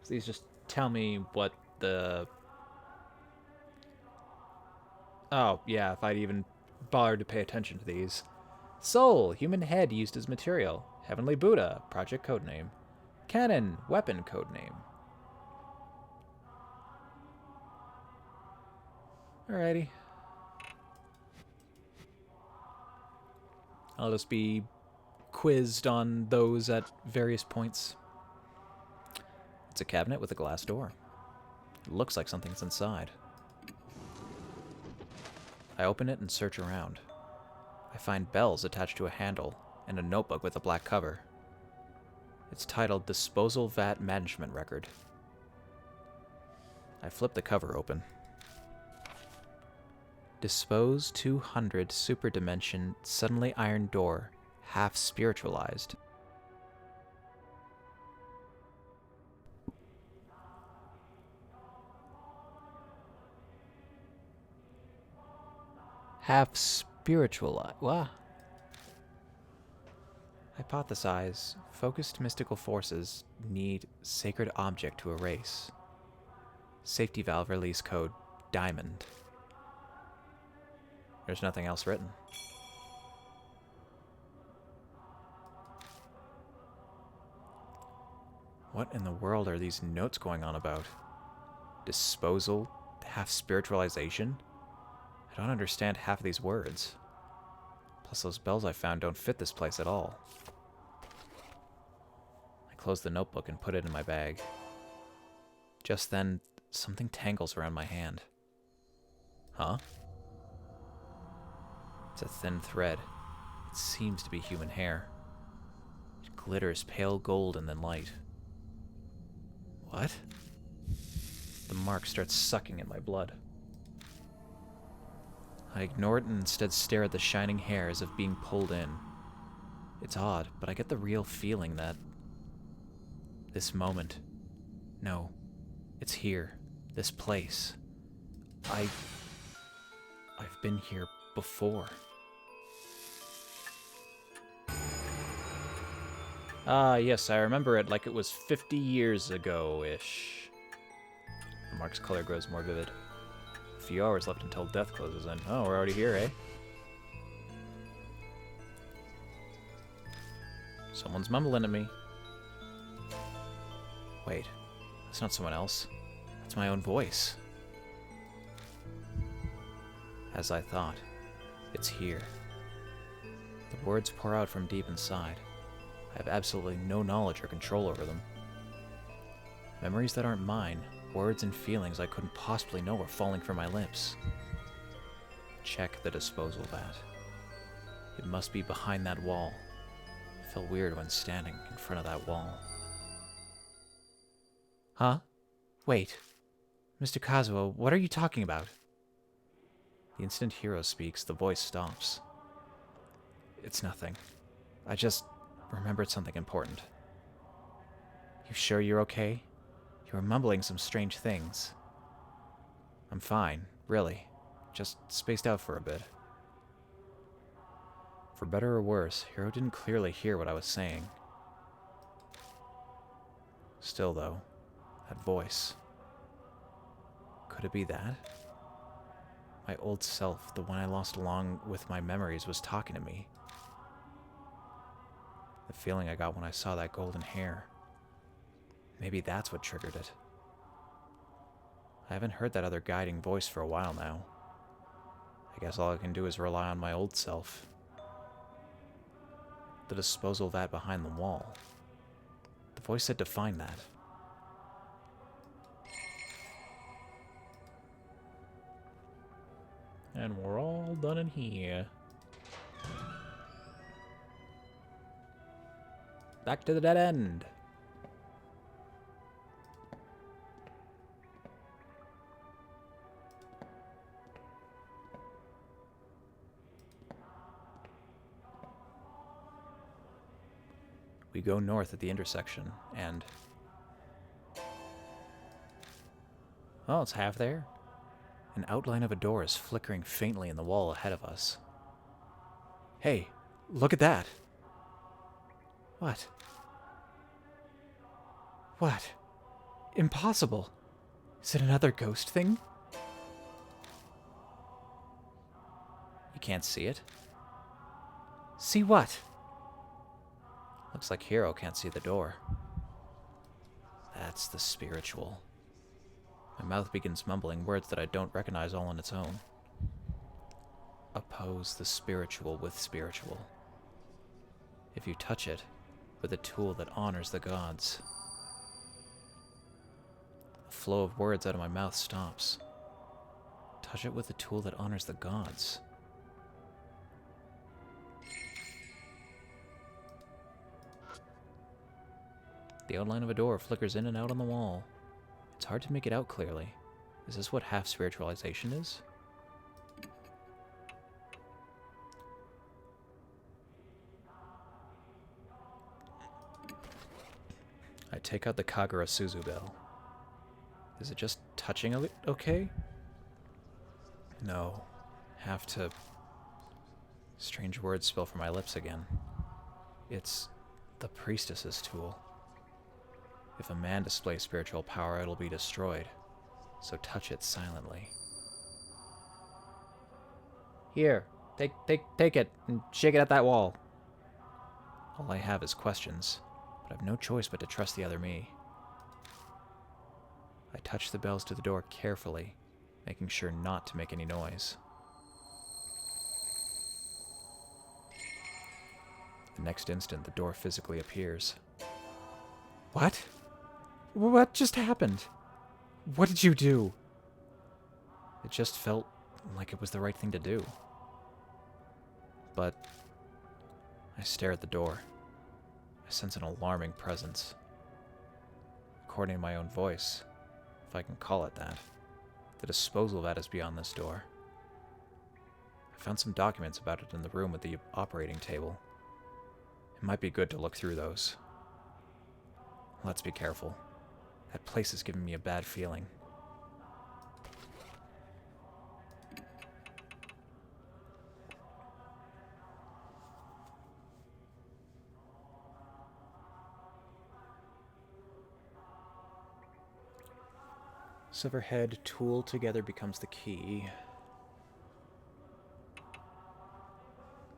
So these just tell me what the... Oh, yeah, if I'd even bothered to pay attention to these. Soul, human head used as material. Heavenly Buddha, project codename. Cannon, weapon codename. Alrighty. I'll just be quizzed on those at various points. It's a cabinet with a glass door. It looks like something's inside. I open it and search around. I find bells attached to a handle and a notebook with a black cover. It's titled Disposal Vat Management Record. I flip the cover open. Dispose 200 superdimension suddenly iron door, half spiritualized. Half spiritualized. What? Hypothesize focused mystical forces need sacred object to erase. Safety valve release code Diamond. There's nothing else written. What in the world are these notes going on about? Disposal? Half spiritualization? I don't understand half of these words. Plus those bells I found don't fit this place at all. I close the notebook and put it in my bag. Just then, something tangles around my hand. Huh? It's a thin thread. It seems to be human hair. It glitters pale gold and then light. What? The mark starts sucking at my blood. I ignore it and instead stare at the shining hair as if being pulled in. It's odd, but I get the real feeling that this moment, no, it's here, this place. I've been here before. Ah, yes, I remember it like it was 50 years ago-ish. The mark's color grows more vivid. A few hours left until death closes in. Oh, we're already here, eh? Someone's mumbling at me. Wait, that's not someone else. That's my own voice. As I thought, it's here. The words pour out from deep inside. I have absolutely no knowledge or control over them. Memories that aren't mine, words and feelings I couldn't possibly know are falling from my lips. Check the disposal vat. It must be behind that wall. I felt weird when standing in front of that wall. Huh? Wait. Mr. Kazuo, what are you talking about? The instant Hiro speaks, the voice stops. It's nothing. I just remembered something important. You sure you're okay? You were mumbling some strange things. I'm fine, really. Just spaced out for a bit. For better or worse, Hiro didn't clearly hear what I was saying. Still, though, that voice. Could it be that? My old self, the one I lost along with my memories, was talking to me. The feeling I got when I saw that golden hair. Maybe that's what triggered it. I haven't heard that other guiding voice for a while now. I guess all I can do is rely on my old self. The disposal vat behind the wall. The voice said to find that. And we're all done in here. Back to the dead end. We go north at the intersection, and... oh, it's half there. An outline of a door is flickering faintly in the wall ahead of us. Hey, look at that! What? What? Impossible! Is it another ghost thing? can't see it? See what? Looks like Hero can't see the door. That's the spiritual. My mouth begins mumbling words that I don't recognize all on its own. Oppose the spiritual with spiritual. If you touch it with a tool that honors the gods. The flow of words out of my mouth stops. Touch it with a tool that honors the gods. The outline of a door flickers in and out on the wall. It's hard to make it out clearly. Is this what half-spiritualization is? I take out the Kagura Suzu bell. Is it just touching it okay? No. Have to... Strange words spill from my lips again. It's the priestess's tool. If a man displays spiritual power, it'll be destroyed. So touch it silently. Here, take it and shake it at that wall. All I have is questions, but I've no choice but to trust the other me. I touch the bells to the door carefully, making sure not to make any noise. The next instant, the door physically appears. What? What just happened? What did you do? It just felt like it was the right thing to do. But I stare at the door. I sense an alarming presence. According to my own voice, if I can call it that, the disposal vat is beyond this door. I found some documents about it in the room with the operating table. It might be good to look through those. Let's be careful. That place is giving me a bad feeling. Silverhead tool together becomes the key.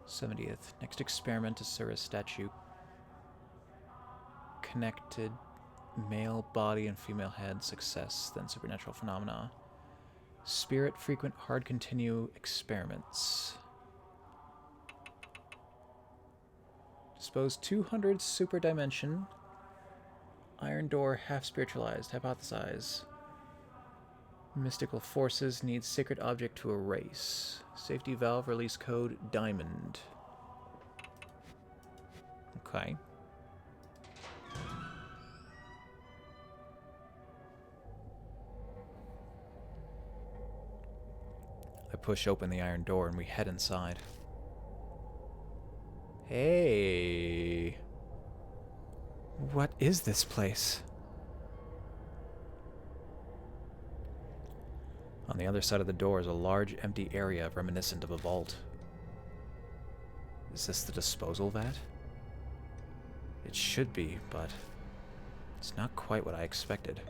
70th. Next experiment is Sura statue. Connected male body and female head. Success. Then supernatural phenomena. Spirit frequent hard continue experiments. Dispose 200 super dimension. Iron door half spiritualized. Hypothesize. Mystical forces need sacred object to erase. Safety valve release code diamond. Okay. I push open the iron door and we head inside. Hey. What is this place? On the other side of the door is a large empty area reminiscent of a vault. Is this the disposal vat? It should be, but it's not quite what I expected.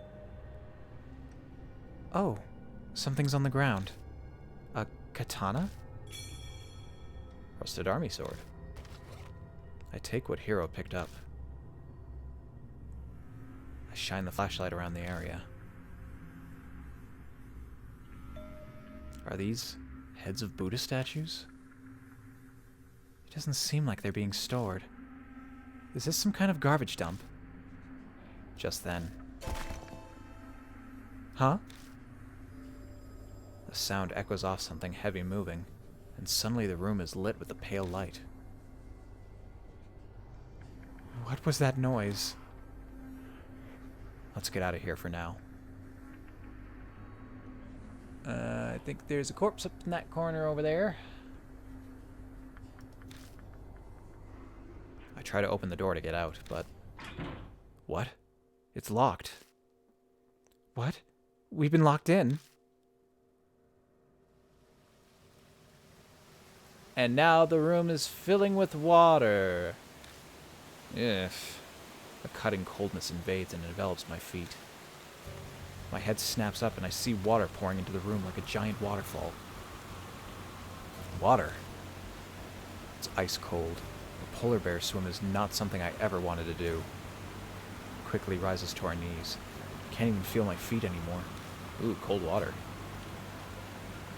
Oh, something's on the ground. A katana? Rusted army sword. I take what Hero picked up. I shine the flashlight around the area. Are these heads of Buddha statues? It doesn't seem like they're being stored. Is this some kind of garbage dump? Just then, Huh? the sound echoes off something heavy moving, and suddenly the room is lit with a pale light. What was that noise? Let's get out of here for now. I think there's a corpse up in that corner over there. I try to open the door to get out, but... What? It's locked. What? We've been locked in. And now the room is filling with water. Ugh. A cutting coldness invades and envelops my feet. My head snaps up and I see water pouring into the room like a giant waterfall. Water? It's ice cold. A polar bear swim is not something I ever wanted to do. Quickly rises to our knees. Can't even feel my feet anymore. Ooh, cold water.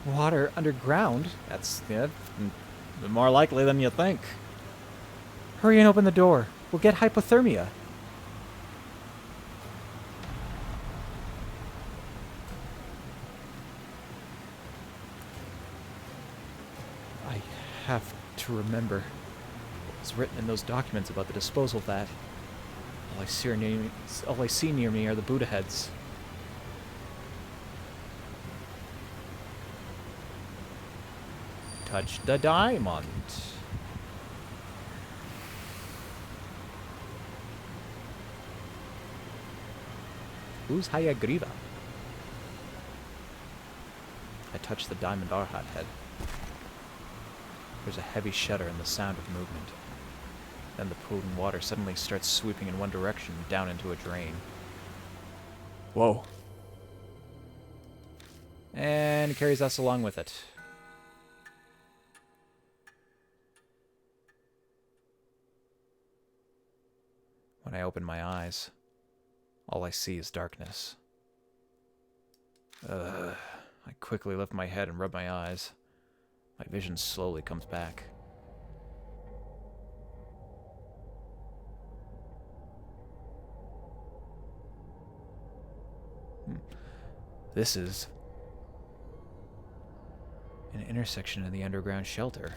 Water underground? That's more likely than you think. Hurry and open the door. We'll get hypothermia. I have to remember what was written in those documents about the disposal vat. All I see near me are the Buddha heads. Touch the diamond. Who's Hayagriva? I touch the diamond Arhat head. There's a heavy shudder and the sound of movement. Then the pool and water suddenly starts sweeping in one direction, down into a drain. Whoa. And carries us along with it. When I open my eyes, all I see is darkness. I quickly lift my head and rub my eyes. My vision slowly comes back. This is an intersection in the underground shelter.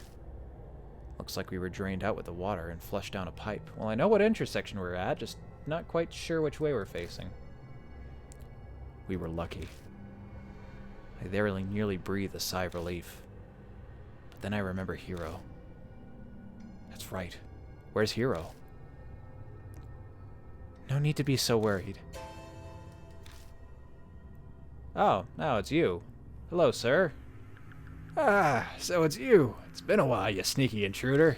Looks like we were drained out with the water and flushed down a pipe. Well, I know what intersection we're at, just not quite sure which way we're facing. We were lucky. I very nearly breathed a sigh of relief. But then I remember Hero. That's right. Where's Hero? No need to be so worried. Oh, now it's you. Hello, sir. Ah, so it's you. It's been a while, you sneaky intruder.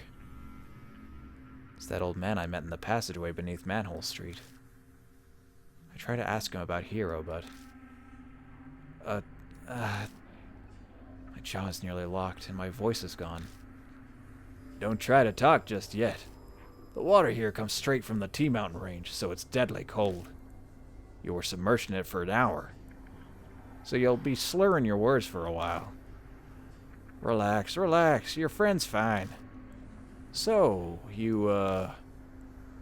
It's that old man I met in the passageway beneath Manhole Street. I try to ask him about Hero, but... my jaw is nearly locked and my voice is gone. Don't try to talk just yet. The water here comes straight from the T-Mountain range, so it's deadly cold. You were submerged in it for an hour, so you'll be slurring your words for a while. Relax, relax. Your friend's fine. So, you,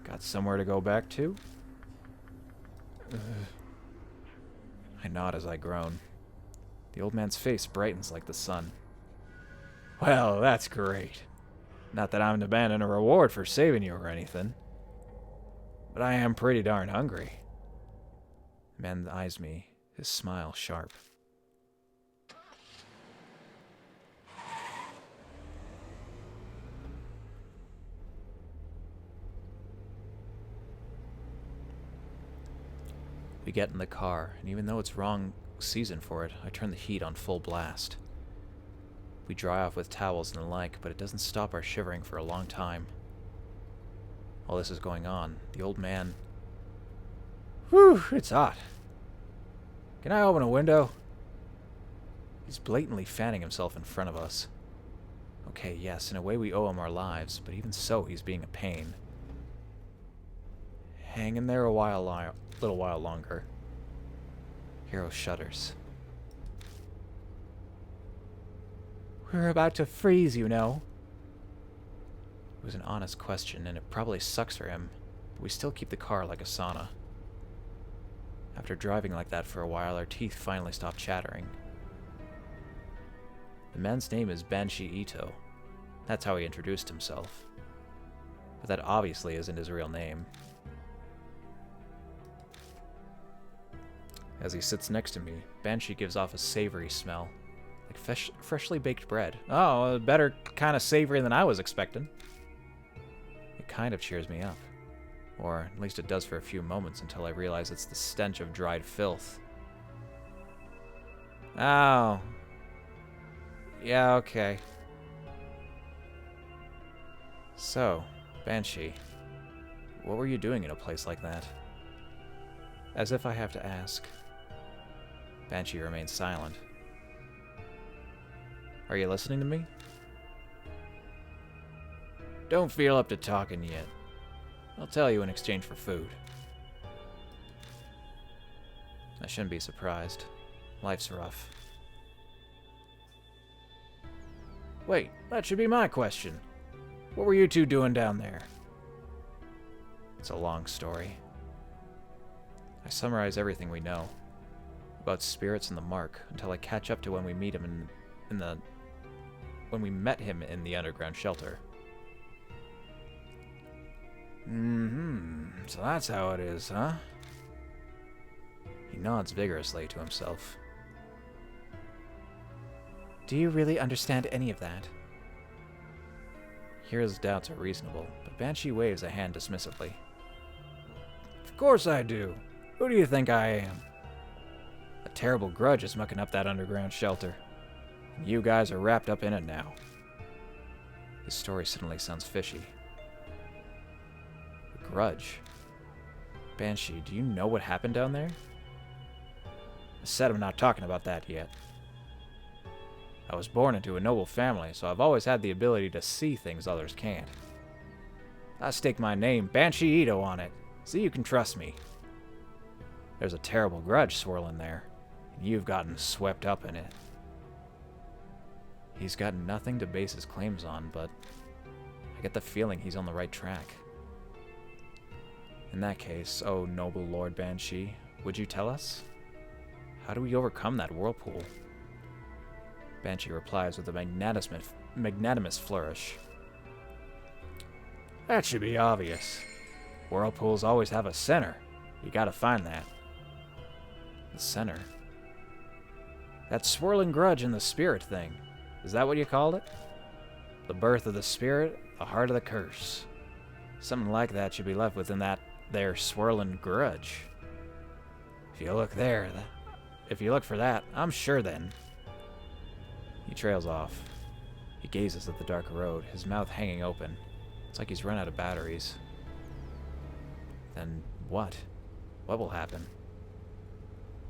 got somewhere to go back to? I nod as I groan. The old man's face brightens like the sun. Well, that's great. Not that I'm demanding a reward for saving you or anything, but I am pretty darn hungry. The man eyes me, his smile sharp. We get in the car, and even though it's wrong season for it, I turn the heat on full blast. We dry off with towels and the like, but it doesn't stop our shivering for a long time. While this is going on, the old man... Whew, it's hot. Can I open a window? He's blatantly fanning himself in front of us. Okay, yes, in a way we owe him our lives, but even so, he's being a pain. Hang in there a little while longer. Hero shudders. We're about to freeze, you know. It was an honest question, and it probably sucks for him, but we still keep the car like a sauna. After driving like that for a while, our teeth finally stop chattering. The man's name is Banshee Ito. That's how he introduced himself. But that obviously isn't his real name. As he sits next to me, Banshee gives off a savory smell, like freshly baked bread. Oh, better kind of savory than I was expecting. It kind of cheers me up. Or at least it does for a few moments until I realize it's the stench of dried filth. Oh. Yeah, okay. So, Banshee, what were you doing in a place like that? As if I have to ask. Banshee remains silent. Are you listening to me? Don't feel up to talking yet. I'll tell you in exchange for food. I shouldn't be surprised. Life's rough. Wait, that should be my question. What were you two doing down there? It's a long story. I summarize everything we know about spirits and the mark until I catch up to when we meet him when we met him in the underground shelter. So that's how it is, huh? He nods vigorously to himself. Do you really understand any of that? Hira's doubts are reasonable, but Banshee waves a hand dismissively. Of course I do. Who do you think I am? A terrible grudge is mucking up that underground shelter. And you guys are wrapped up in it now. His story suddenly sounds fishy. A grudge? Banshee, do you know what happened down there? I said I'm not talking about that yet. I was born into a noble family, so I've always had the ability to see things others can't. I stake my name, Banshee Ito, on it, so you can trust me. There's a terrible grudge swirling there, and you've gotten swept up in it. He's got nothing to base his claims on, but I get the feeling he's on the right track. In that case, oh noble Lord Banshee, would you tell us? How do we overcome that whirlpool? Banshee replies with a magnanimous flourish. That should be obvious. Whirlpools always have a center. You gotta find that. The center? That swirling grudge in the spirit thing. Is that what you called it? The birth of the spirit, the heart of the curse. Something like that should be left within that there swirling grudge. If you look for that, I'm sure then. He trails off. He gazes at the dark road, his mouth hanging open. It's like he's run out of batteries. Then what? What will happen?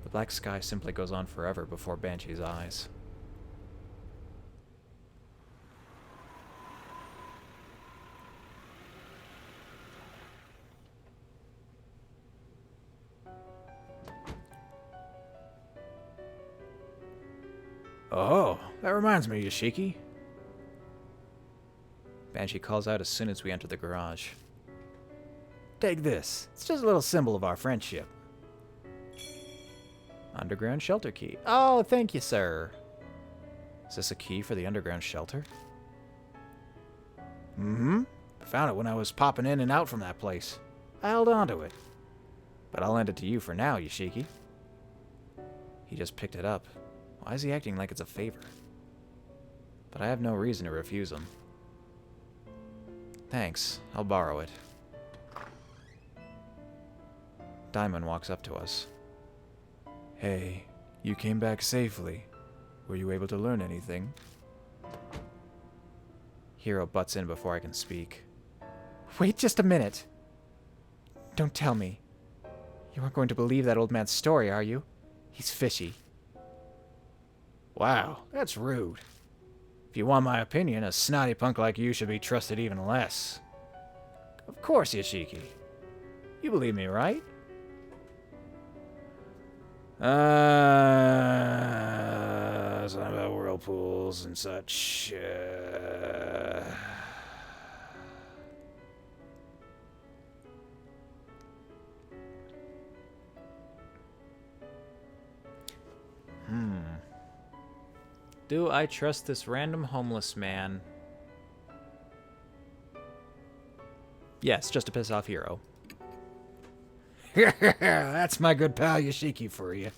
The black sky simply goes on forever before Banshee's eyes. Oh, that reminds me, Yoshiki. Banshee calls out as soon as we enter the garage. Take this. It's just a little symbol of our friendship. Underground shelter key. Oh, thank you, sir. Is this a key for the underground shelter? Mm-hmm. I found it when I was popping in and out from that place. I held on to it. But I'll lend it to you for now, Yoshiki. He just picked it up. Why is he acting like it's a favor? But I have no reason to refuse him. Thanks. I'll borrow it. Diamond walks up to us. Hey, you came back safely. Were you able to learn anything? Hiro butts in before I can speak. Wait just a minute. Don't tell me. You aren't going to believe that old man's story, are you? He's fishy. Wow, that's rude. If you want my opinion, a snotty punk like you should be trusted even less. Of course, Yoshiki. You believe me, right? Something about whirlpools and such. Do I trust this random homeless man? Yes, just to piss off Hiro. That's my good pal Yoshiki for you.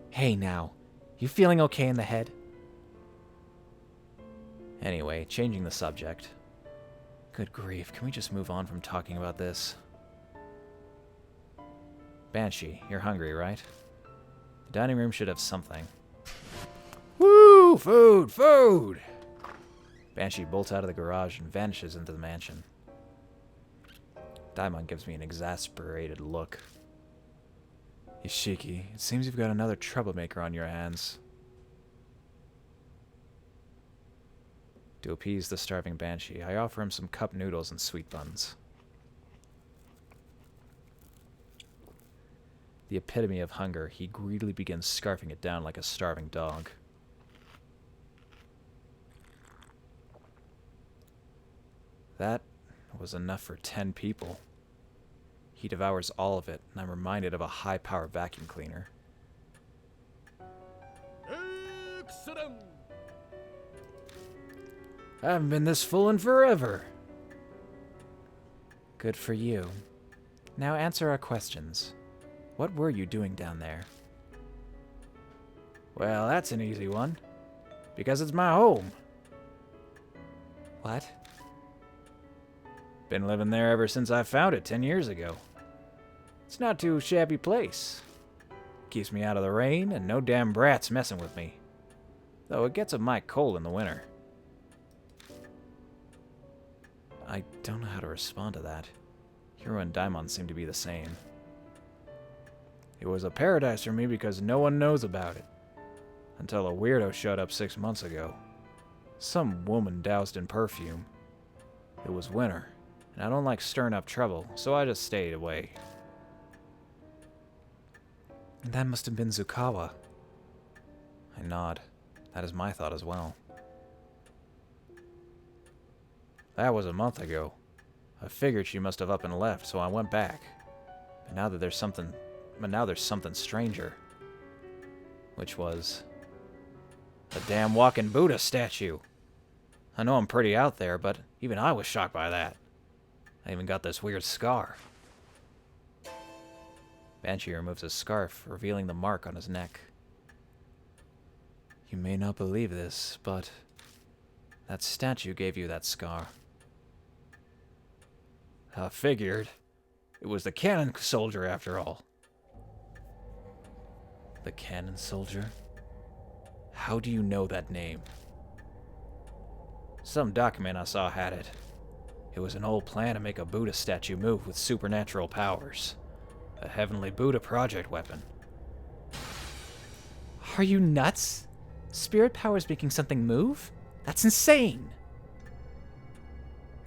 Hey now, you feeling okay in the head? Anyway, changing the subject. Good grief, can we just move on from talking about this? Banshee, you're hungry, right? The dining room should have something. Woo! Food! Food! Banshee bolts out of the garage and vanishes into the mansion. Daimon gives me an exasperated look. Yoshiki, it seems you've got another troublemaker on your hands. To appease the starving banshee, I offer him some cup noodles and sweet buns. The epitome of hunger, he greedily begins scarfing it down like a starving dog. That was enough for 10 people. He devours all of it, and I'm reminded of a high-power vacuum cleaner. Excellent! I haven't been this full in forever. Good for you. Now answer our questions. What were you doing down there? Well, that's an easy one. Because it's my home. What? Been living there ever since I found it 10 years ago. It's not too shabby place. Keeps me out of the rain, and no damn brats messing with me. Though it gets a mite cold in the winter. I don't know how to respond to that. Hiro and Daimon seem to be the same. It was a paradise for me because no one knows about it. Until a weirdo showed up 6 months ago. Some woman doused in perfume. It was winter, and I don't like stirring up trouble, so I just stayed away. And that must have been Zukawa. I nod. That is my thought as well. That was a month ago. I figured she must have up and left, so I went back. But now there's something stranger. Which was a damn walking Buddha statue. I know I'm pretty out there, but even I was shocked by that. I even got this weird scar. Banshee removes his scarf, revealing the mark on his neck. You may not believe this, but that statue gave you that scar. I figured. It was the cannon soldier after all. The cannon soldier? How do you know that name? Some document I saw had it. It was an old plan to make a Buddha statue move with supernatural powers. A heavenly Buddha project weapon. Are you nuts? Spirit powers making something move? That's insane!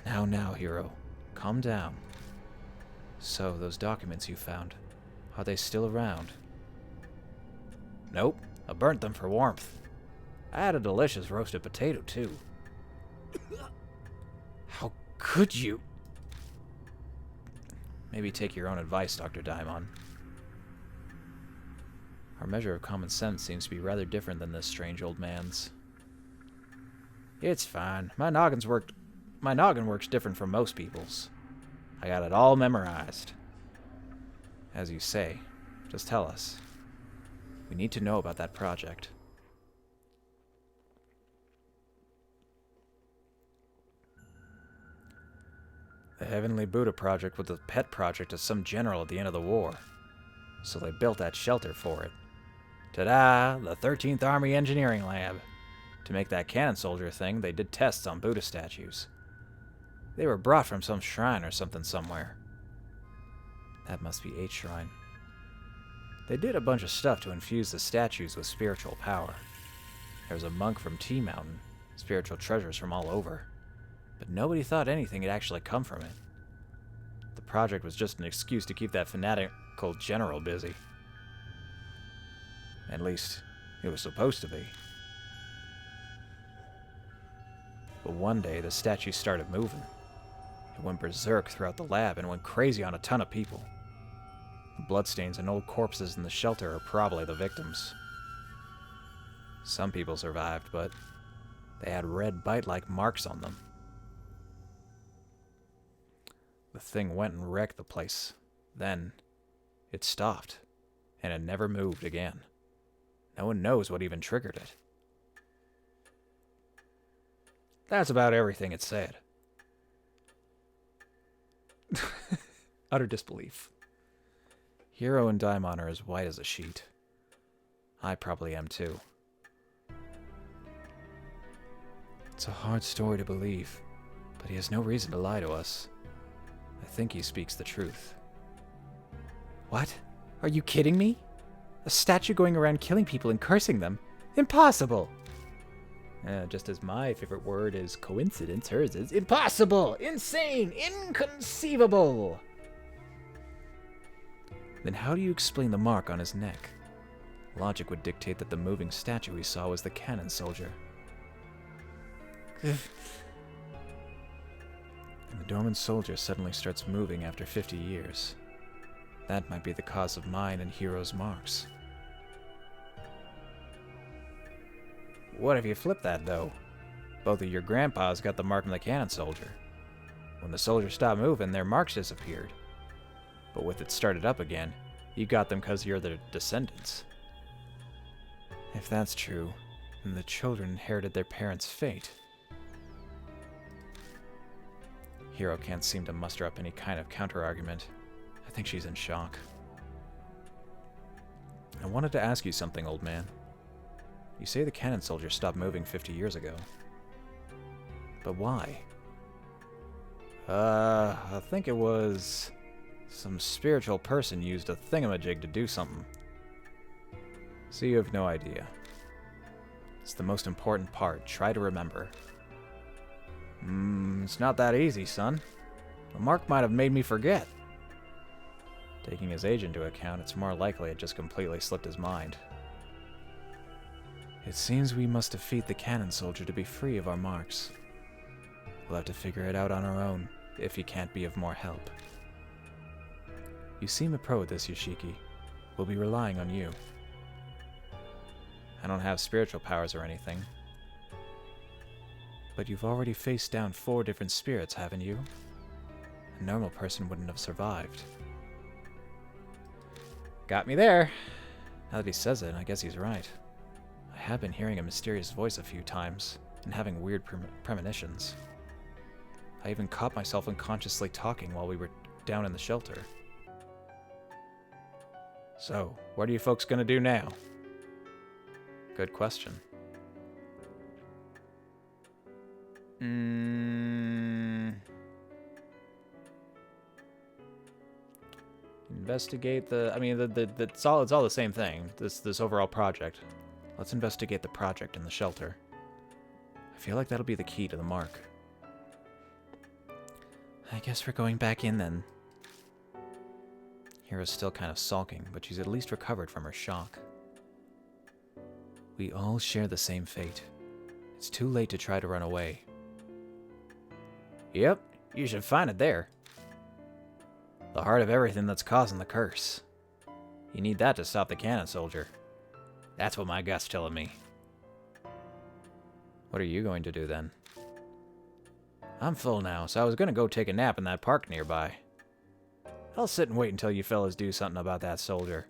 Now, Hiro. Calm down. So, those documents you found, are they still around? Nope. I burnt them for warmth. I had a delicious roasted potato, too. How could you? Maybe take your own advice, Dr. Daimon. Our measure of common sense seems to be rather different than this strange old man's. It's fine. My noggin works different from most people's. I got it all memorized. As you say, just tell us. We need to know about that project. The Heavenly Buddha Project was the pet project of some general at the end of the war. So they built that shelter for it. Ta-da! The 13th Army Engineering Lab. To make that cannon soldier thing, they did tests on Buddha statues. They were brought from some shrine or something somewhere. That must be 8 Shrine. They did a bunch of stuff to infuse the statues with spiritual power. There was a monk from Tea Mountain, spiritual treasures from all over. But nobody thought anything had actually come from it. The project was just an excuse to keep that fanatical general busy. At least, it was supposed to be. But one day, the statue started moving. It went berserk throughout the lab and went crazy on a ton of people. The bloodstains and old corpses in the shelter are probably the victims. Some people survived, but they had red bite-like marks on them. The thing went and wrecked the place. Then, it stopped, and it never moved again. No one knows what even triggered it. That's about everything it said. Utter disbelief. Hiro and Daimon are as white as a sheet. I probably am too. It's a hard story to believe, but he has no reason to lie to us. I think he speaks the truth. What? Are you kidding me? A statue going around killing people and cursing them? Impossible! Just as my favorite word is coincidence, hers is impossible, insane, inconceivable. Then how do you explain the mark on his neck? Logic would dictate that the moving statue we saw was the cannon soldier. And the dormant soldier suddenly starts moving after 50 years. That might be the cause of mine and Hero's marks. What if you flip that, though? Both of your grandpas got the mark from the cannon soldier. When the soldier stopped moving, their marks disappeared. But with it started up again, you got them because you're their descendants. If that's true, then the children inherited their parents' fate. Hero can't seem to muster up any kind of counter-argument. I think she's in shock. I wanted to ask you something, old man. You say the cannon soldier stopped moving 50 years ago. But why? I think it was... some spiritual person used a thingamajig to do something. So you have no idea. It's the most important part. Try to remember. It's not that easy, son. The mark might have made me forget. Taking his age into account, it's more likely it just completely slipped his mind. It seems we must defeat the cannon soldier to be free of our marks. We'll have to figure it out on our own, if he can't be of more help. You seem a pro at this, Yoshiki. We'll be relying on you. I don't have spiritual powers or anything. But you've already faced down 4 different spirits, haven't you? A normal person wouldn't have survived. Got me there. Now that he says it, I guess he's right. I have been hearing a mysterious voice a few times, and having weird premonitions. I even caught myself unconsciously talking while we were down in the shelter. So, what are you folks gonna do now? Good question. Investigate the... I mean, it's all the same thing, this overall project. Let's investigate the project in the shelter. I feel like that'll be the key to the mark. I guess we're going back in then. Hira's still kind of sulking, but she's at least recovered from her shock. We all share the same fate. It's too late to try to run away. Yep, you should find it there. The heart of everything that's causing the curse. You need that to stop the cannon soldier. That's what my gut's telling me. What are you going to do then? I'm full now, so I was gonna go take a nap in that park nearby. I'll sit and wait until you fellas do something about that soldier.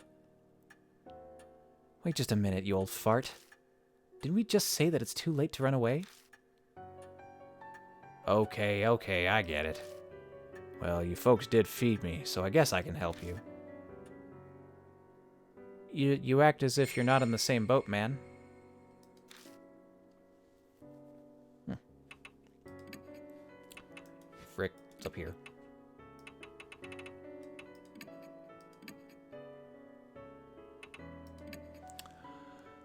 Wait just a minute, you old fart. Didn't we just say that it's too late to run away? Okay, I get it. Well, you folks did feed me, so I guess I can help you. You act as if you're not in the same boat, man. Frick, it's up here.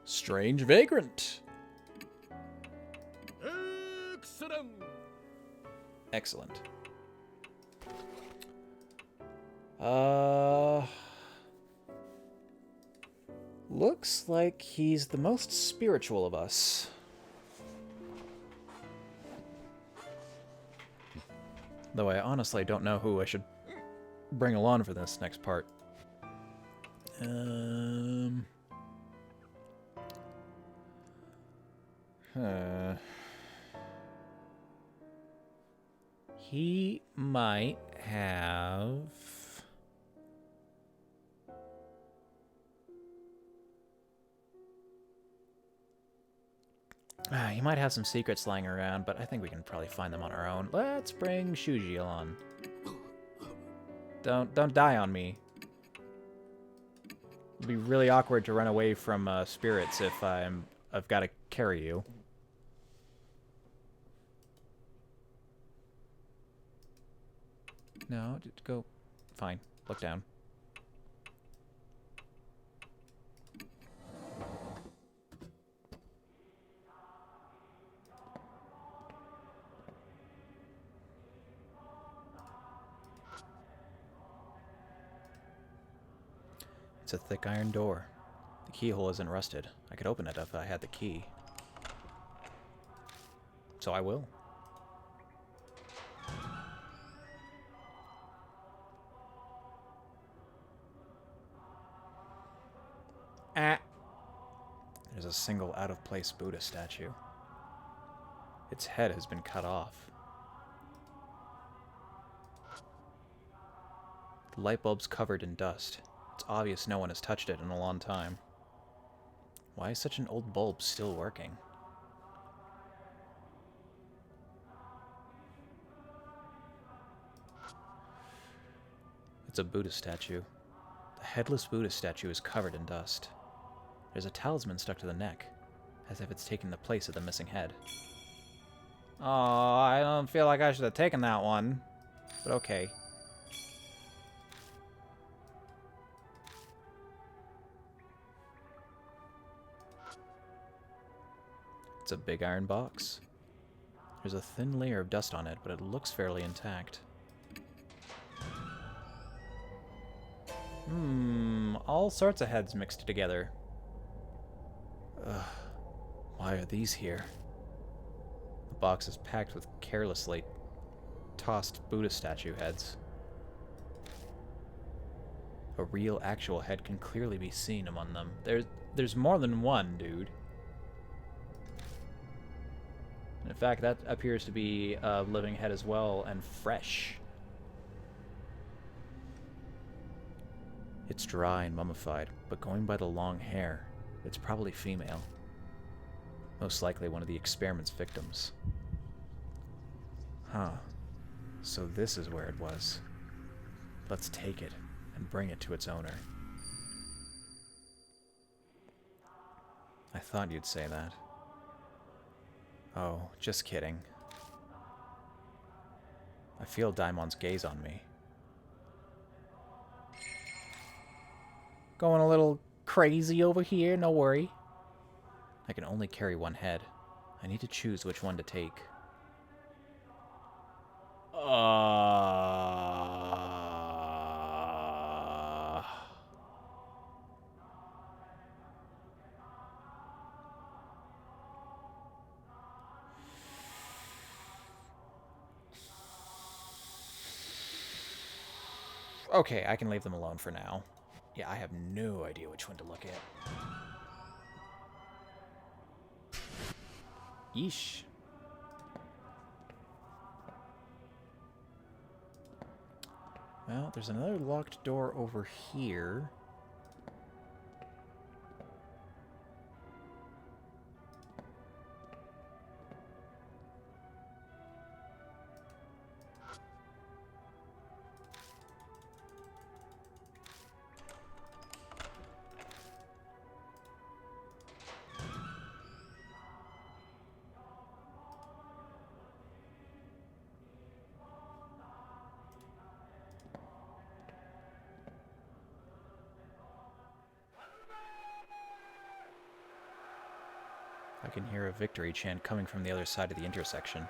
Strange vagrant. Excellent. Excellent. Looks like he's the most spiritual of us. Though I honestly don't know who I should bring along for this next part. He might have... he might have some secrets lying around, but I think we can probably find them on our own. Let's bring Shuji along. Don't die on me. It'd be really awkward to run away from spirits if I've got to carry you. No, go. Fine. Look down. It's a thick iron door. The keyhole isn't rusted. I could open it if I had the key. So I will. Ah! There's a single out-of-place Buddha statue. Its head has been cut off. The light bulb's covered in dust. It's obvious no one has touched it in a long time. Why is such an old bulb still working? It's a Buddha statue. The headless Buddha statue is covered in dust. There's a talisman stuck to the neck, as if it's taking the place of the missing head. Oh, I don't feel like I should have taken that one, but okay. It's a big iron box. There's a thin layer of dust on it, but it looks fairly intact. All sorts of heads mixed together. Ugh, why are these here? The box is packed with carelessly tossed Buddha statue heads. A real, actual head can clearly be seen among them. There's more than one, dude. In fact, that appears to be a living head as well, and fresh. It's dry and mummified, but going by the long hair, it's probably female. Most likely one of the experiment's victims. Huh. So this is where it was. Let's take it and bring it to its owner. I thought you'd say that. Oh, just kidding. I feel Daimon's gaze on me. Going a little crazy over here, no worry. I can only carry one head. I need to choose which one to take. Okay, I can leave them alone for now. Yeah, I have no idea which one to look at. Yeesh. Well, there's another locked door over here. I can hear a victory chant coming from the other side of the intersection.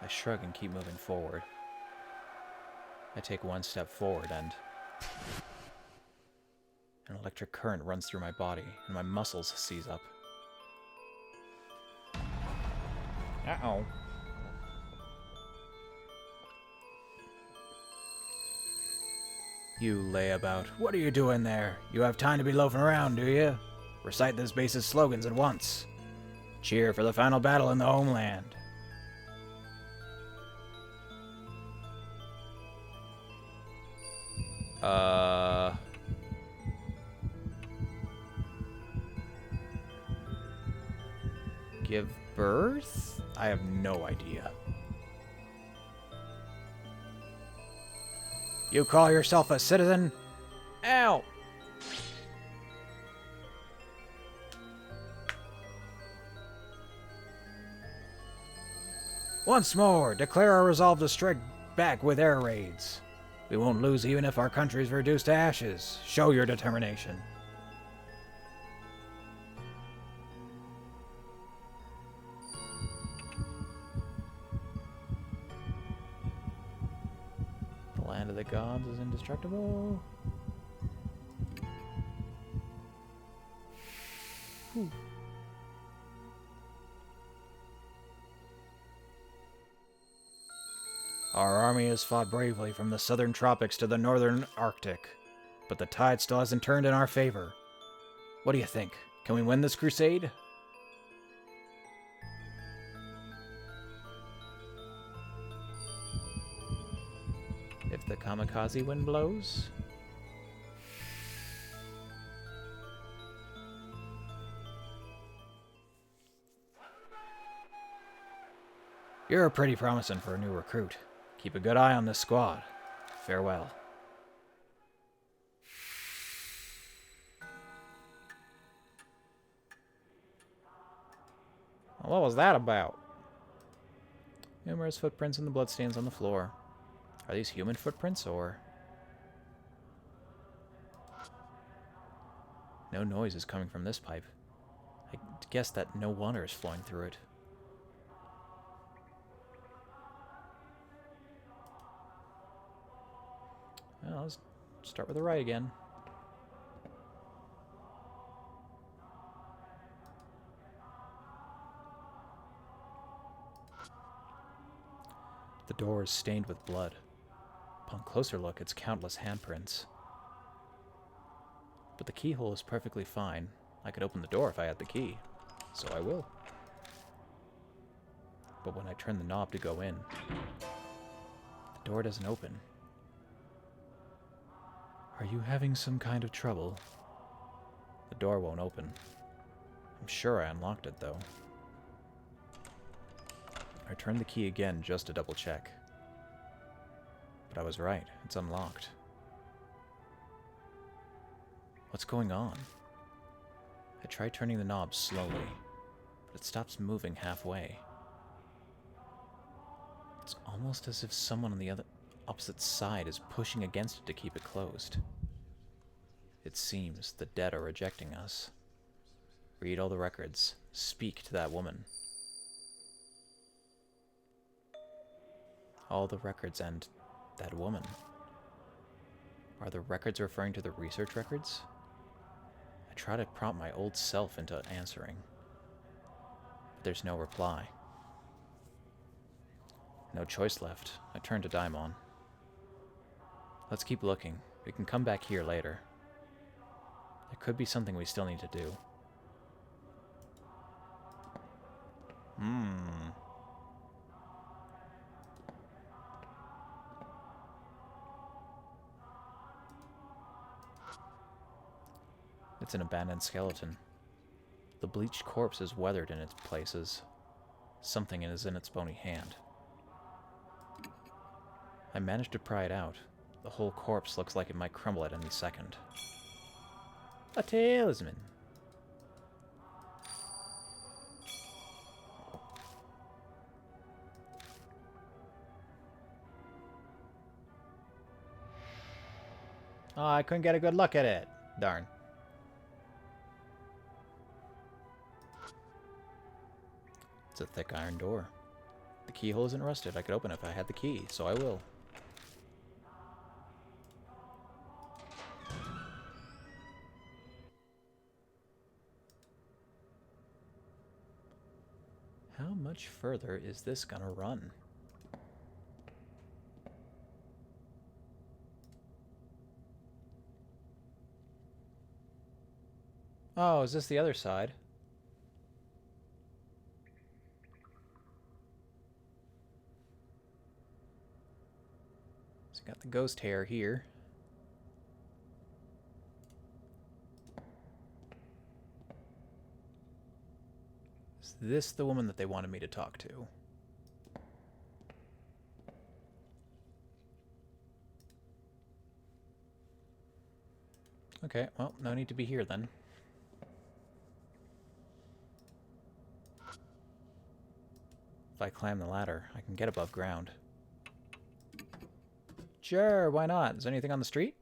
I shrug and keep moving forward. I take one step forward and an electric current runs through my body and my muscles seize up. Uh-oh. You layabout. What are you doing there? You have time to be loafing around, do you? Recite this base's slogans at once. Cheer for the final battle in the homeland. Give birth? I have no idea. You call yourself a citizen? Ow! Once more, declare our resolve to strike back with air raids. We won't lose even if our country is reduced to ashes. Show your determination. The Land of the gods is indestructible. Whew. Our army has fought bravely from the southern tropics to the northern Arctic, but the tide still hasn't turned in our favor. What do you think? Can we win this crusade? If the kamikaze wind blows? You're pretty promising for a new recruit. Keep a good eye on this squad. Farewell. Well, what was that about? Numerous footprints and the bloodstains on the floor. Are these human footprints, or...? No noise is coming from this pipe. I guess that no water is flowing through it. Well, let's start with the right again. The door is stained with blood. Upon closer look, it's countless handprints. But the keyhole is perfectly fine. I could open the door if I had the key, so I will. But when I turn the knob to go in, the door doesn't open. Are you having some kind of trouble? The door won't open. I'm sure I unlocked it, though. I turned the key again just to double check. But I was right. It's unlocked. What's going on? I tried turning the knob slowly, but it stops moving halfway. It's almost as if someone on the opposite side is pushing against it to keep it closed. It seems the dead are rejecting us. Read all the records. Speak to that woman. All the records and that woman. Are the records referring to the research records? I try to prompt my old self into answering, but there's no reply. No choice left. I turn to Daimon. Let's keep looking. We can come back here later. There could be something we still need to do. It's an abandoned skeleton. The bleached corpse is weathered in its places. Something is in its bony hand. I managed to pry it out. The whole corpse looks like it might crumble at any second. A talisman. Oh, I couldn't get a good look at it. Darn. It's a thick iron door. The keyhole isn't rusted. I could open it if I had the key, so I will. How much further is this gonna run? Oh, is this the other side? So got the ghost hair here. Is this the woman that they wanted me to talk to? Okay, well, no need to be here then. If I climb the ladder, I can get above ground. Sure, why not? Is there anything on the street?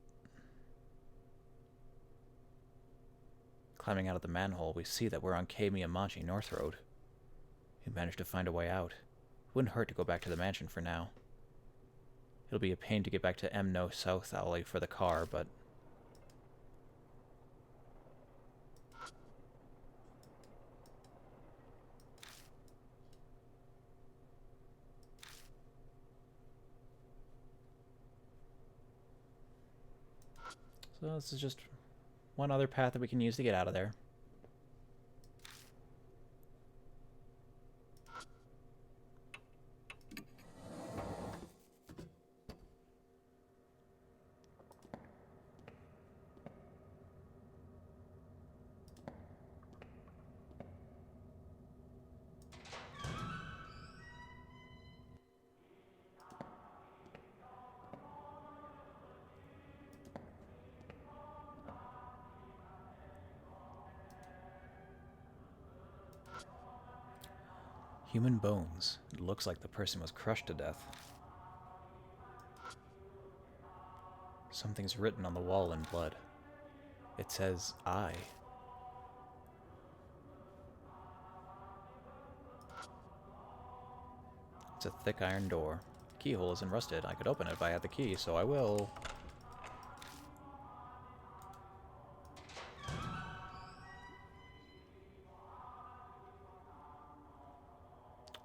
Climbing out of the manhole, we see that we're on Kei Miyamachi North Road. We managed to find a way out. It wouldn't hurt to go back to the mansion for now. It'll be a pain to get back to M No South Alley for the car, but... So this is just one other path that we can use to get out of there. Human bones. It looks like the person was crushed to death. Something's written on the wall in blood. It says, I. It's a thick iron door. The keyhole isn't rusted. I could open it if I had the key, so I will.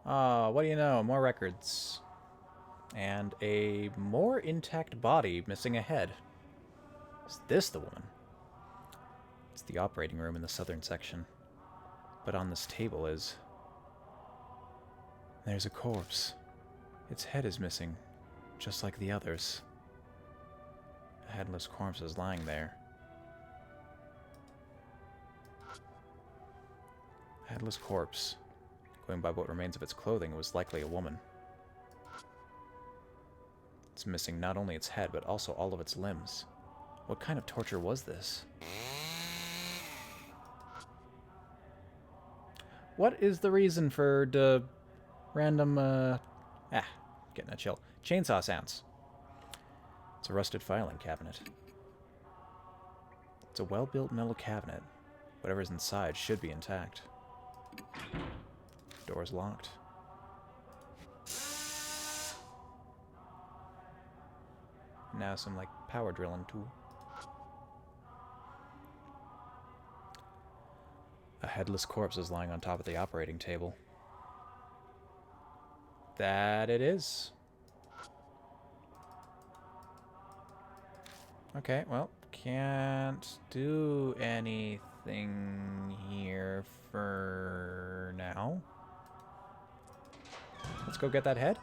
Ah, what do you know? More records. And a more intact body missing a head. Is this the woman? It's the operating room in the southern section. But on this table is... There's a corpse. Its head is missing, just like the others. A headless corpse is lying there. A headless corpse. Going by what remains of its clothing, it was likely a woman. It's missing not only its head, but also all of its limbs. What kind of torture was this? What is the reason for the random, getting a chill. Chainsaw sounds. It's a rusted filing cabinet. It's a well-built metal cabinet. Whatever's inside should be intact. Door's locked. Now some, like, power drilling tool. A headless corpse is lying on top of the operating table. That it is. Okay, well, can't do anything here for now. Let's go get that head.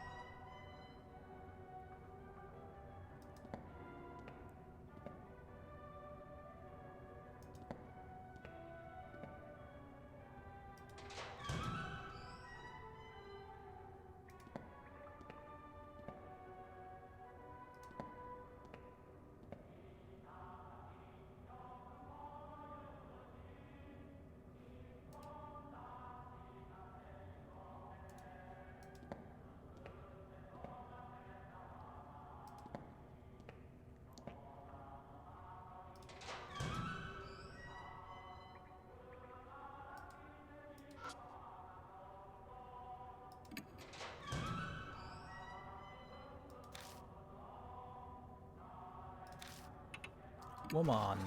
Woman.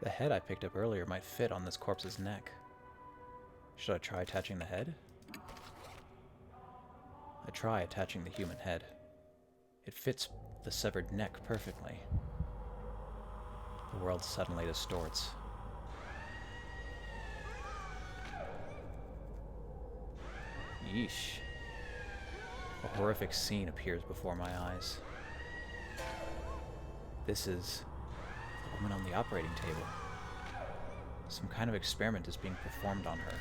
The head I picked up earlier might fit on this corpse's neck. Should I try attaching the head? I try attaching the human head. It fits the severed neck perfectly. The world suddenly distorts. Yeesh. A horrific scene appears before my eyes. This is the woman on the operating table. Some kind of experiment is being performed on her.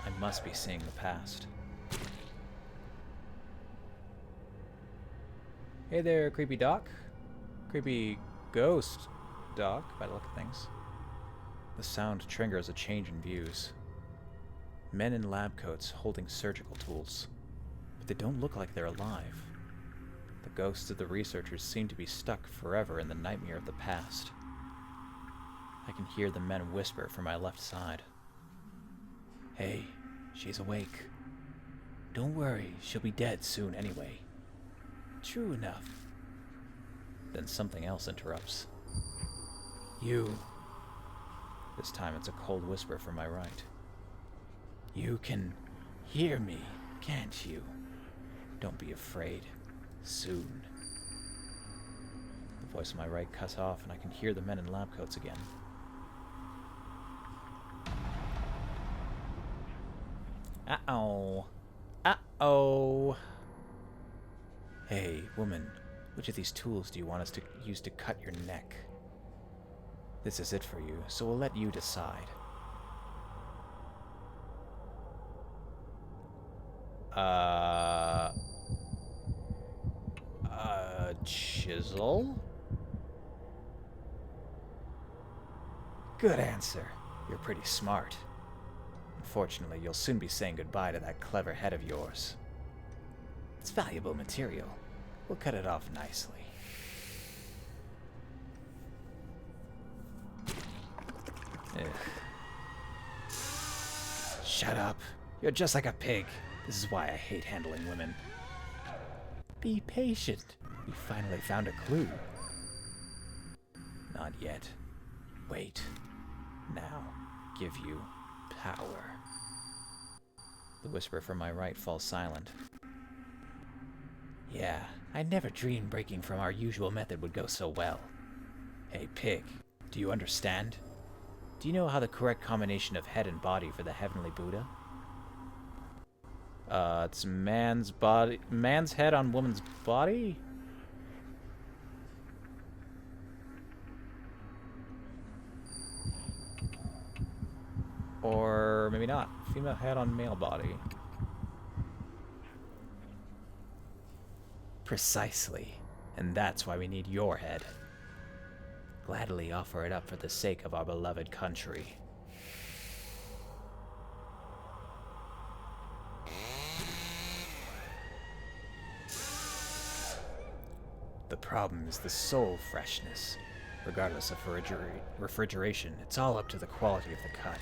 I must be seeing the past. Hey there, creepy doc. Creepy ghost doc, by the look of things. The sound triggers a change in views. Men in lab coats holding surgical tools, but they don't look like they're alive. The ghosts of the researchers seem to be stuck forever in the nightmare of the past. I can hear the men whisper from my left side. Hey, she's awake. Don't worry, she'll be dead soon anyway. True enough. Then something else interrupts. You. This time it's a cold whisper from my right. You can hear me, can't you? Don't be afraid. Soon. The voice on my right cuts off and I can hear the men in lab coats again. Uh-oh. Uh-oh. Hey, woman, which of these tools do you want us to use to cut your neck? This is it for you, so we'll let you decide. Chisel? Good answer. You're pretty smart. Unfortunately, you'll soon be saying goodbye to that clever head of yours. It's valuable material. We'll cut it off nicely. Ugh. Shut up. You're just like a pig. This is why I hate handling women. Be patient. We finally found a clue. Not yet. Wait. Now, give you power. The whisper from my right falls silent. Yeah, I never dreamed breaking from our usual method would go so well. Hey, pig, do you understand? Do you know how the correct combination of head and body for the heavenly Buddha? It's man's head on woman's body? Or maybe not. Female head on male body. Precisely. And that's why we need your head. Gladly offer it up for the sake of our beloved country. The problem is the soul freshness. Regardless of refrigeration, it's all up to the quality of the cut.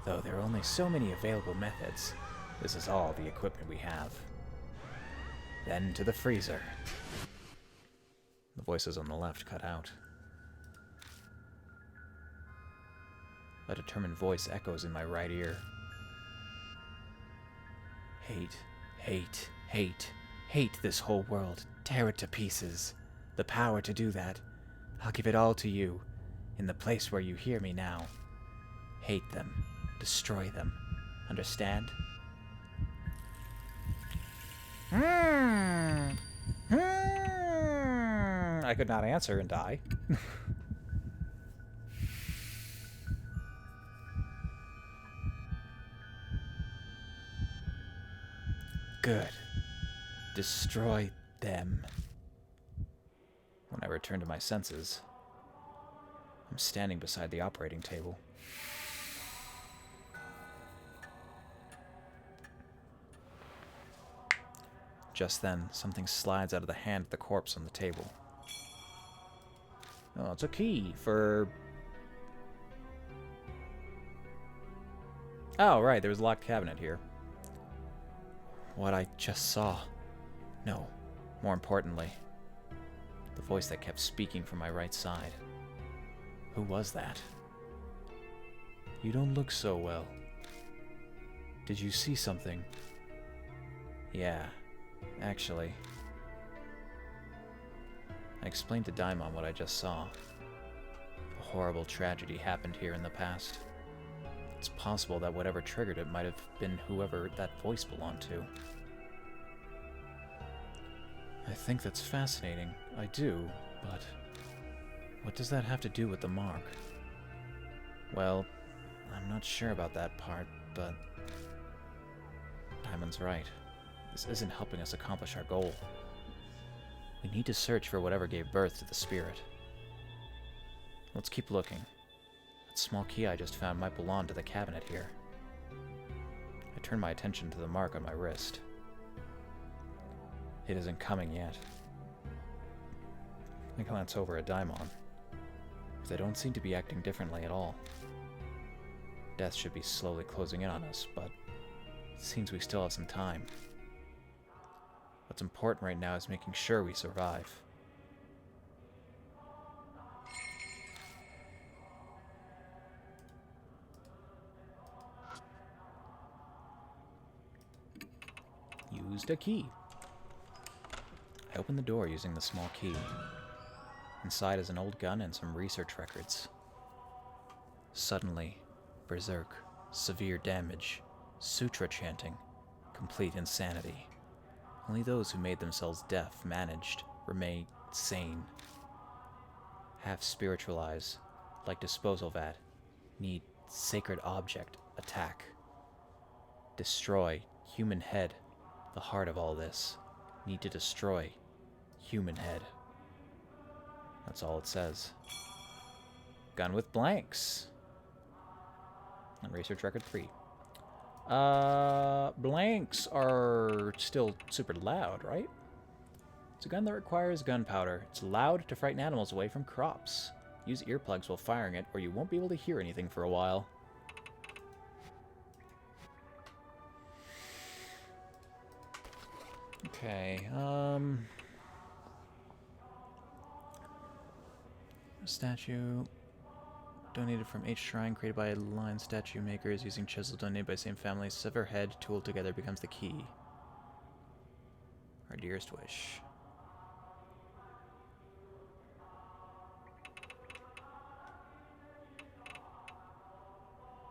Though there are only so many available methods, this is all the equipment we have. Then to the freezer. The voices on the left cut out. A determined voice echoes in my right ear. Hate, hate, hate, hate this whole world. Tear it to pieces. The power to do that. I'll give it all to you, in the place where you hear me now. Hate them. Destroy them. Understand? I could not answer and die. Good. Destroy them. When I return to my senses, I'm standing beside the operating table. Just then, something slides out of the hand of the corpse on the table. Oh, it's a key for... Oh, right, there was a locked cabinet here. What I just saw. No, more importantly, the voice that kept speaking from my right side. Who was that? You don't look so well. Did you see something? Yeah, actually. I explained to Daimon what I just saw. A horrible tragedy happened here in the past. It's possible that whatever triggered it might have been whoever that voice belonged to. I think that's fascinating. I do, but what does that have to do with the mark? Well, I'm not sure about that part, but Diamond's right. This isn't helping us accomplish our goal. We need to search for whatever gave birth to the spirit. Let's keep looking. That small key I just found might belong to the cabinet here. I turn my attention to the mark on my wrist. It isn't coming yet. I glance over at Daimon. They don't seem to be acting differently at all. Death should be slowly closing in on us, but it seems we still have some time. What's important right now is making sure we survive. Used a key. I open the door using the small key. Inside is an old gun and some research records. Suddenly, berserk, severe damage, sutra chanting, complete insanity. Only those who made themselves deaf managed, remain sane. Half spiritualize, like disposal vat, need sacred object, attack. Destroy, human head, the heart of all this. Need to destroy, human head. That's all it says. Gun with blanks. And research record 3. Blanks are still super loud, right? It's a gun that requires gunpowder. It's loud to frighten animals away from crops. Use earplugs while firing it, or you won't be able to hear anything for a while. Okay, statue donated from H Shrine, created by line statue makers using chisel donated by same family. Sever head, tool together becomes the key. Our dearest wish.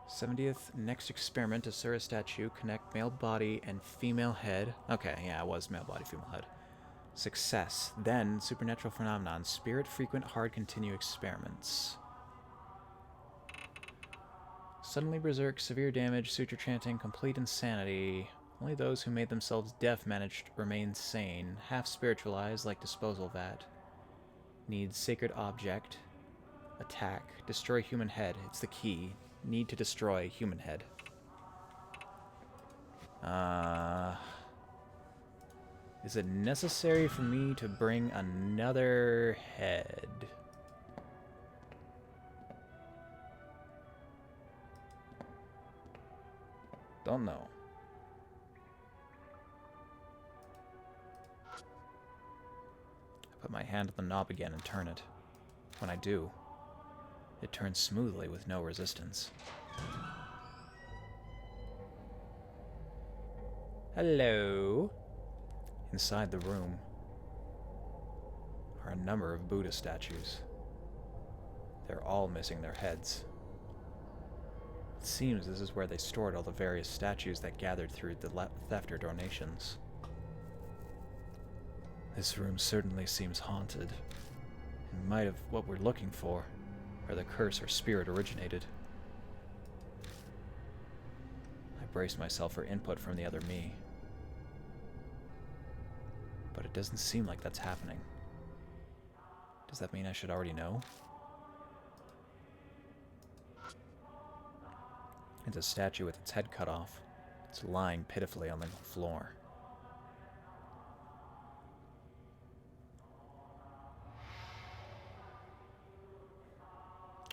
'70th next experiment, Asura statue, connect male body and female head. Okay, yeah, it was male body, female head. Success. Then, supernatural phenomenon. Spirit frequent hard continue experiments. Suddenly berserk, severe damage, suture chanting, complete insanity. Only those who made themselves deaf managed to remain sane. Half spiritualized, like disposal vat. Needs sacred object. Attack. Destroy human head. It's the key. Need to destroy human head. Is it necessary for me to bring another head? Don't know. I put my hand on the knob again and turn it. When I do, it turns smoothly with no resistance. Hello? Inside the room are a number of Buddha statues. They're all missing their heads. It seems this is where they stored all the various statues that gathered through the theft or donations. This room certainly seems haunted, and might have what we're looking for, where the curse or spirit originated. I brace myself for input from the other me. But it doesn't seem like that's happening. Does that mean I should already know? It's a statue with its head cut off. It's lying pitifully on the floor.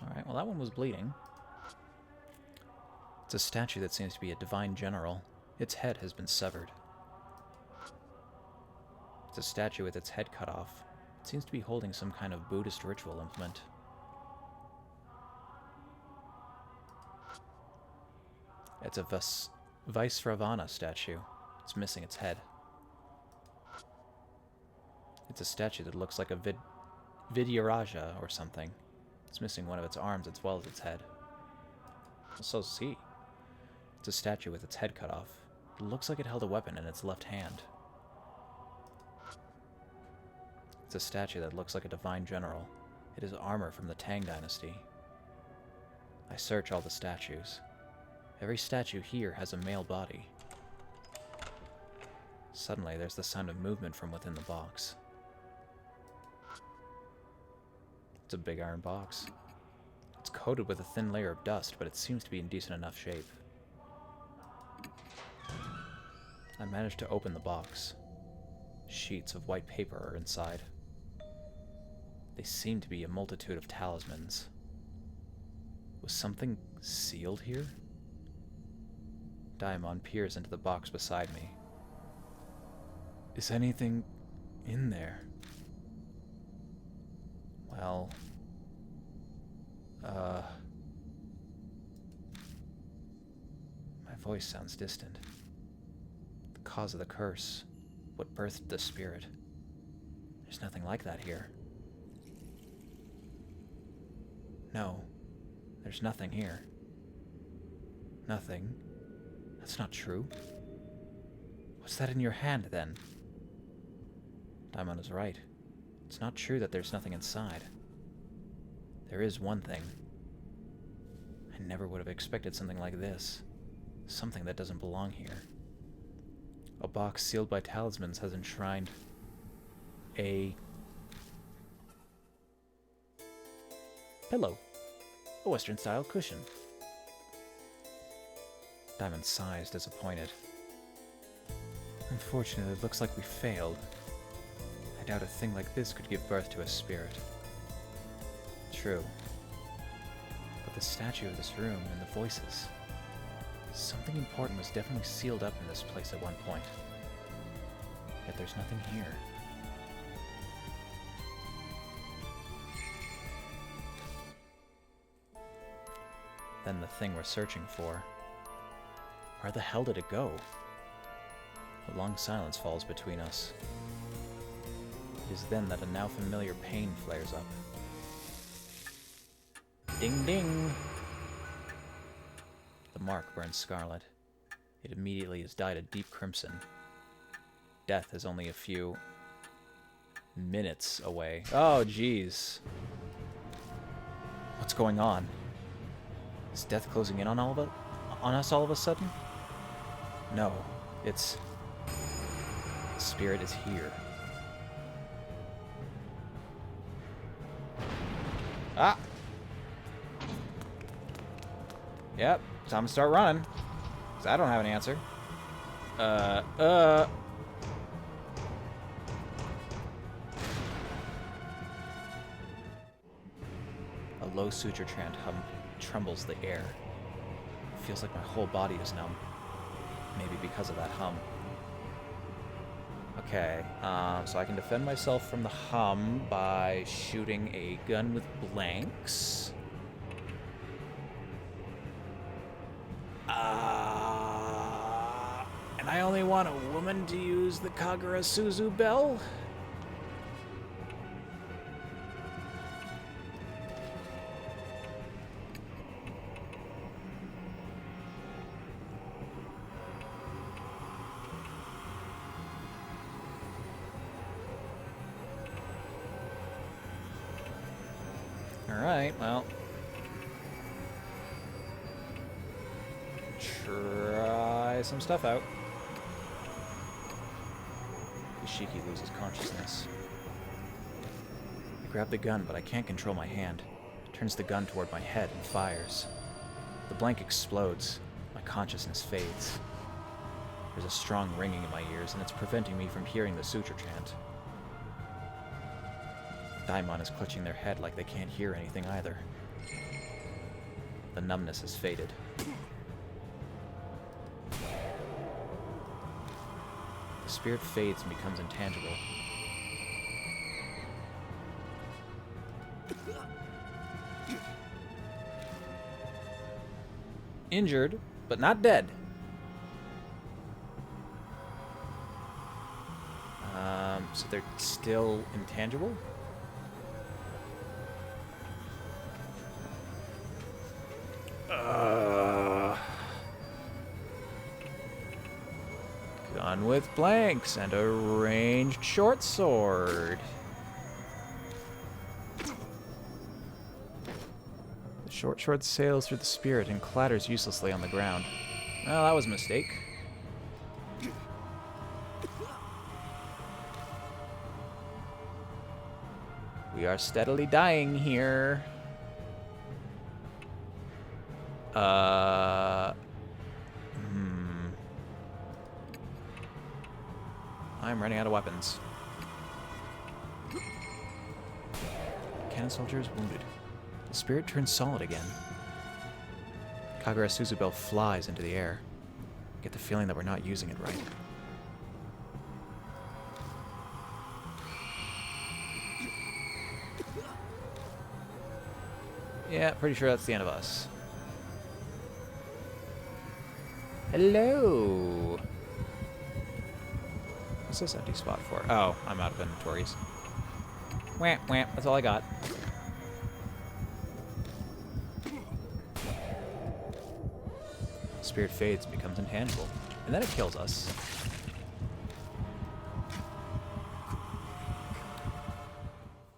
Alright, well that one was bleeding. It's a statue that seems to be a divine general. Its head has been severed. It's a statue with its head cut off. It seems to be holding some kind of Buddhist ritual implement. It's a Vaisravana statue. It's missing its head. It's a statue that looks like a Vidyaraja or something. It's missing one of its arms as well as its head. So see. It's a statue with its head cut off. It looks like it held a weapon in its left hand. It's a statue that looks like a divine general. It is armor from the Tang dynasty. I search all the statues. Every statue here has a male body. Suddenly, there's the sound of movement from within the box. It's a big iron box. It's coated with a thin layer of dust, but it seems to be in decent enough shape. I managed to open the box. Sheets of white paper are inside. They seem to be a multitude of talismans. Was something sealed here? Daimon peers into the box beside me. Is anything in there? Well... My voice sounds distant. The cause of the curse. What birthed the spirit. There's nothing like that here. No. There's nothing here. Nothing? That's not true. What's that in your hand, then? Daimon is right. It's not true that there's nothing inside. There is one thing. I never would have expected something like this. Something that doesn't belong here. A box sealed by talismans has enshrined a pillow. A Western-style cushion. Daimon sighs, disappointed. Unfortunately, it looks like we failed. I doubt a thing like this could give birth to a spirit. True. But the statue of this room and the voices. Something important was definitely sealed up in this place at one point. Yet there's nothing here. Then the thing we're searching for. Where the hell did it go? A long silence falls between us. It is then that a now familiar pain flares up. Ding ding! The mark burns scarlet. It immediately is dyed a deep crimson. Death is only a few minutes away. Oh, jeez. What's going on? Is death closing in on us all of a sudden? No, it's... The spirit is here. Ah! Yep, time to start running. 'Cause I don't have an answer. A low suture chant trembles the air. It feels like my whole body is numb. Maybe because of that hum. Okay, so I can defend myself from the hum by shooting a gun with blanks. And I only want a woman to use the Kagura Suzu bell? Alright, well. Try some stuff out. Ishiki loses consciousness. I grab the gun, but I can't control my hand. Turns the gun toward my head and fires. The blank explodes. My consciousness fades. There's a strong ringing in my ears, and it's preventing me from hearing the suture chant. Daimon is clutching their head like they can't hear anything either. The numbness has faded. The spirit fades and becomes intangible. Injured, but not dead. So they're still intangible? Gun with blanks and a ranged short sword. The Short sails through the spirit and clatters uselessly on the ground. Well, that was a mistake. We are steadily dying here. I'm running out of weapons. Cannon soldier is wounded. The spirit turns solid again. Kagura Suzubel flies into the air. I get the feeling that we're not using it right. Yeah, pretty sure that's the end of us. Hello! What's this empty spot for? Oh, I'm out of inventories. Wham, wham, that's all I got. Spirit fades and becomes intangible. And then it kills us.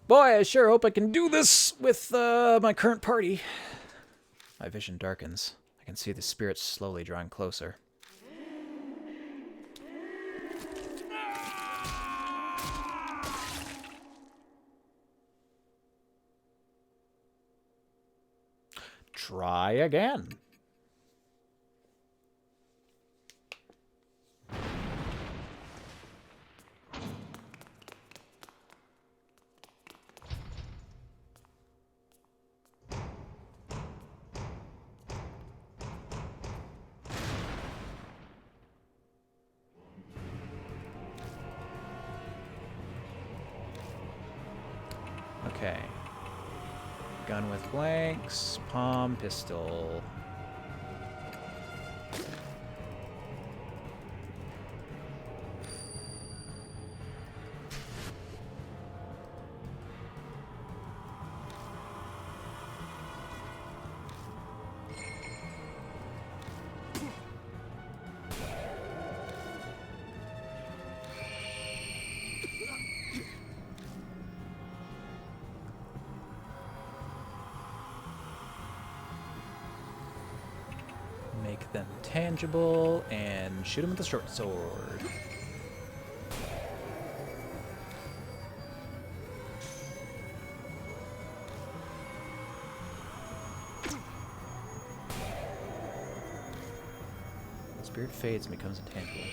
Boy, I sure hope I can do this with my current party. My vision darkens. I can see the spirit slowly drawing closer. Try again. Okay. Gun with blanks, palm pistol. Make them tangible and shoot them with the short sword. Spirit fades and becomes intangible.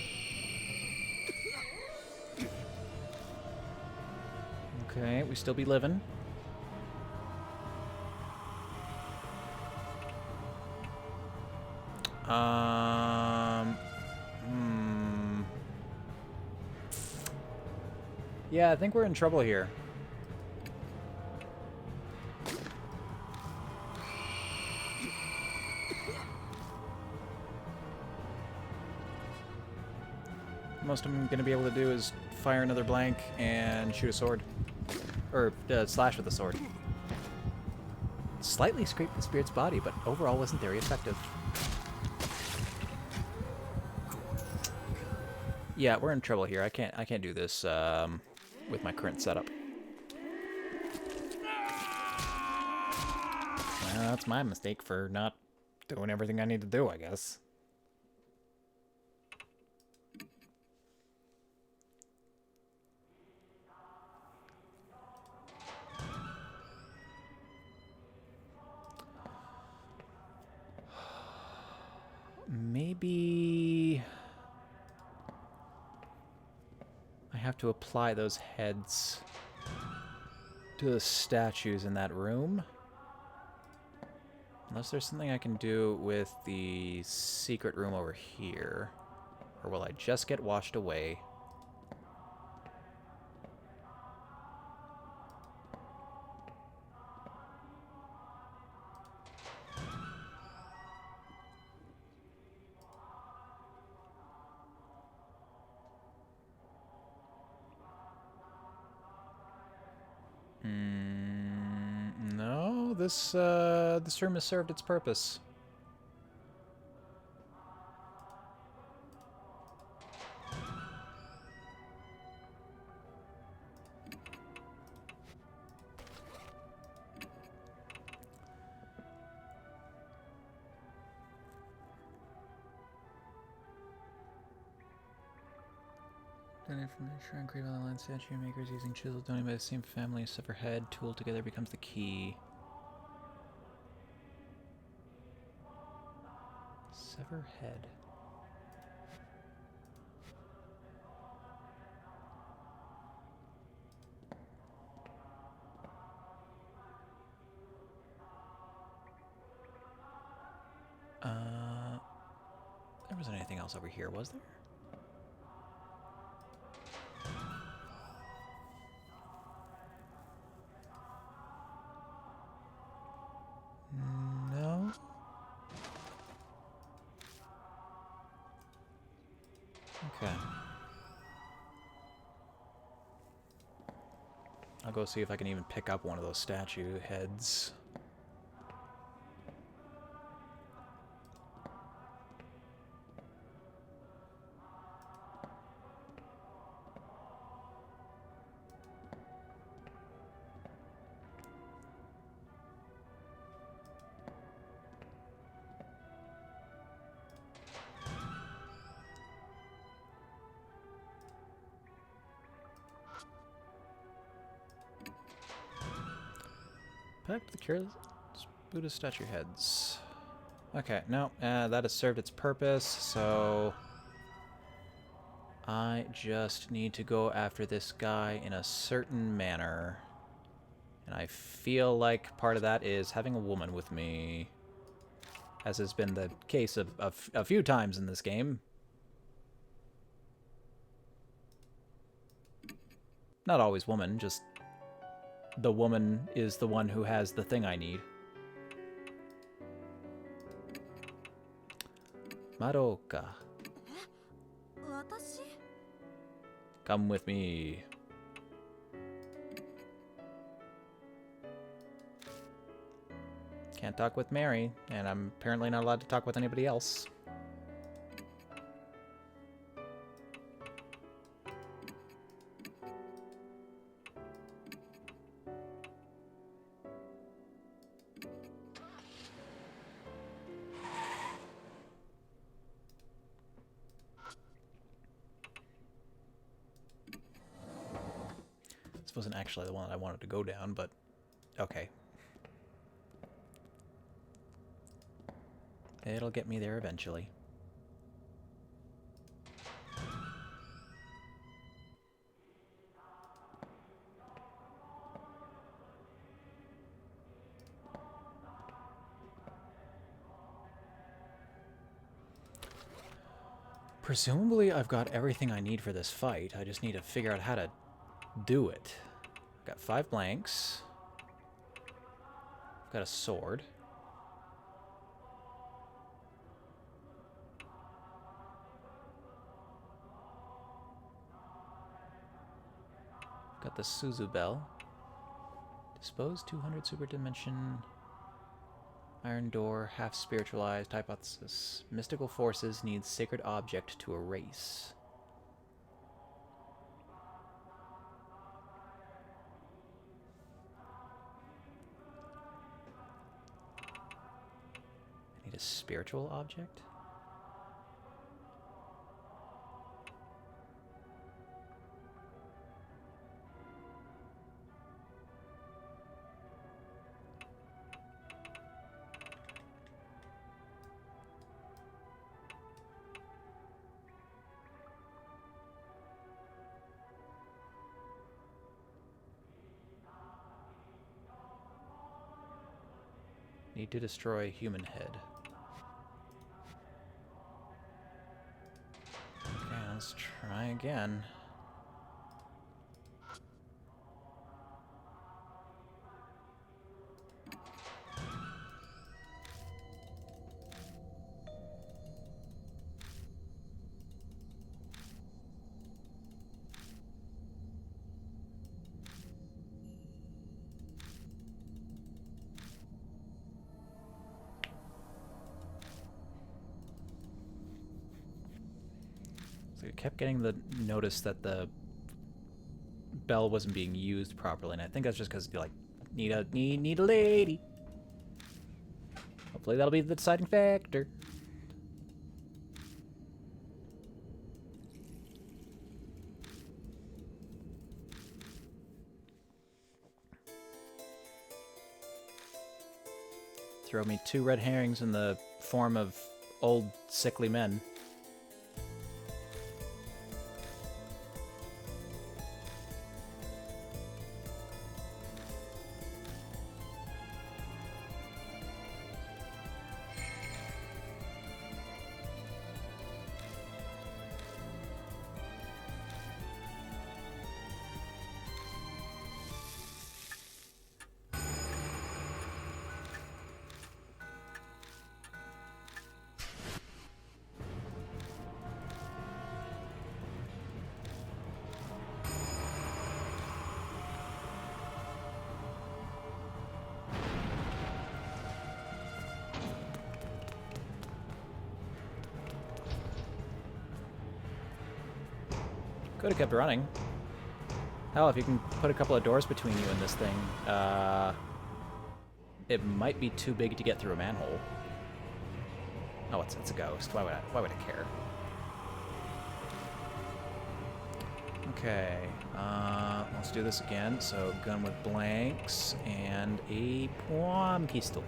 Okay, we still be living. Yeah, I think we're in trouble here. Most I'm going to be able to do is fire another blank and shoot a sword. Or slash with a sword. Slightly scraped the spirit's body, but overall wasn't very effective. Yeah, we're in trouble here. I can't do this with my current setup. Well, that's my mistake for not doing everything I need to do, I guess. Maybe I have to apply those heads to the statues in that room. Unless there's something I can do with the secret room over here. Or will I just get washed away? No, this room has served its purpose. Looking from sure and create on the line statue makers using chisels donated by the same family. Sever head tool together becomes the key. Sever head. There wasn't anything else over here, was there? No. Okay. I'll go see if I can even pick up one of those statue heads. Pack the careless Buddha statue heads. Okay, no, that has served its purpose, so I just need to go after this guy in a certain manner. And I feel like part of that is having a woman with me, as has been the case of a few times in this game. Not always woman, just the woman is the one who has the thing I need. Madoka. Come with me. Can't talk with Mary, and I'm apparently not allowed to talk with anybody else. This wasn't actually the one I wanted to go down, but okay. It'll get me there eventually. Presumably I've got everything I need for this fight. I just need to figure out how to do it. I've got 5 blanks. I've got a sword. Got the Suzu Bell. Dispose 200 super dimension. Iron door, half spiritualized, hypothesis. Mystical forces need sacred object to erase. I need a spiritual object? Need to destroy human head. Okay, let's try again. I kept getting the notice that the bell wasn't being used properly, and I think that's just because you like need a lady. Hopefully that'll be the deciding factor. throw me 2 red herrings in the form of old, sickly men. Could have kept running. Hell, if you can put a couple of doors between you and this thing, it might be too big to get through a manhole. Oh, it's a ghost. Why would I care? Okay, let's do this again. So, gun with blanks and a pomme pistol.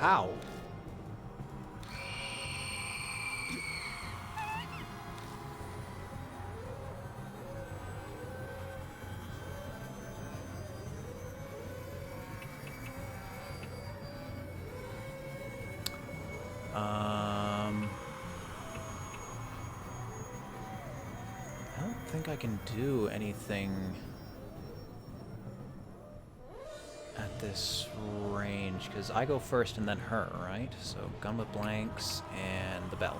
Ow. I don't think I can do anything at this range, because I go first and then her, right? So gun with blanks and the bell.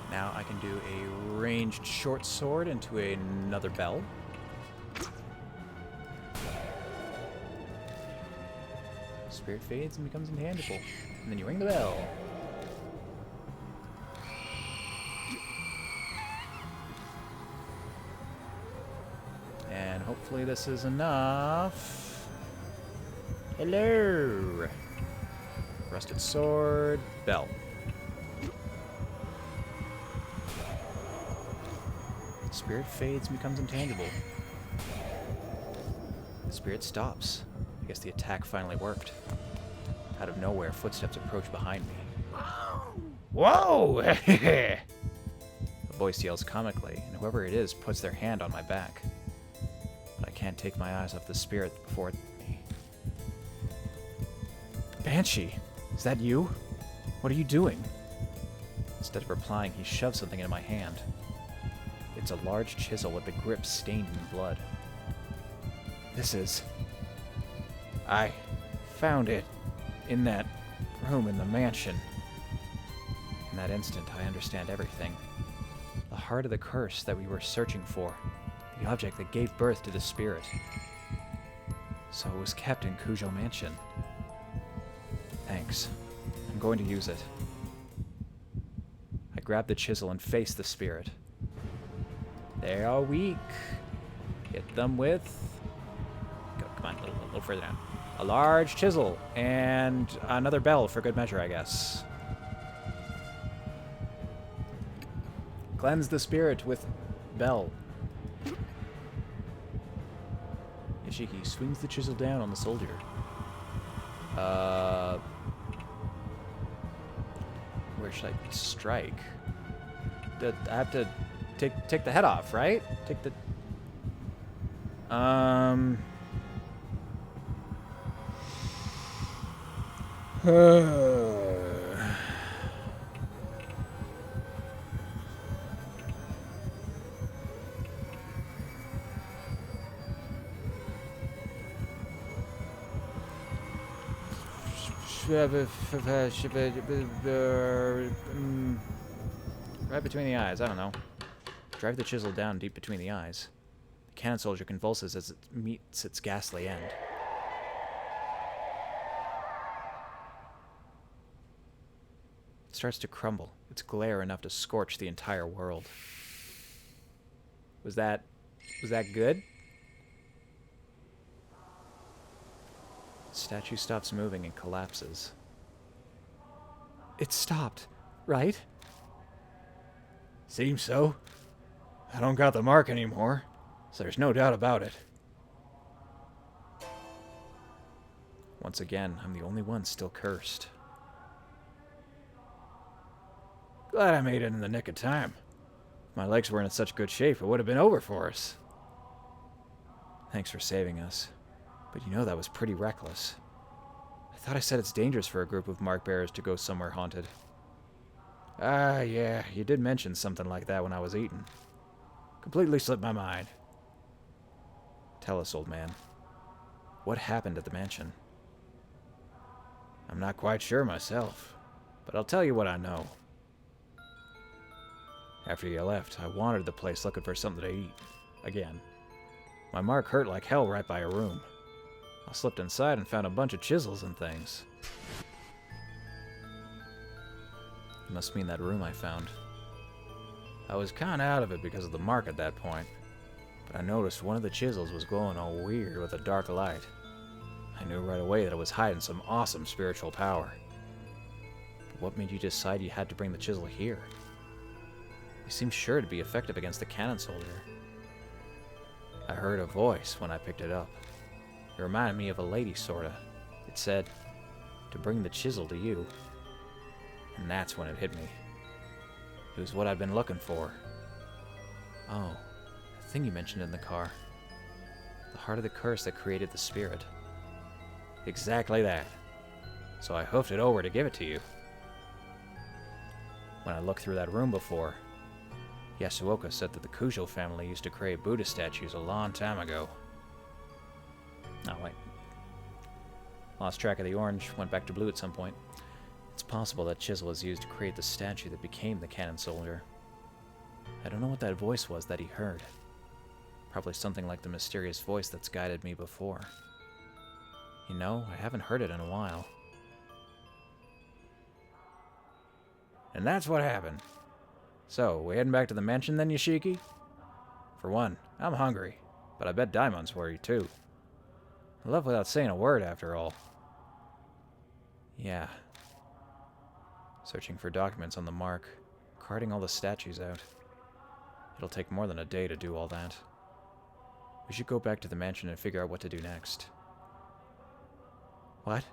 Now I can do a ranged short sword into another bell. Spirit fades and becomes intangible. And then you ring the bell. And hopefully this is enough. Hello! Rusted sword, bell. Spirit fades and becomes intangible. The spirit stops. I guess the attack finally worked. Out of nowhere, footsteps approach behind me. Whoa! A voice yells comically, and whoever it is puts their hand on my back. But I can't take my eyes off the spirit before me. Banshee, is that you? What are you doing? Instead of replying, he shoves something into my hand. It's a large chisel with the grip stained in blood. This is... I found it in that room in the mansion. In that instant, I understand everything. The heart of the curse that we were searching for. The object that gave birth to the spirit. So it was kept in Cujo Mansion. Thanks. I'm going to use it. I grab the chisel and face the spirit. They are weak. Hit them with... Go, come on, a little further down. A large chisel, and another bell for good measure, I guess. Cleanse the spirit with bell. Ishiki swings the chisel down on the soldier. Where should I strike? I have to take the head off, right? Take the... Right between the eyes, I don't know. Drive the chisel down deep between the eyes. The cannon soldier convulses as it meets its ghastly end. starts to crumble, its glare enough to scorch the entire world. Was that good? The statue stops moving and collapses. It stopped, right? Seems so. I don't got the mark anymore, so there's no doubt about it. Once again, I'm the only one still cursed. Glad I made it in the nick of time. If my legs weren't in such good shape, it would have been over for us. Thanks for saving us. But you know that was pretty reckless. I thought I said it's dangerous for a group of mark bearers to go somewhere haunted. Ah, yeah, you did mention something like that when I was eating. Completely slipped my mind. Tell us, old man. What happened at the mansion? I'm not quite sure myself, but I'll tell you what I know. After you left, I wandered the place looking for something to eat. Again. My mark hurt like hell right by a room. I slipped inside and found a bunch of chisels and things. You must mean that room I found. I was kinda out of it because of the mark at that point, but I noticed one of the chisels was glowing all weird with a dark light. I knew right away that it was hiding some awesome spiritual power. But what made you decide you had to bring the chisel here? You seem sure to be effective against the cannon soldier. I heard a voice when I picked it up. It reminded me of a lady, sorta. It said, to bring the chisel to you. And that's when it hit me. It was what I'd been looking for. Oh, the thing you mentioned in the car. The heart of the curse that created the spirit. Exactly that. So I hoofed it over to give it to you. When I looked through that room before, Yasuoka said that the Kujo family used to create Buddha statues a long time ago. Oh, wait. Lost track of the orange, went back to blue at some point. It's possible that chisel was used to create the statue that became the cannon soldier. I don't know what that voice was that he heard. Probably something like the mysterious voice that's guided me before. You know, I haven't heard it in a while. And that's what happened. So, we heading back to the mansion then, Yoshiki? For one, I'm hungry, but I bet Daimon's worried too. I left without saying a word after all. Yeah. Searching for documents on the mark, carting all the statues out. It'll take more than a day to do all that. We should go back to the mansion and figure out what to do next. What?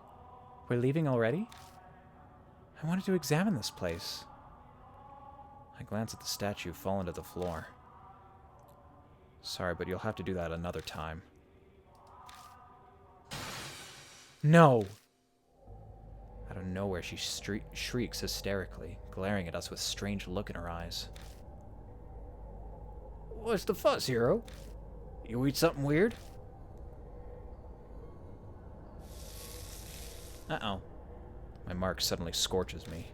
We're leaving already? I wanted to examine this place. I glance at the statue fallen to the floor. Sorry, but you'll have to do that another time. No! Out of nowhere, she shrieks hysterically, glaring at us with strange look in her eyes. What's the fuss, hero? You eat something weird? Uh-oh. My mark suddenly scorches me.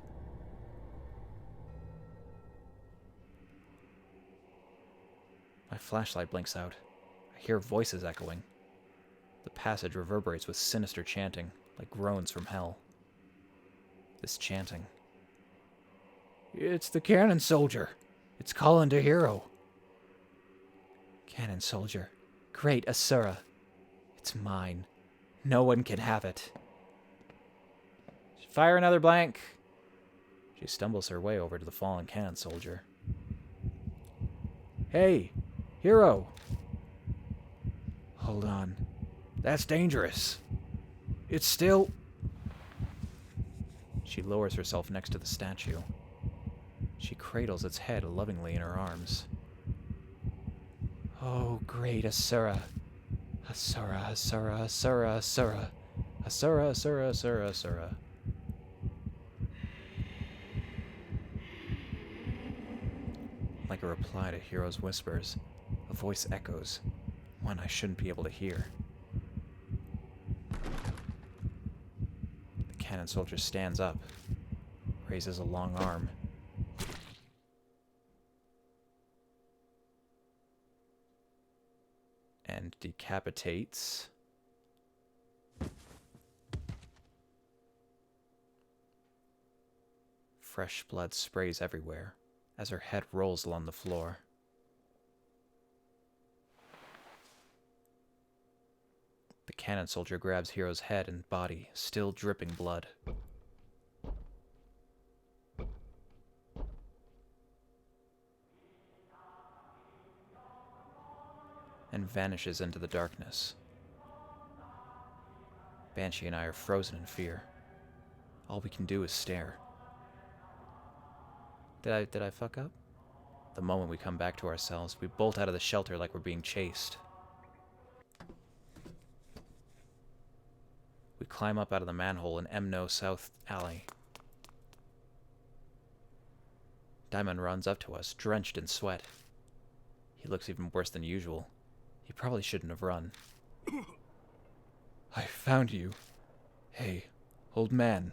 My flashlight blinks out. I hear voices echoing. The passage reverberates with sinister chanting, like groans from hell. This chanting. It's the cannon soldier. It's calling to hero. Cannon soldier. Great Asura. It's mine. No one can have it. Fire another blank. She stumbles her way over to the fallen cannon soldier. Hey, hero. Hold on. That's dangerous. It's still... She lowers herself next to the statue. She cradles its head lovingly in her arms. Oh, great Asura. Asura, Asura, Asura, Asura. Asura, Asura, Asura, Asura. Like a reply to Hero's whispers, a voice echoes, one I shouldn't be able to hear. The cannon soldier stands up, raises a long arm. And decapitates... Fresh blood sprays everywhere as her head rolls along the floor. The cannon soldier grabs Hiro's head and body, still dripping blood. And vanishes into the darkness. Banshee and I are frozen in fear. All we can do is stare. Did I fuck up? The moment we come back to ourselves, we bolt out of the shelter like we're being chased. We climb up out of the manhole in Emno South Alley. Diamond runs up to us, drenched in sweat. He looks even worse than usual. He probably shouldn't have run. I found you. Hey, old man.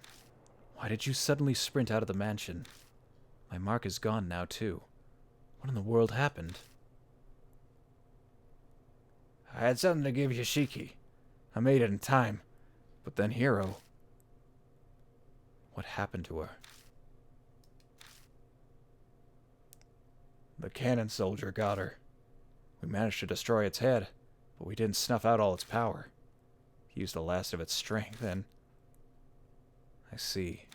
Why did you suddenly sprint out of the mansion? My mark is gone now, too. What in the world happened? I had something to give Yoshiki. I made it in time. But then Hiro... What happened to her? The cannon soldier got her. We managed to destroy its head, but we didn't snuff out all its power. He used the last of its strength, and... I see.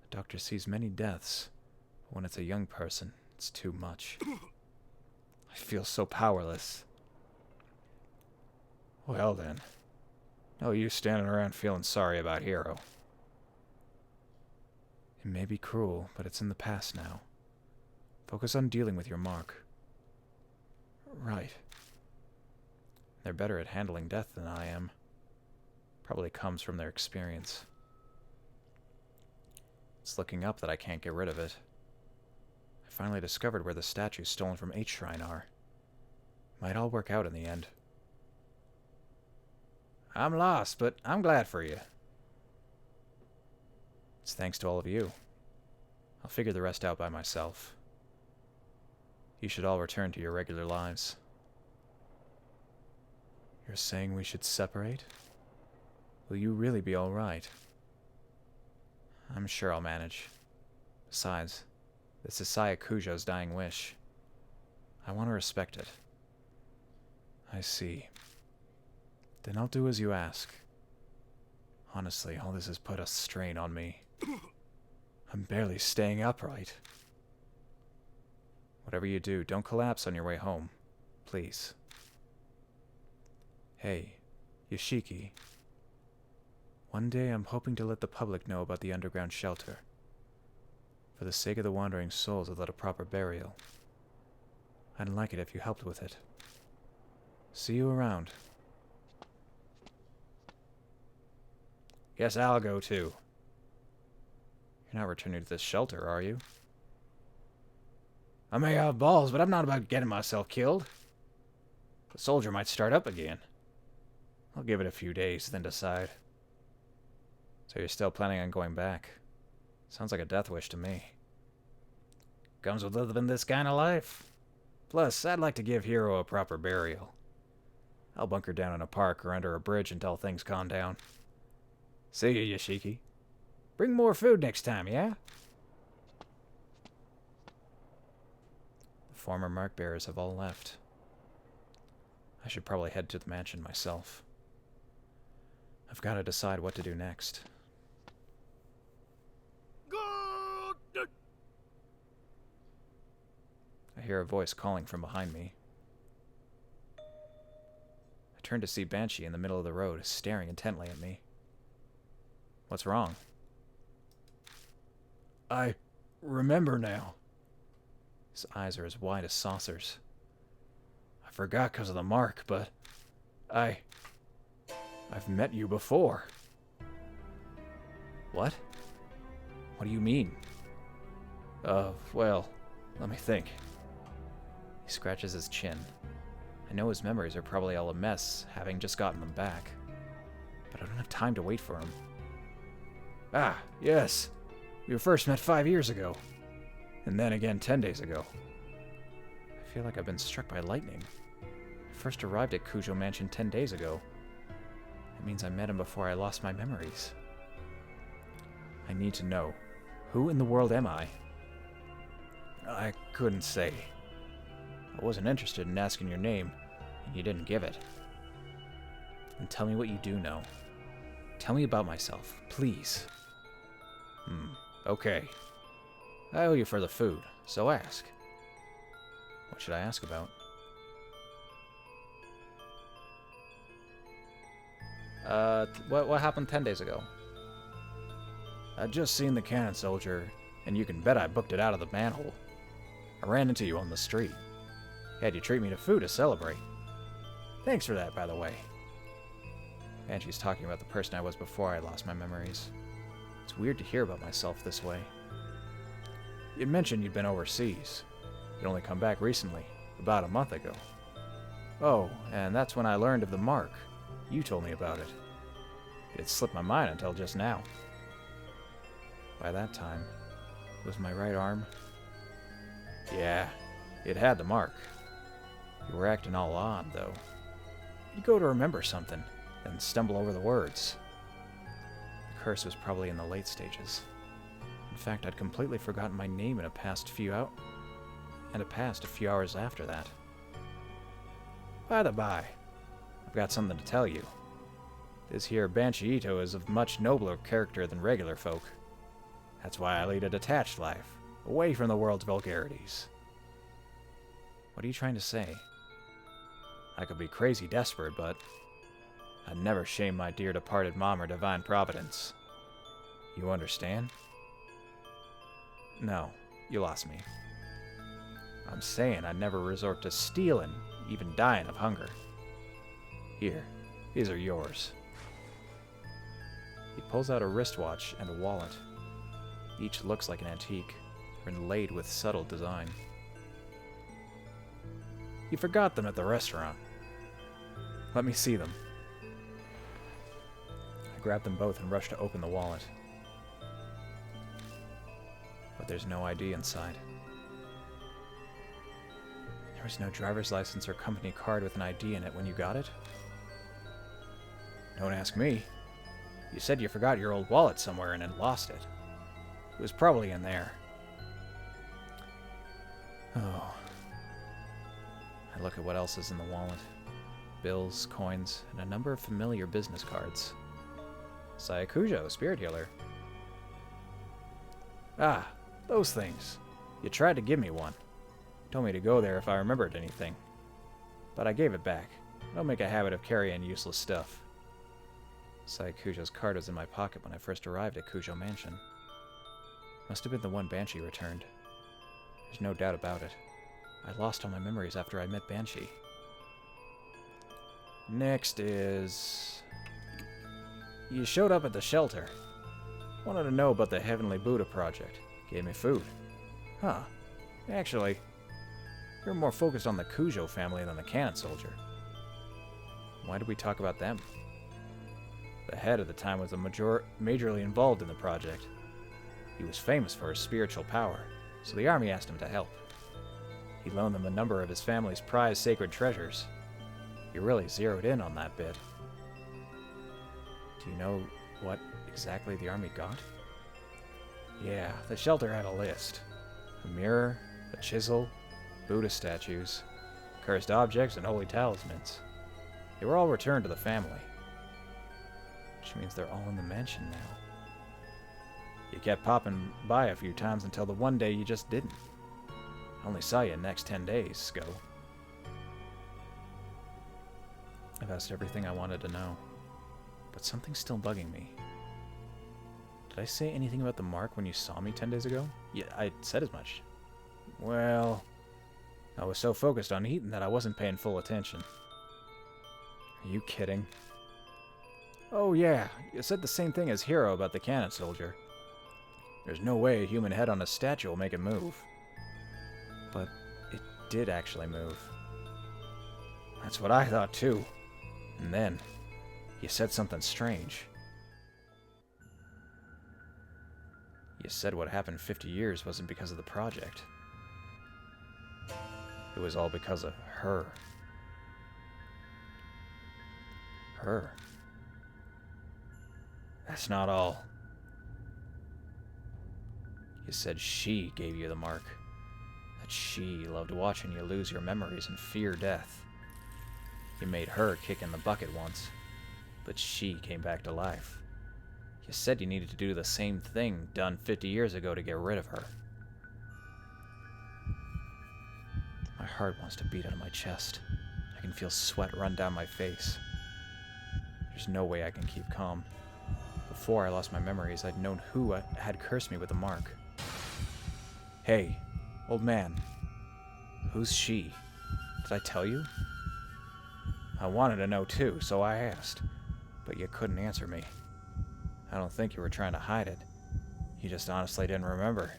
The doctor sees many deaths, but when it's a young person, it's too much. I feel so powerless. Well then. No use standing around feeling sorry about Hiro. It may be cruel, but it's in the past now. Focus on dealing with your mark. Right. They're better at handling death than I am. Probably comes from their experience. It's looking up that I can't get rid of it. I finally discovered where the statues stolen from H Shrine are. Might all work out in the end. I'm lost, but I'm glad for you. It's thanks to all of you. I'll figure the rest out by myself. You should all return to your regular lives. You're saying we should separate? Will you really be all right? I'm sure I'll manage. Besides, this is Saya Kujo's dying wish. I want to respect it. I see. Then I'll do as you ask. Honestly, all this has put a strain on me. I'm barely staying upright. Whatever you do, don't collapse on your way home. Please. Hey, Yoshiki. One day I'm hoping to let the public know about the underground shelter. For the sake of the wandering souls without a proper burial. I'd like it if you helped with it. See you around. Guess I'll go too. You're not returning to this shelter, are you? I may have balls, but I'm not about getting myself killed. The soldier might start up again. I'll give it a few days, then decide. So you're still planning on going back? Sounds like a death wish to me. Comes with living this kind of life. Plus, I'd like to give Hiro a proper burial. I'll bunker down in a park or under a bridge until things calm down. See you, Yoshiki. Bring more food next time, yeah? The former mark bearers have all left. I should probably head to the mansion myself. I've got to decide what to do next. I hear a voice calling from behind me. I turn to see Banshee in the middle of the road, staring intently at me. What's wrong? I remember now. His eyes are as wide as saucers. I forgot because of the mark, but I've met you before. What? What do you mean? Well, let me think. He scratches his chin. I know his memories are probably all a mess, having just gotten them back. But I don't have time to wait for him. Ah, yes. We were first met 5 years ago. And then again 10 days ago. I feel like I've been struck by lightning. I first arrived at Kujo Mansion 10 days ago. It means I met him before I lost my memories. I need to know. Who in the world am I? I couldn't say. I wasn't interested in asking your name, and you didn't give it. And tell me what you do know. Tell me about myself, please. Okay. I owe you for the food, so ask. What should I ask about? What happened 10 days ago? I'd just seen the cannon soldier, and you can bet I booked it out of the manhole. I ran into you on the street. Had you treat me to food to celebrate. Thanks for that, by the way. Banshee's talking about the person I was before I lost my memories. It's weird to hear about myself this way. You'd mentioned you'd been overseas. You'd only come back recently, about a month ago. Oh, and that's when I learned of the mark. You told me about it. It had slipped my mind until just now. By that time, it was my right arm. Yeah, it had the mark. You were acting all odd, though. You'd go to remember something, and stumble over the words. The curse was probably in the late stages. In fact, I'd completely forgotten my name in a few hours after that. By the by, I've got something to tell you. This here Banshee Ito is of much nobler character than regular folk. That's why I lead a detached life, away from the world's vulgarities. What are you trying to say? I could be crazy desperate, but I'd never shame my dear departed mom or divine providence. You understand? No, you lost me. I'm saying I'd never resort to stealing, even dying of hunger. Here, these are yours. He pulls out a wristwatch and a wallet. Each looks like an antique, or inlaid with subtle design. You forgot them at the restaurant. Let me see them. I grab them both and rush to open the wallet. But there's no ID inside. There was no driver's license or company card with an ID in it when you got it? Don't ask me. You said you forgot your old wallet somewhere and had lost it. It was probably in there. Oh. I look at what else is in the wallet. Bills, coins, and a number of familiar business cards. Sayakujo, spirit healer. Ah, those things. You tried to give me one. Told me to go there if I remembered anything. But I gave it back. I don't make a habit of carrying useless stuff. Sayakujo's card was in my pocket when I first arrived at Kujo Mansion. Must have been the one Banshee returned. There's no doubt about it. I lost all my memories after I met Banshee. Next is... You showed up at the shelter. Wanted to know about the Heavenly Buddha project. Gave me food. Huh. Actually, you're more focused on the Kujo family than the cannon soldier. Why did we talk about them? The head at the time was majorly involved in the project. He was famous for his spiritual power, so the army asked him to help. He loaned them a number of his family's prized sacred treasures. He really zeroed in on that bit. Do you know what exactly the army got? Yeah, the shelter had a list. A mirror, a chisel, Buddha statues, cursed objects, and holy talismans. They were all returned to the family. Which means they're all in the mansion now. You kept popping by a few times until the one day you just didn't. I only saw you in the next 10 days, Sko. I've asked everything I wanted to know, but something's still bugging me. Did I say anything about the mark when you saw me 10 days ago? Yeah, I said as much. Well, I was so focused on eating that I wasn't paying full attention. Are you kidding? Oh yeah, you said the same thing as Hero about the cannon soldier. There's no way a human head on a statue will make it move. But it did actually move. That's what I thought too. And then, you said something strange. You said what happened 50 years wasn't because of the project. It was all because of her. Her? That's not all. You said she gave you the mark. That she loved watching you lose your memories and fear death. You made her kick in the bucket once, but she came back to life. You said you needed to do the same thing done 50 years ago to get rid of her. My heart wants to beat out of my chest. I can feel sweat run down my face. There's no way I can keep calm. Before I lost my memories, I'd known who had cursed me with the mark. Hey, old man. Who's she? Did I tell you? I wanted to know too, so I asked. But you couldn't answer me. I don't think you were trying to hide it. You just honestly didn't remember.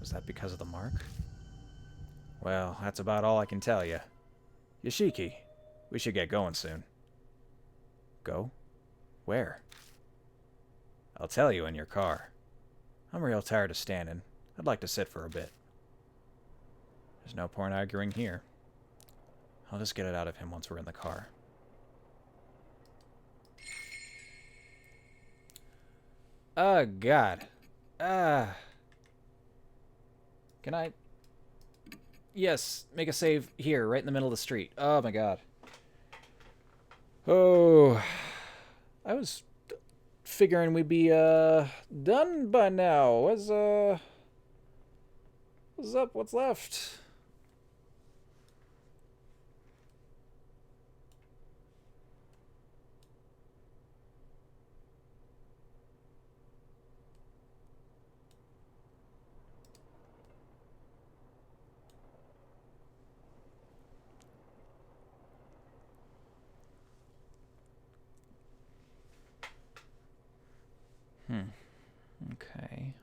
Was that because of the mark? Well, that's about all I can tell you. Yoshiki, we should get going soon. Go? Where? I'll tell you in your car. I'm real tired of standing. I'd like to sit for a bit. There's no point arguing here. I'll just get it out of him once we're in the car. Oh, God. Can I... Yes, make a save here, right in the middle of the street. Oh, my God. Oh, I was figuring we'd be, done by now. What's up? What's left? Okay.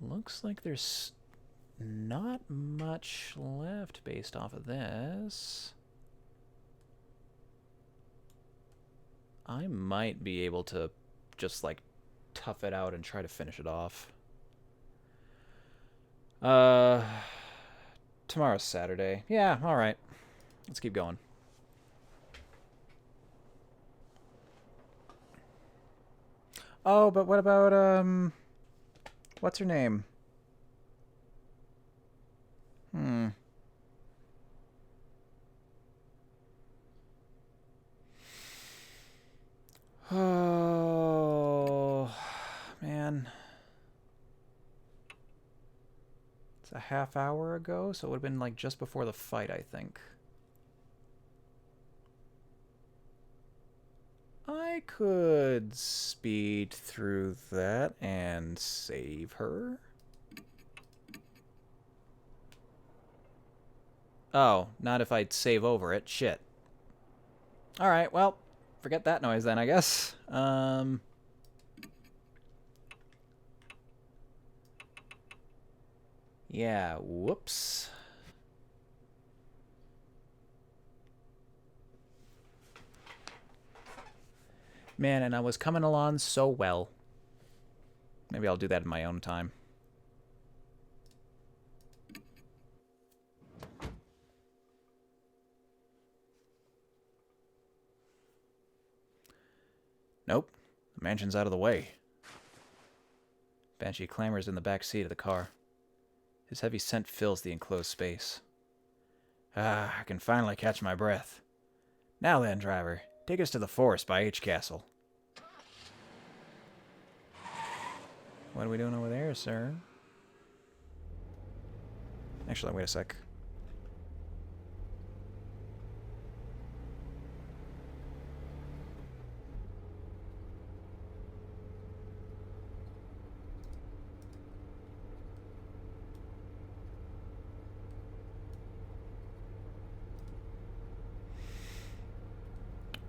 Looks like there's not much left based off of this. I might be able to just, like, tough it out and try to finish it off. Tomorrow's Saturday. Yeah, alright. Let's keep going. Oh, but what about, what's her name? Oh, man. It's a half hour ago, so it would have been like just before the fight, I think. I could speed through that and save her. Oh, not if I'd save over it. Shit. Alright, well, forget that noise then, I guess. Yeah, whoops. Man, and I was coming along so well. Maybe I'll do that in my own time. Nope. The mansion's out of the way. Banshee clambers in the back seat of the car. His heavy scent fills the enclosed space. Ah, I can finally catch my breath. Now then, driver, take us to the forest by H Castle. What are we doing over there, sir? Actually, wait a sec.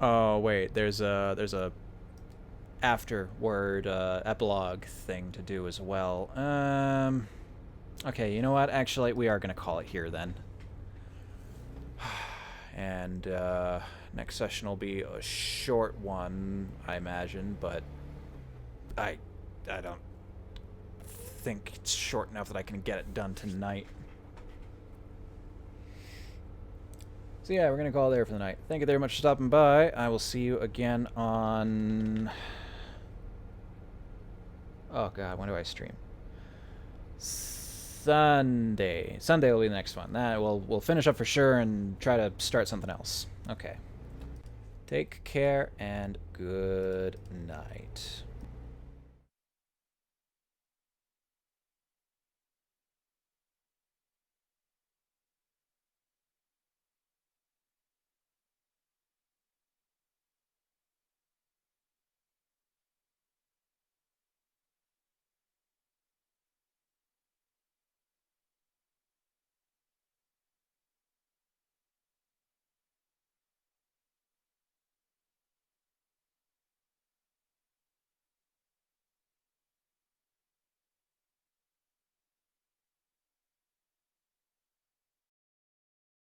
Oh wait, there's a afterward epilogue thing to do as well. Okay, you know what? Actually, we are gonna call it here then. And next session will be a short one, I imagine, but I don't think it's short enough that I can get it done tonight. So yeah, we're going to call it there for the night. Thank you very much for stopping by. I will see you again on... Oh god, when do I stream? Sunday. Sunday will be the next one. That we'll finish up for sure and try to start something else. Okay. Take care and good night.